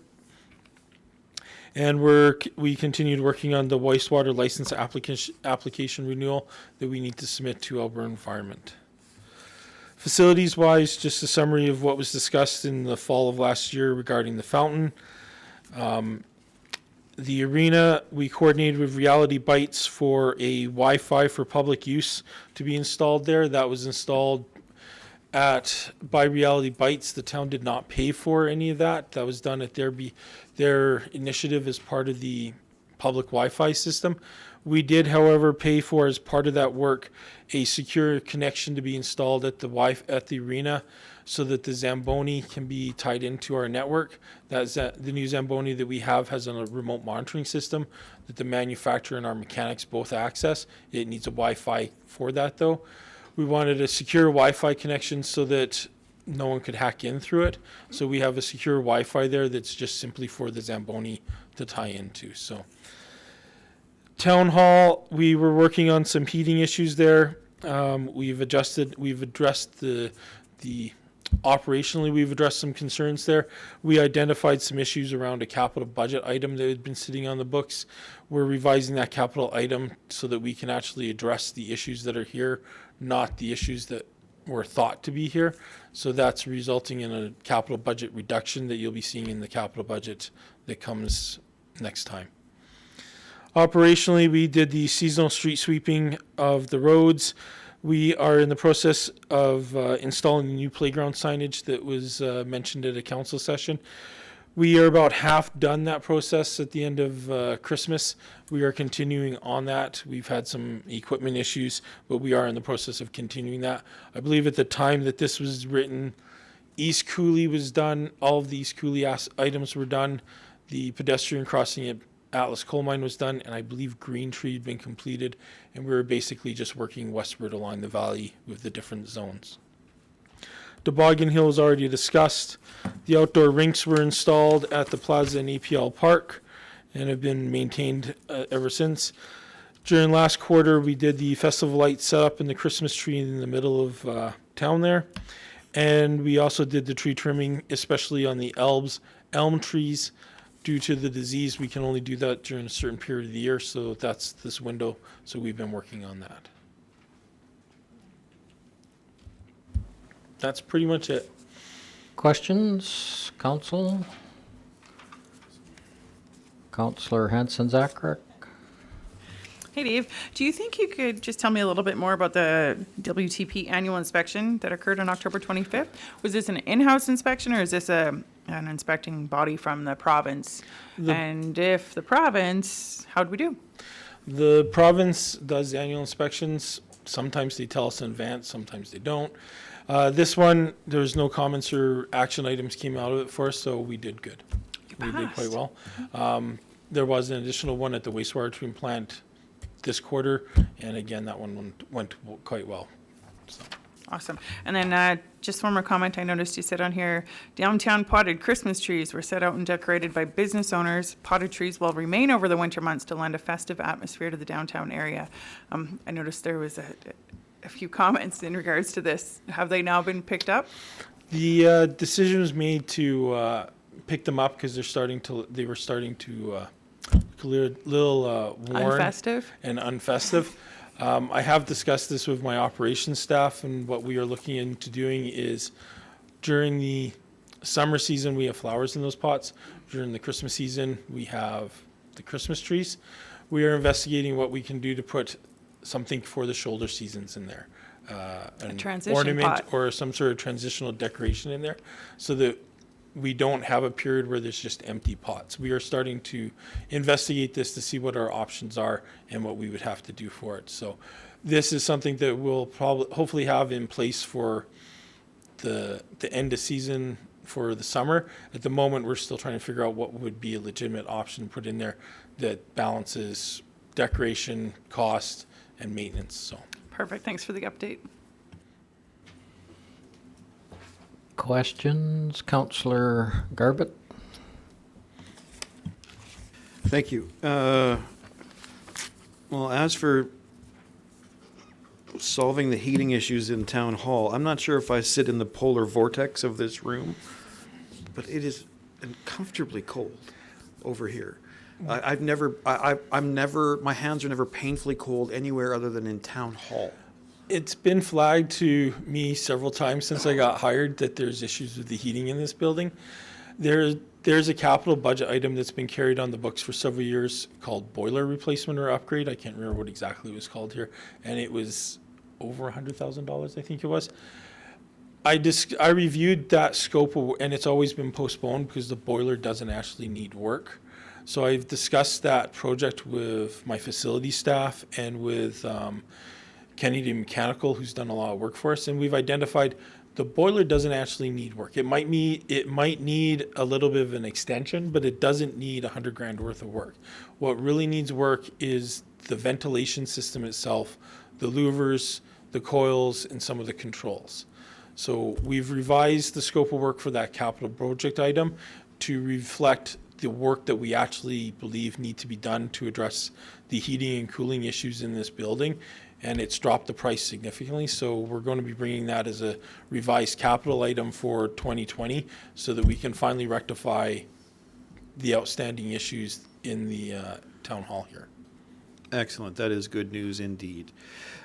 and we continued working on the wastewater license application renewal that we need to submit to Alberta Environment. Facilities-wise, just a summary of what was discussed in the fall of last year regarding the fountain. The arena, we coordinated with Reality Bites for a Wi-Fi for public use to be installed there. That was installed by Reality Bites. The town did not pay for any of that. That was done at their initiative as part of the public Wi-Fi system. We did, however, pay for, as part of that work, a secure connection to be installed at the arena so that the Zamboni can be tied into our network. The new Zamboni that we have has a remote monitoring system that the manufacturer and our mechanics both access. It needs a Wi-Fi for that, though. We wanted a secure Wi-Fi connection so that no one could hack in through it. So we have a secure Wi-Fi there that's just simply for the Zamboni to tie into. So Town Hall, we were working on some heating issues there. We've addressed operationally, we've addressed some concerns there. We identified some issues around a capital budget item that had been sitting on the books. We're revising that capital item so that we can actually address the issues that are here, not the issues that were thought to be here. So that's resulting in a capital budget reduction that you'll be seeing in the capital budget that comes next time. Operationally, we did the seasonal street sweeping of the roads. We are in the process of installing the new playground signage that was mentioned at a council session. We are about half done that process at the end of Christmas. We are continuing on that. We've had some equipment issues, but we are in the process of continuing that. I believe at the time that this was written, East Cooley was done. All of the East Cooley items were done. The pedestrian crossing at Atlas Coal Mine was done, and I believe Green Tree had been completed. And we were basically just working westward along the valley with the different zones. Toboggan Hill is already discussed. The outdoor rinks were installed at the Plaza and EPL Park and have been maintained ever since. During last quarter, we did the festival light setup and the Christmas tree in the middle of town there. And we also did the tree trimming, especially on the elm trees. Due to the disease, we can only do that during a certain period of the year, so that's this window. So we've been working on that. That's pretty much it. Questions, council? Councillor Hanson-Zachrich? Hey, Dave, do you think you could just tell me a little bit more about the WTP annual inspection that occurred on October 25th? Was this an in-house inspection, or is this an inspecting body from the province? And if the province, how'd we do? The province does annual inspections. Sometimes they tell us in advance, sometimes they don't. This one, there's no comments or action items came out of it for us, so we did good. We did quite well. There was an additional one at the wastewater treatment plant this quarter, and again, that one went quite well. So. Awesome. And then just one more comment. I noticed you said on here, downtown potted Christmas trees were set out and decorated by business owners. Potted trees will remain over the winter months to lend a festive atmosphere to the downtown area. I noticed there was a few comments in regards to this. Have they now been picked up? The decision was made to pick them up because they were starting to clear a little worn Unfestive? and unfestive. I have discussed this with my operations staff, and what we are looking into doing is during the summer season, we have flowers in those pots. During the Christmas season, we have the Christmas trees. We are investigating what we can do to put something for the shoulder seasons in there. An transition ornament pot. or some sort of transitional decoration in there so that we don't have a period where there's just empty pots. We are starting to investigate this to see what our options are and what we would have to do for it. So this is something that we'll hopefully have in place for the end of season for the summer. At the moment, we're still trying to figure out what would be a legitimate option to put in there that balances decoration, cost, and maintenance. So Perfect. Thanks for the update. Questions, Councillor Garbett? Thank you. Well, as for solving the heating issues in Town Hall, I'm not sure if I sit in the polar vortex of this room, but it is uncomfortably cold over here. I'm never, my hands are never painfully cold anywhere other than in Town Hall. it's been flagged to me several times since I got hired that there's issues with the heating in this building. There's a capital budget item that's been carried on the books for several years called boiler replacement or upgrade. I can't remember what exactly it was called here, and it was over $100,000, I think it was. I reviewed that scope, and it's always been postponed because the boiler doesn't actually need work. So I've discussed that project with my facility staff and with Kennedy Mechanical, who's done a lot of work for us, and we've identified the boiler doesn't actually need work. It might need a little bit of an extension, but it doesn't need $100,000 worth of work. What really needs work is the ventilation system itself, the louvers, the coils, and some of the controls. So we've revised the scope of work for that capital project item to reflect the work that we actually believe need to be done to address the heating and cooling issues in this building. And it's dropped the price significantly. So we're going to be bringing that as a revised capital item for 2020 so that we can finally rectify the outstanding issues in the town hall here. Excellent. That is good news indeed.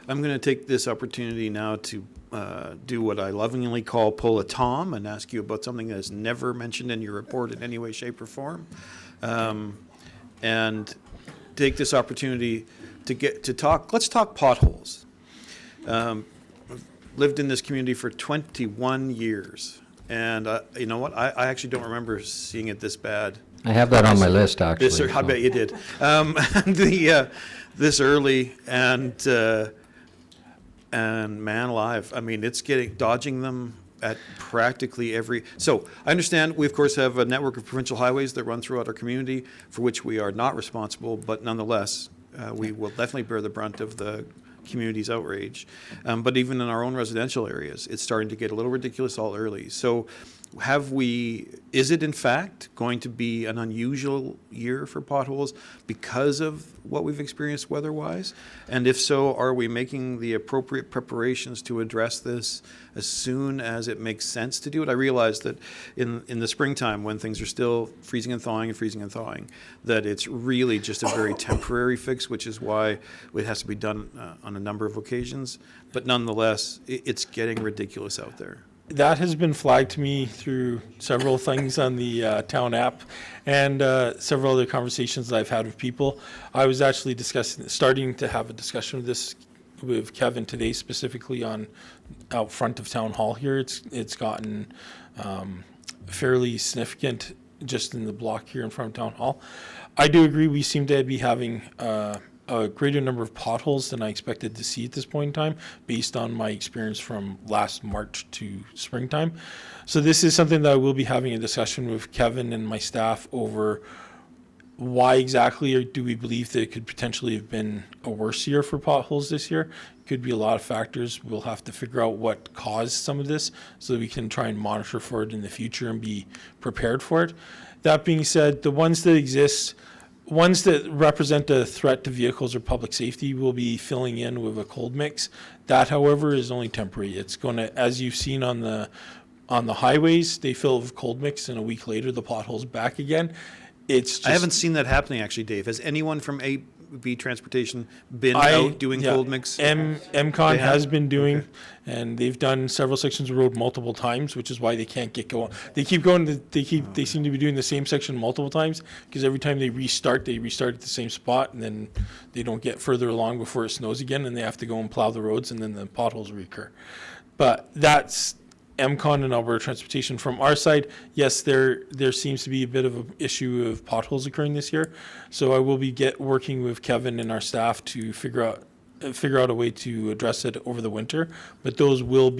I'm going to take this opportunity now to do what I lovingly call pull a Tom and ask you about something that's never mentioned in your report in any way, shape, or form. And take this opportunity to talk. Let's talk potholes. I've lived in this community for 21 years, And you know what? I actually don't remember seeing it this bad. I have that on my list, actually. I so. bet you did. This early and man alive. I mean, it's dodging them at practically every. So I understand we of course have a network of provincial highways that run throughout our community for which we are not responsible, but nonetheless, we will definitely bear the brunt of the community's outrage. But even in our own residential areas, it's starting to get a little ridiculous all early. So is it in fact going to be an unusual year for potholes because of what we've experienced weather-wise? And if so, are we making the appropriate preparations to address this as soon as it makes sense to do it? I realize that in the springtime, when things are still freezing and thawing, that it's really just a very temporary fix, which is why it has to be done on a number of occasions. But nonetheless, it's getting ridiculous out there. That has been flagged to me through several things on the town app and several other conversations that I've had with people. I was actually starting to have a discussion of this with Kevin today, specifically on out front of Town Hall here. It's gotten fairly significant just in the block here in front of Town Hall. I do agree we seem to be having a greater number of potholes than I expected to see at this point in time, based on my experience from last March to springtime. So this is something that I will be having a discussion with Kevin and my staff over why exactly do we believe that it could potentially have been a worse year for potholes this year. Could be a lot of factors. We'll have to figure out what caused some of this so that we can try and monitor for it in the future and be prepared for it. That being said, the ones that represent a threat to vehicles or public safety will be filling in with a cold mix. That, however, is only temporary. It's going to, as you've seen on the highways, they fill with cold mix, and a week later the pothole's back again. It's just, I haven't seen that happening actually, Dave. Has anyone from AB Transportation been out doing cold mix? MCON has been doing, and they've done several sections of road multiple times, which is why they can't get going. They seem to be doing the same section multiple times, because every time they restart at the same spot, and then they don't get further along before it snows again, and they have to go and plow the roads, and then the potholes recur. But that's MCON and Alberta Transportation. From our side, yes, there seems to be a bit of an issue of potholes occurring this year. So I will be working with Kevin and our staff to figure out a way to address it over the winter. But those will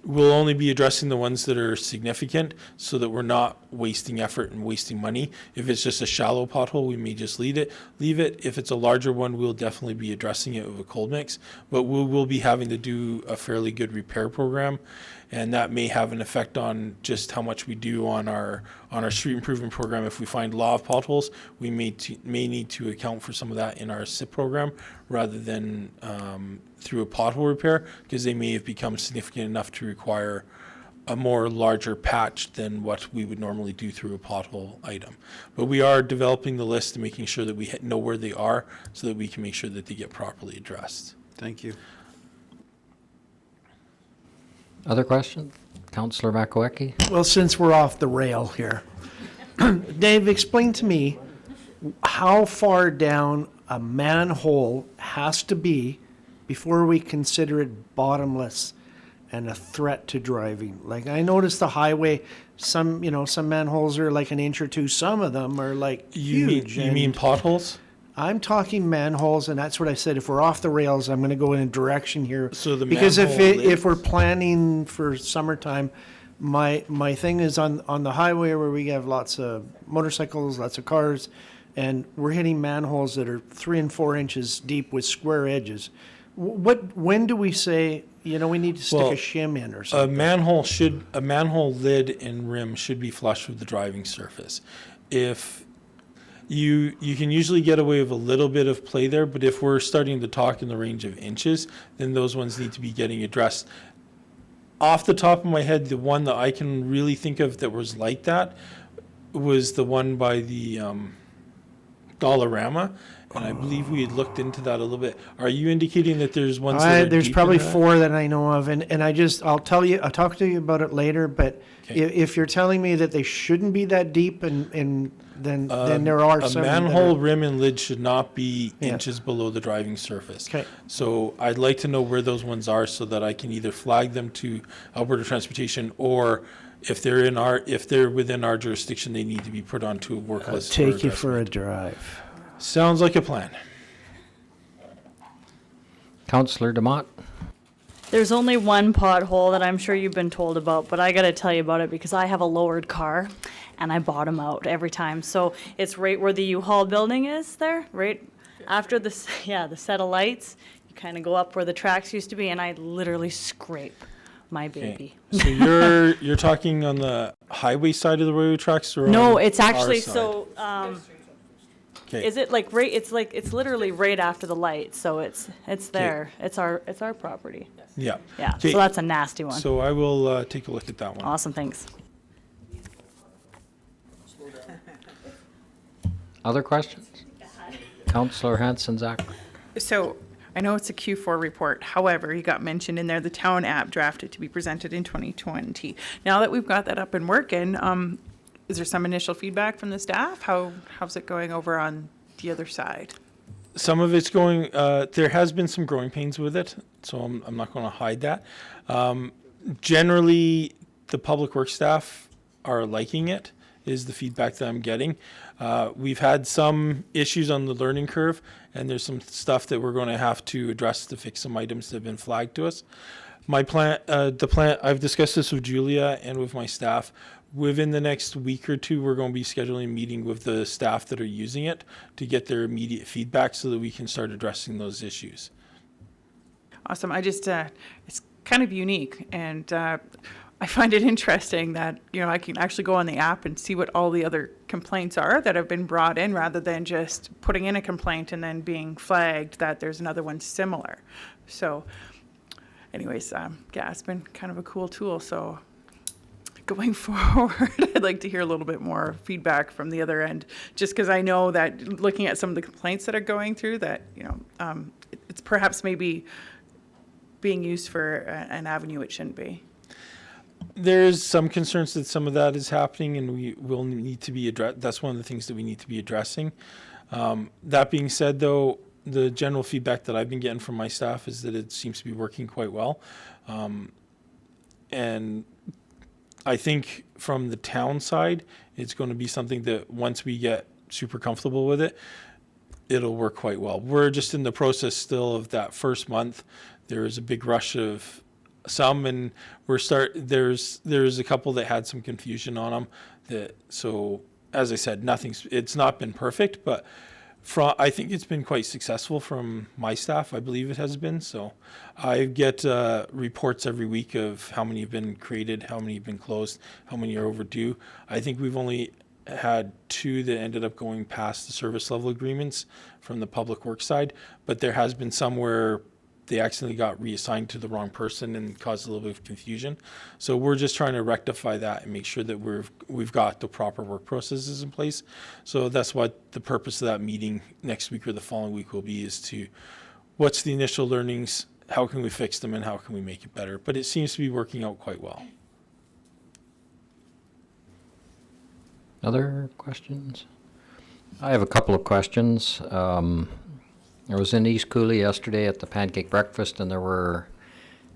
only be addressing the ones that are significant, so that we're not wasting effort and wasting money. If it's just a shallow pothole, we may just leave it. If it's a larger one, we'll definitely be addressing it with a cold mix. But we will be having to do a fairly good repair program, and that may have an effect on just how much we do on our street improvement program. If we find a lot of potholes, we may need to account for some of that in our SIP program rather than through a pothole repair, because they may have become significant enough to require a more larger patch than what we would normally do through a pothole item. But we are developing the list and making sure that we know where they are so that we can make sure that they get properly addressed. Thank you. Other questions? Councillor Makowiecki? Well, since we're off the rail here, Dave, explain to me how far down a manhole has to be before we consider it bottomless and a threat to driving. Like, I noticed the highway, some manholes are like an inch or two. Some of them are like huge. You mean potholes? I'm talking manholes, and that's what I said. If we're off the rails, I'm going to go in a direction here. So the because manhole if we're planning for summertime, my thing is on the highway where we have lots of motorcycles, lots of cars, and we're hitting manholes that are 3 and 4 inches deep with square edges. When do we say we need to stick a shim in or something? A manhole lid and rim should be flush with the driving surface. If you can usually get away with a little bit of play there, but if we're starting to talk in the range of inches, then those ones need to be getting addressed. Off the top of my head, the one that I can really think of that was like that was the one by the Dollarama, and I believe we had looked into that a little bit. Are you indicating that there's ones that are There's deeper probably than that? 4 that I know of, and I'll talk to you about it later, but Okay. if you're telling me that they shouldn't be that deep, and then there are some. A that manhole are- rim and lid should not be Yeah. inches below the driving surface. Okay. So I'd like to know where those ones are so that I can either flag them to Alberta Transportation or if they're within our jurisdiction, they need to be put onto a work list. Take you for a drive. Sounds like a plan. Councillor Demott? There's only one pothole that I'm sure you've been told about, but I gotta tell you about it because I have a lowered car and I bottom out every time. So it's right where the U-Haul building is there, right after the set of lights. You kind of go up where the tracks used to be and I literally scrape my baby. So you're talking on the highway side of the railway tracks, or No, on it's our actually, side? so, Okay. is it like right, it's literally right after the light, so it's there. It's our property. Yeah. Yeah, Okay. so that's a nasty one. So I will take a look at that one. Awesome, thanks. Other questions? Councillor Hanson-Zach? So I know it's a Q4 report. However, you got mentioned in there, the town app drafted to be presented in 2020. Now that we've got that up and working, is there some initial feedback from the staff? How's it going over on the other side? Some of it's going, there has been some growing pains with it, so I'm not going to hide that. Generally, the public works staff are liking it, is the feedback that I'm getting. We've had some issues on the learning curve, and there's some stuff that we're going to have to address to fix some items that have been flagged to us. My plan, I've discussed this with Julia and with my staff. Within the next week or two, we're going to be scheduling a meeting with the staff that are using it to get their immediate feedback so that we can start addressing those issues. Awesome. I just, it's kind of unique, and I find it interesting that, I can actually go on the app and see what all the other complaints are that have been brought in, rather than just putting in a complaint and then being flagged that there's another one similar. So anyways, yeah, it's been kind of a cool tool. So going forward, I'd like to hear a little bit more feedback from the other end, just because I know that looking at some of the complaints that are going through, that, it's perhaps maybe being used for an avenue it shouldn't be. There's some concerns that some of that is happening, and we will need to be addressed. That's one of the things that we need to be addressing. That being said, though, the general feedback that I've been getting from my staff is that it seems to be working quite well. And I think from the town side, it's going to be something that once we get super comfortable with it, it'll work quite well. We're just in the process still of that first month. There is a big rush of some, and there's a couple that had some confusion on them. So as I said, it's not been perfect, but I think it's been quite successful from my staff. I believe it has been. So I get reports every week of how many have been created, how many have been closed, how many are overdue. I think we've only had 2 that ended up going past the service level agreements from the public works side, but there has been some where they accidentally got reassigned to the wrong person and caused a little bit of confusion. So we're just trying to rectify that and make sure that we've got the proper work processes in place. So that's what the purpose of that meeting next week or the following week will be, is to what's the initial learnings, how can we fix them, and how can we make it better. But it seems to be working out quite well. Other questions? I have a couple of questions. I was in East Cooley yesterday at the pancake breakfast, and there were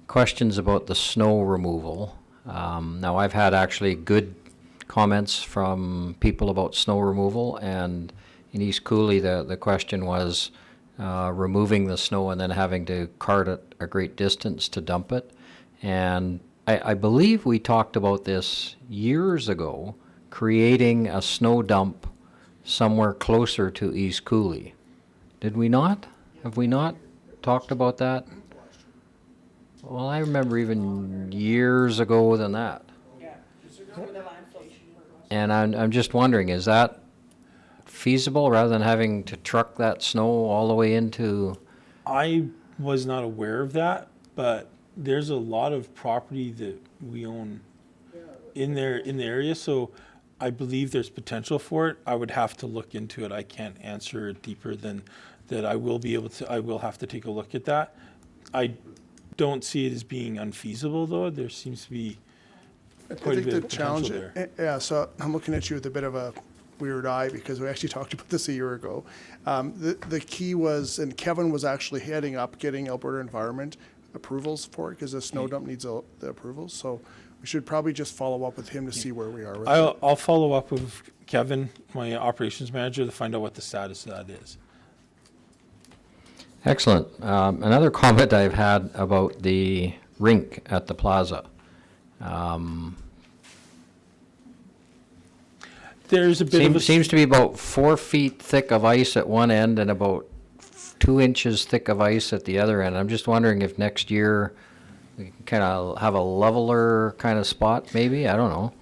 questions about the snow removal. Now, I've had actually good comments from people about snow removal, and in East Cooley, the question was removing the snow and then having to cart it a great distance to dump it. And I believe we talked about this years ago, creating a snow dump somewhere closer to East Cooley. Did we not? Have we not talked about that? Well, I remember even years ago than that. And I'm just wondering, is that feasible rather than having to truck that snow all the way into? I was not aware of that, but there's a lot of property that we own in the area, so I believe there's potential for it. I would have to look into it. I can't answer it deeper than that. I will have to take a look at that. I don't see it as being unfeasible, though. There seems to be quite a bit of potential there. Yeah, so I'm looking at you with a bit of a weird eye, because we actually talked about this a year ago. The key was, and Kevin was actually heading up getting Alberta Environment approvals for it, because the snow dump needs the approvals. So we should probably just follow up with him to see where we are with it. I'll follow up with Kevin, my operations manager, to find out what the status of that is. Excellent. Another comment I've had about the rink at the plaza. There's a bit of a Seems to be about 4 feet thick of ice at one end and about 2 inches thick of ice at the other end. I'm just wondering if next year we can kind of have a leveler kind of spot, maybe? I don't know.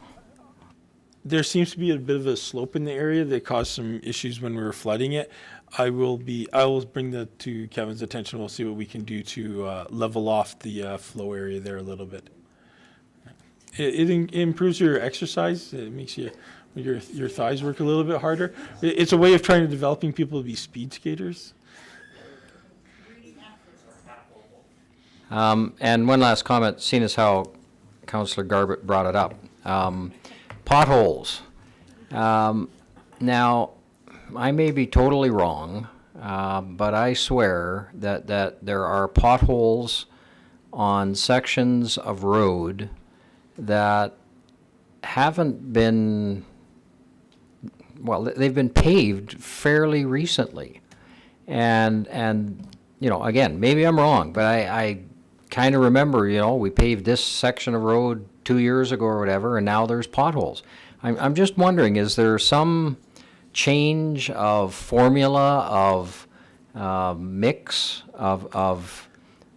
There seems to be a bit of a slope in the area that caused some issues when we were flooding it. I will bring that to Kevin's attention. We'll see what we can do to level off the flow area there a little bit. It improves your exercise. It makes your thighs work a little bit harder. It's a way of trying to developing people to be speed skaters. And one last comment, seeing as how Councillor Garbett brought it up. Potholes. Now, I may be totally wrong, but I swear that there are potholes on sections of road that haven't been, well, they've been paved fairly recently. And you know, again, maybe I'm wrong, but I kind of remember, you know, we paved this section of road 2 years ago or whatever, and now there's potholes. I'm just wondering, is there some change of formula, of mix of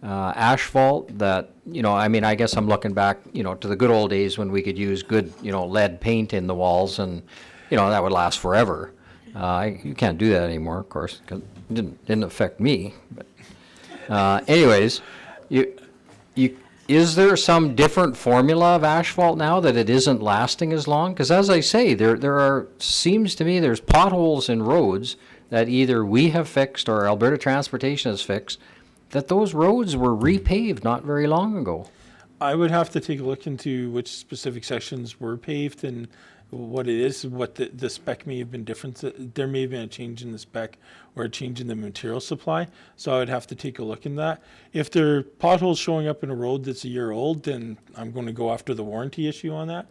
asphalt that, you know, I mean, I guess I'm looking back, you know, to the good old days when we could use good, you know, lead paint in the walls, and, you know, that would last forever. You can't do that anymore, of course, 'cause it didn't affect me. But anyways, is there some different formula of asphalt now that it isn't lasting as long? Because as I say, seems to me there's potholes in roads that either we have fixed or Alberta Transportation has fixed, that those roads were repaved not very long ago. I would have to take a look into which specific sections were paved and what it is, what the spec may have been different. There may have been a change in the spec or a change in the material supply. So I would have to take a look in that. If there are potholes showing up in a road that's a year old, then I'm going to go after the warranty issue on that.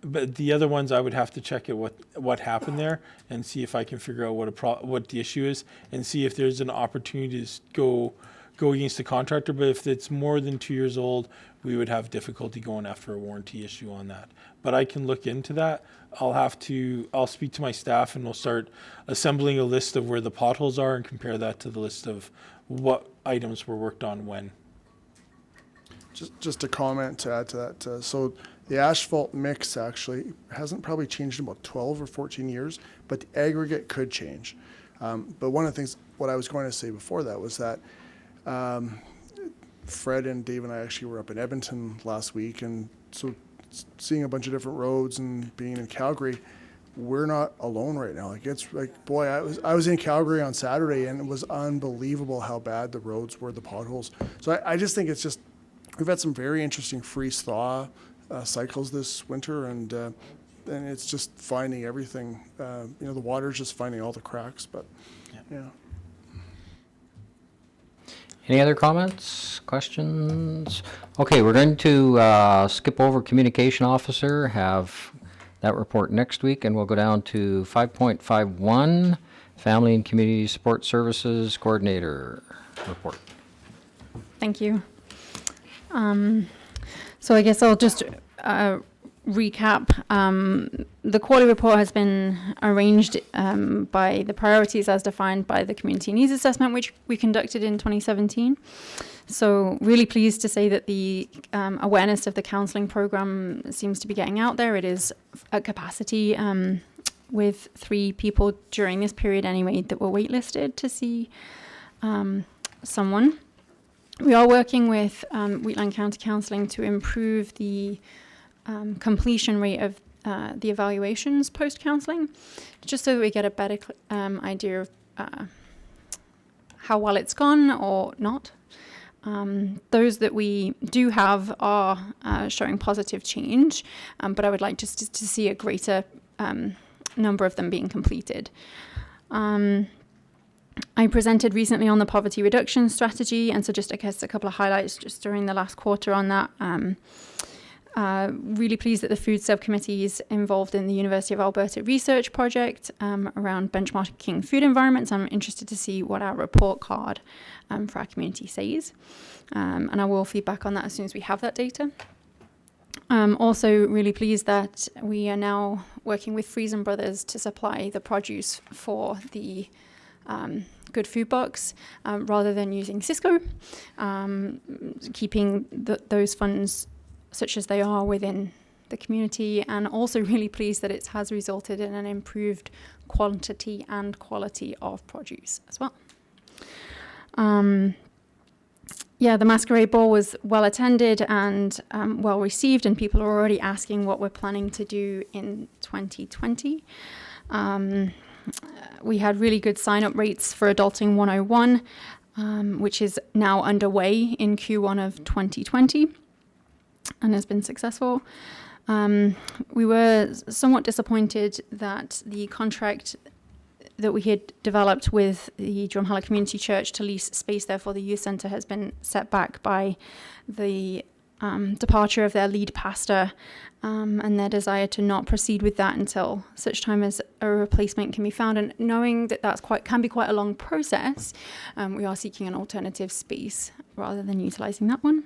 But the other ones, I would have to check at what happened there and see if I can figure out what the issue is and see if there's an opportunity to go against the contractor. But if it's more than 2 years old, we would have difficulty going after a warranty issue on that. But I can look into that. I'll speak to my staff and we'll start assembling a list of where the potholes are and compare that to the list of what items were worked on when. Just a comment to add to that. So the asphalt mix actually hasn't probably changed in about 12 or 14 years, but the aggregate could change. But one of the things, what I was going to say before that was that Fred and Dave and I actually were up in Edmonton last week, and so seeing a bunch of different roads and being in Calgary, we're not alone right now. Like, it's like, boy, I was in Calgary on Saturday, and it was unbelievable how bad the roads were, the potholes. So I just think it's just, we've had some very interesting freeze-thaw cycles this winter, and it's just finding everything. You know, the water's just finding all the cracks, but yeah. Any other comments, questions? Okay, we're going to skip over communication officer, have that report next week, and we'll go down to 5.51, family and community support services coordinator report. Thank you. So I guess I'll just recap. The quarterly report has been arranged by the priorities as defined by the community needs assessment, which we conducted in 2017. So really pleased to say that the awareness of the counselling program seems to be getting out there. It is at capacity with 3 people during this period anyway that were waitlisted to see someone. We are working with Wheatland County Counselling to improve the completion rate of the evaluations post-counselling, just so that we get a better idea of how well it's gone or not. Those that we do have are showing positive change, but I would like just to see a greater number of them being completed. I presented recently on the poverty reduction strategy, and so just, I guess, a couple of highlights just during the last quarter on that. Really pleased that the food subcommittee is involved in the University of Alberta research project around benchmarking food environments. I'm interested to see what our report card for our community says. And I will feedback on that as soon as we have that data. Also really pleased that we are now working with Friesen Brothers to supply the produce for the Good Food Box rather than using Cisco, keeping those funds such as they are within the community, and also really pleased that it has resulted in an improved quantity and quality of produce as well. The Masquerade Ball was well attended and well received, and people are already asking what we're planning to do in 2020. We had really good sign-up rates for Adulting 101, which is now underway in Q1 of 2020 and has been successful. We were somewhat disappointed that the contract that we had developed with the Drumheller Community Church to lease space there for the youth centre has been set back by the departure of their lead pastor and their desire to not proceed with that until such time as a replacement can be found. And knowing that can be quite a long process, we are seeking an alternative space rather than utilising that one.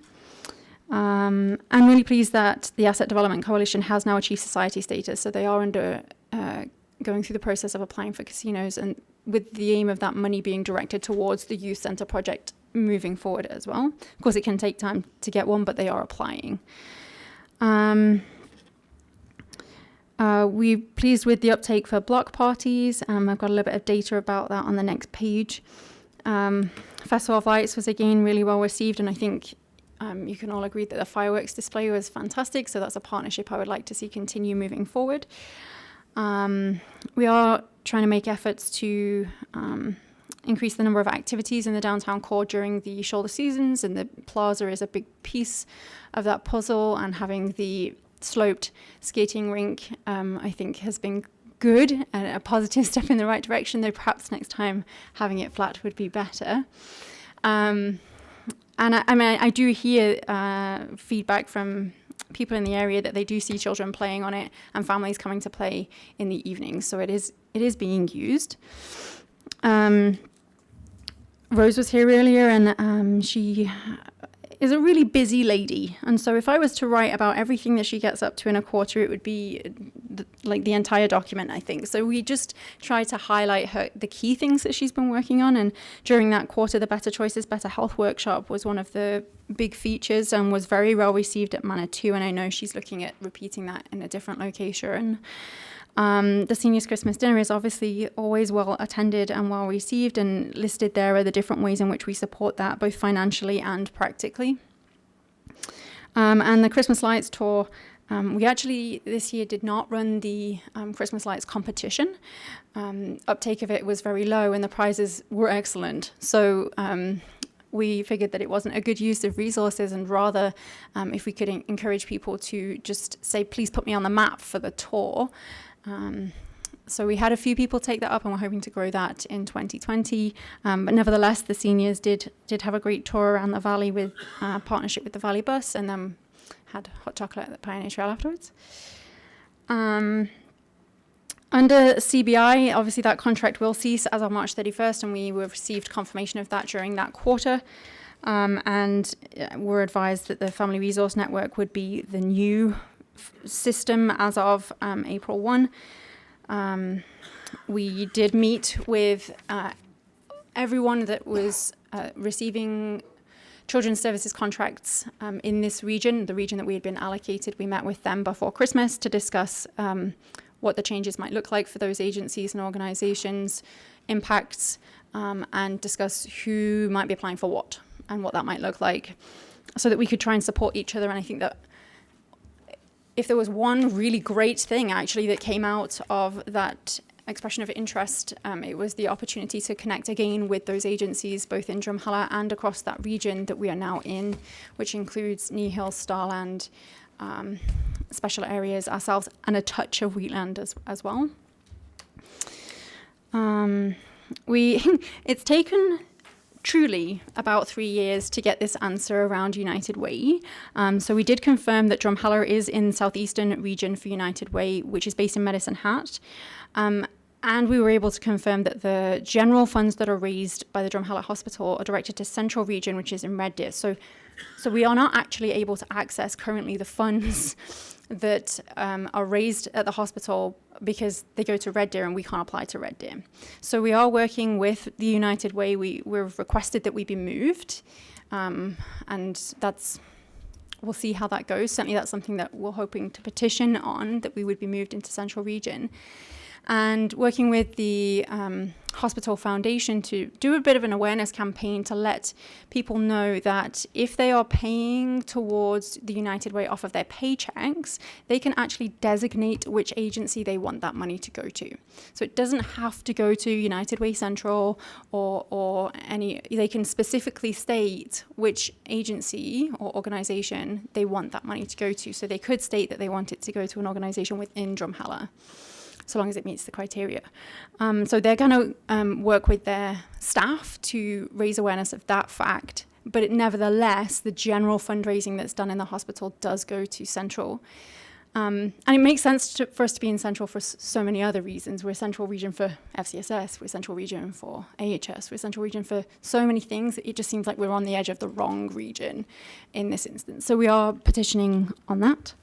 I'm really pleased that the Asset Development Coalition has now achieved society status, so they are going through the process of applying for casinos, and with the aim of that money being directed towards the youth centre project moving forward as well. Of course, it can take time to get one, but they are applying. We're pleased with the uptake for block parties. I've got a little bit of data about that on the next page. Festival of Lights was again really well received, and I think you can all agree that the fireworks display was fantastic, so that's a partnership I would like to see continue moving forward. We are trying to make efforts to increase the number of activities in the downtown core during the shoulder seasons, and the plaza is a big piece of that puzzle, and having the sloped skating rink I think has been good and a positive step in the right direction, though perhaps next time having it flat would be better. And I do hear feedback from people in the area that they do see children playing on it and families coming to play in the evenings. So it is being used. Rose was here earlier, and she is a really busy lady. And so if I was to write about everything that she gets up to in a quarter, it would be like the entire document, I think. So we just try to highlight the key things that she's been working on. And during that quarter, the Better Choices, Better Health workshop was one of the big features and was very well received at Manitou. And I know she's looking at repeating that in a different location. The Seniors Christmas Dinner is obviously always well attended and well received, and listed there are the different ways in which we support that, both financially and practically. And the Christmas Lights Tour, we actually this year did not run the Christmas Lights competition. Uptake of it was very low and the prizes were excellent. So we figured that it wasn't a good use of resources, and rather if we could encourage people to just say, please put me on the map for the tour. So we had a few people take that up, and we're hoping to grow that in 2020. But nevertheless, the seniors did have a great tour around the valley with partnership with the Valley Bus, and then had hot chocolate at the Pioneer Trail afterwards. Under CBI, obviously that contract will cease as of March 31st, and we received confirmation of that during that quarter. And we're advised that the Family Resource Network would be the new system as of April 1. We did meet with everyone that was receiving children's services contracts in this region, the region that we had been allocated. We met with them before Christmas to discuss what the changes might look like for those agencies and organizations, impacts, and discuss who might be applying for what and what that might look like, so that we could try and support each other. And I think that if there was one really great thing actually that came out of that expression of interest, it was the opportunity to connect again with those agencies, both in Drumheller and across that region that we are now in, which includes Nehill, Starland, special areas, ourselves, and a touch of Wheatland as well. It's taken truly about 3 years to get this answer around United Way. So we did confirm that Drumheller is in southeastern region for United Way, which is based in Medicine Hat. And we were able to confirm that the general funds that are raised by the Drumheller Hospital are directed to Central Region, which is in Red Deer. So we are not actually able to access currently the funds that are raised at the hospital because they go to Red Deer and we can't apply to Red Deer. So we are working with the United Way. We've requested that we be moved, and we'll see how that goes. Certainly that's something that we're hoping to petition on, that we would be moved into Central Region. And working with the Hospital Foundation to do a bit of an awareness campaign to let people know that if they are paying towards the United Way off of their paychecks, they can actually designate which agency they want that money to go to. So it doesn't have to go to United Way Central or any, they can specifically state which agency or organization they want that money to go to. So they could state that they want it to go to an organization within Drumheller, so long as it meets the criteria. So they're going to work with their staff to raise awareness of that fact. But nevertheless, the general fundraising that's done in the hospital does go to Central. And it makes sense for us to be in Central for so many other reasons. We're Central Region for FCSS, we're Central Region for AHS, we're Central Region for so many things. It just seems like we're on the edge of the wrong region in this instance. So we are petitioning on that.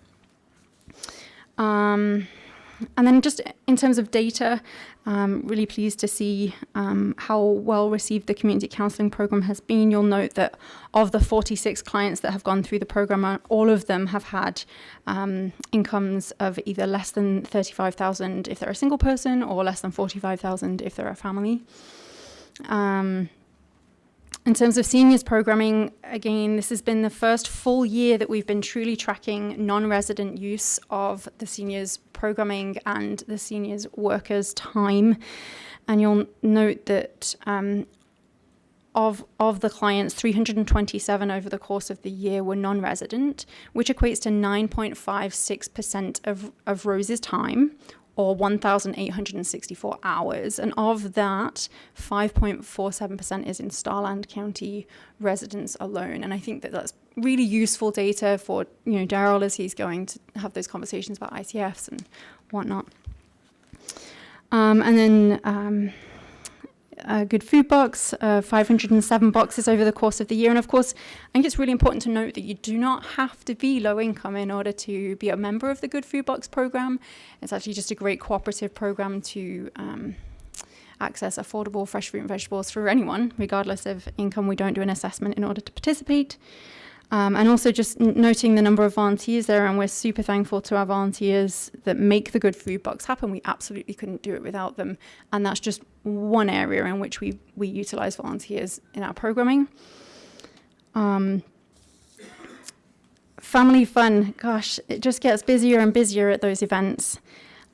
And then just in terms of data, really pleased to see how well received the community counselling program has been. You'll note that of the 46 clients that have gone through the program, all of them have had incomes of either less than $35,000 if they're a single person or less than $45,000 if they're a family. In terms of seniors programming, again, this has been the first full year that we've been truly tracking non-resident use of the seniors programming and the seniors workers' time. And you'll note that of the clients, 327 over the course of the year were non-resident, which equates to 9.56% of Rose's time, or 1,864 hours. And of that, 5.47% is in Starland County residents alone. And I think that that's really useful data for, Daryl as he's going to have those conversations about ICFs and whatnot. And then a good food box, 507 boxes over the course of the year. And of course, I think it's really important to note that you do not have to be low income in order to be a member of the Good Food Box program. It's actually just a great cooperative program to access affordable fresh fruit and vegetables for anyone, regardless of income. We don't do an assessment in order to participate. And also just noting the number of volunteers there, and we're super thankful to our volunteers that make the Good Food Box happen. We absolutely couldn't do it without them. And that's just one area in which we utilize volunteers in our programming. Family fun, gosh, it just gets busier and busier at those events.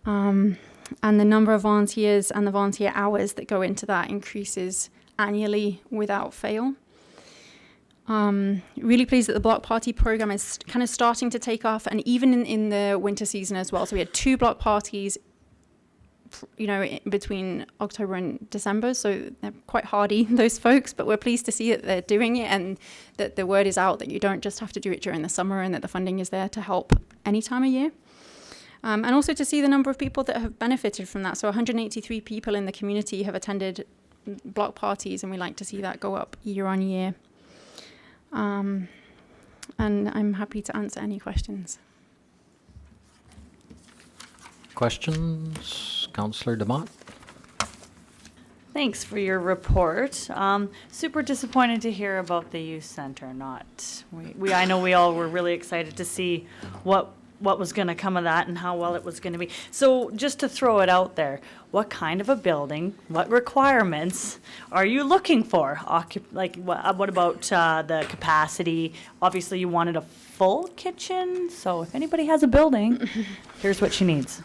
And the number of volunteers and the volunteer hours that go into that increases annually without fail. Really pleased that the block party program is kind of starting to take off, and even in the winter season as well. So we had 2 block parties, between October and December. So they're quite hardy, those folks, but we're pleased to see that they're doing it and that the word is out that you don't just have to do it during the summer and that the funding is there to help any time of year. And also to see the number of people that have benefited from that. So 183 people in the community have attended block parties, and we like to see that go up year on year. And I'm happy to answer any questions. Questions? Councillor DeMott? Thanks for your report. Super disappointed to hear about the youth center. I know we all were really excited to see what was going to come of that and how well it was going to be. So just to throw it out there, what kind of a building, what requirements are you looking for? What about the capacity? Obviously, you wanted a full kitchen. So if anybody has a building, here's what she needs.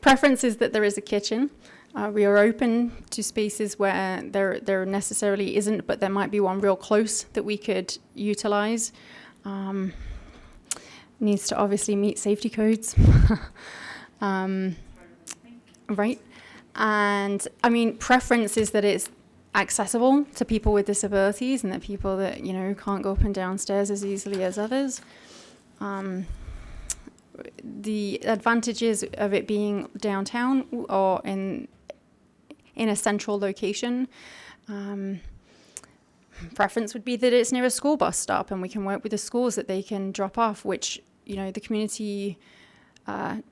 Preference is that there is a kitchen. We are open to spaces where there necessarily isn't, but there might be one real close that we could utilize. Needs to obviously meet safety codes. Right. And I mean, preference is that accessible to people with disabilities and the people that, can't go up and down stairs as easily as others. The advantages of it being downtown or in a central location, preference would be that it's near a school bus stop and we can work with the schools that they can drop off, which, the community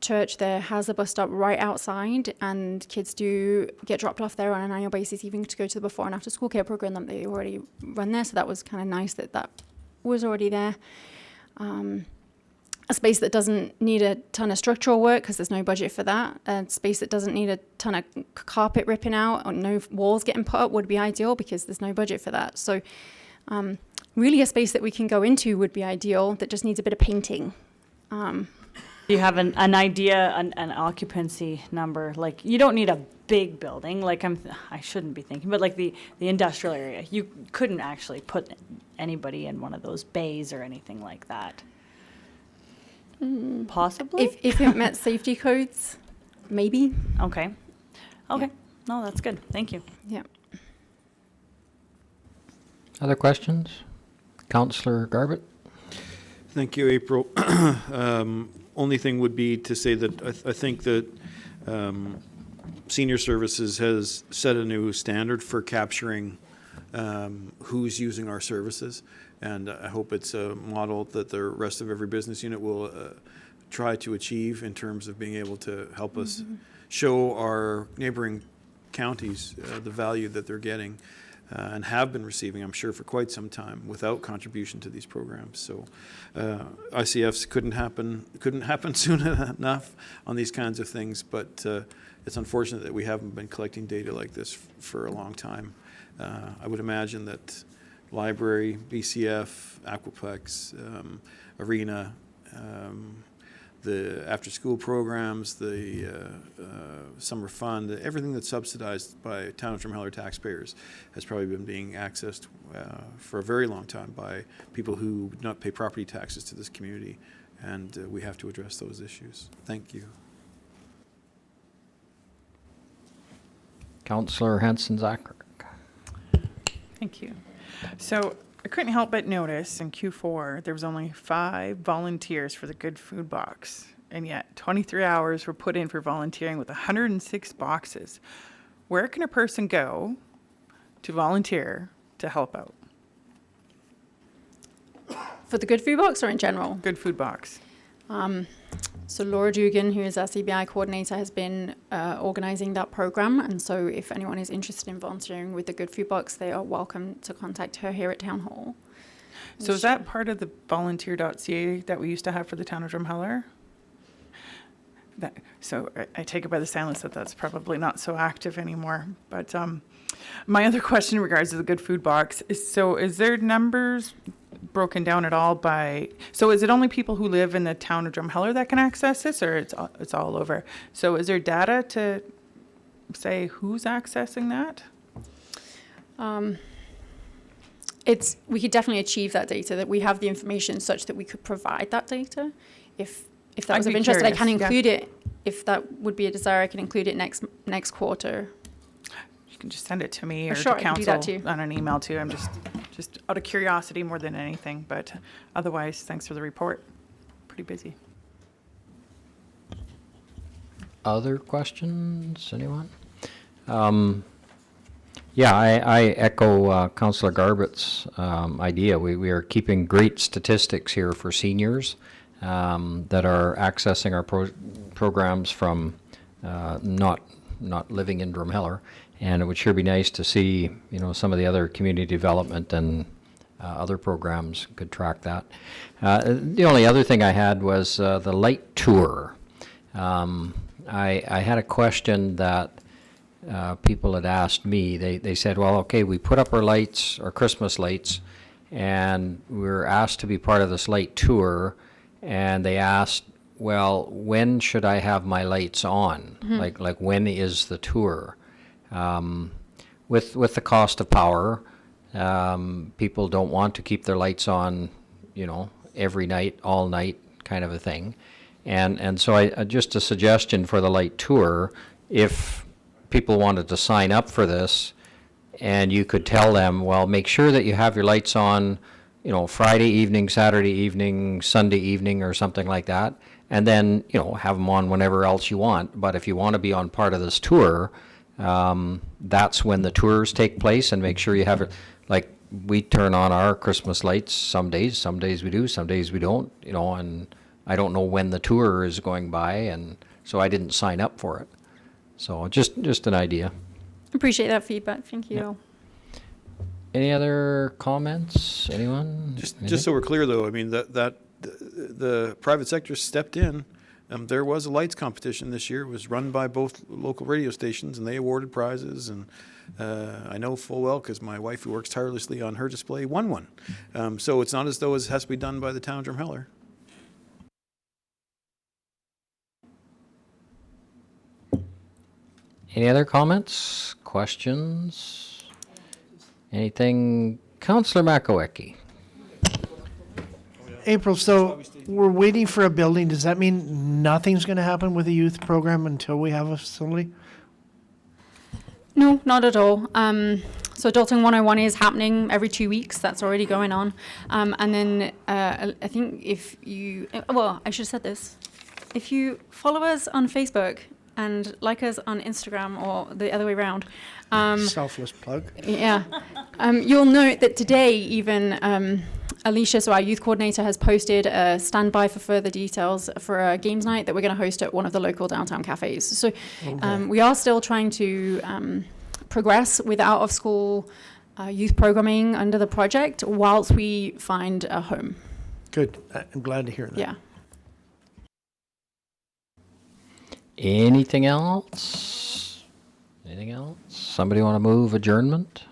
church there has a bus stop right outside, and kids do get dropped off there on an annual basis, even to go to the before and after school care program that they already run there. So that was kind of nice that was already there. A space that doesn't need a ton of structural work because there's no budget for that. A space that doesn't need a ton of carpet ripping out or no walls getting put up would be ideal because there's no budget for that. So really a space that we can go into would be ideal that just needs a bit of painting. Do you have an idea, an occupancy number? Like, you don't need a big building, like I shouldn't be thinking, but like the industrial area, you couldn't actually put anybody in one of those bays or anything like that. Possibly? If it met safety codes, maybe. Okay. No, that's good. Thank you. Yeah. Other questions? Councillor Garbett? Thank you, April. Only thing would be to say that I think that Senior Services has set a new standard for capturing who's using our services. And I hope it's a model that the rest of every business unit will try to achieve in terms of being able to help us show our neighboring counties the value that they're getting and have been receiving, I'm sure, for quite some time without contribution to these programs. So ICFs couldn't happen soon enough on these kinds of things, but it's unfortunate that we haven't been collecting data like this for a long time. I would imagine that Library, BCF, Aquaplex, Arena, the after-school programs, the summer fund, everything that's subsidized by Town of Drumheller taxpayers has probably been being accessed for a very long time by people who do not pay property taxes to this community, and we have to address those issues. Thank you. Councillor Hanson-Zacher. Thank you. So I couldn't help but notice in Q4 there was only 5 volunteers for the Good Food Box, and yet 23 hours were put in for volunteering with 106 boxes. Where can a person go to volunteer to help out? For the Good Food Box or in general? Good Food Box. So Laura Dugan, who is our CBI coordinator, has been organising that program. And so if anyone is interested in volunteering with the Good Food Box, they are welcome to contact her here at Town Hall. So is that part of the volunteer.ca that we used to have for the town of Drumheller? So I take it by the silence that that's probably not so active anymore. But my other question in regards to the Good Food Box is there numbers broken down at all by, so is it only people who live in the town of Drumheller that can access this, or it's all over? So is there data to say who's accessing that? We could definitely achieve that data, that we have the information such that we could provide that data. If that was of interest, I can include it. If that would be a desire, I can include it next quarter. You can just send it to me or sure, to I can do that council too. on an email too. I'm just out of curiosity more than anything, but otherwise, thanks for the report. Pretty busy. Other questions, anyone? Yeah, I echo Councillor Garbett's idea. We are keeping great statistics here for seniors that are accessing our programs from not living in Drumheller, and it would sure be nice to see, some of the other community development and other programs could track that. The only other thing I had was the light tour. I had a question that people had asked me. They said, well, okay, we put up our lights, our Christmas lights, and we were asked to be part of this light tour, and they asked, well, when should I have my lights on? Like when is the tour? With the cost of power, people don't want to keep their lights on, every night, all night kind of a thing. And so I just a suggestion for the light tour, if people wanted to sign up for this, And you could tell them, well, make sure that you have your lights on, you know, Friday evening, Saturday evening, Sunday evening, or something like that. And then, you know, have them on whenever else you want. But if you want to be on part of this tour, that's when the tours take place, and make sure you have it, like, we turn on our Christmas lights some days we do, some days we don't, you know, and I don't know when the tour is going by, and so I didn't sign up for it. So just an idea. Appreciate that feedback. Thank you. Any other comments? Anyone? Just so we're clear, though, I mean, the private sector stepped in. There was a lights competition this year. It was run by both local radio stations, and they awarded prizes. And I know full well, because my wife, who works tirelessly on her display, won one. So it's not as though it has to be done by the town of Drumheller. Any other comments, questions? Anything? Councillor Makowecki. April, so we're waiting for a building. Does that mean nothing's going to happen with the youth program until we have a facility? No, not at all. So Adulting 101 is happening every 2 weeks. That's already going on. And then I think if you, well, I should have said this. If you follow us on Facebook and like us on Instagram, or the other way around. Selfless plug. Yeah. You'll note that today even Alicia, so our youth coordinator, has posted a standby for further details for a games night that we're going to host at one of the local downtown cafes. So we are still trying to progress with out of school youth programming under the project whilst we find a home. Good. I'm glad to hear that. Yeah. Anything else? Anything else? Somebody want to move adjournment?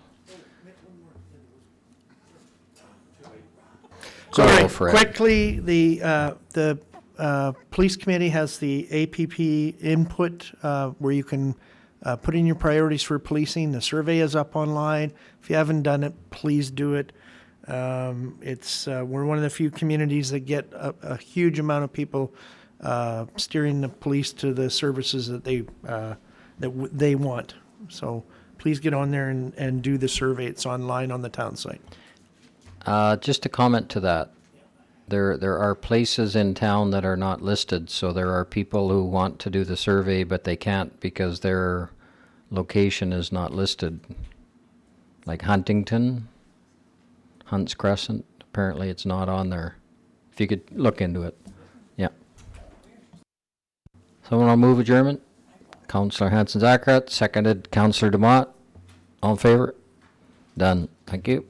So Go right, for it. quickly, the police committee has the APP input where you can put in your priorities for policing. The survey is up online. If you haven't done it, please do it. We're one of the few communities that get a huge amount of people steering the police to the services that they want. So please get on there and do the survey. It's online on the town site. Just a comment to that. There are places in town that are not listed, so there are people who want to do the survey, but they can't because their location is not listed. Like Huntington, Hunts Crescent, apparently it's not on there. If you could look into it. Yeah. Someone want to move adjournment? Councillor Hanson-Zacharat, seconded Councillor Demott. All in favor? Done. Thank you.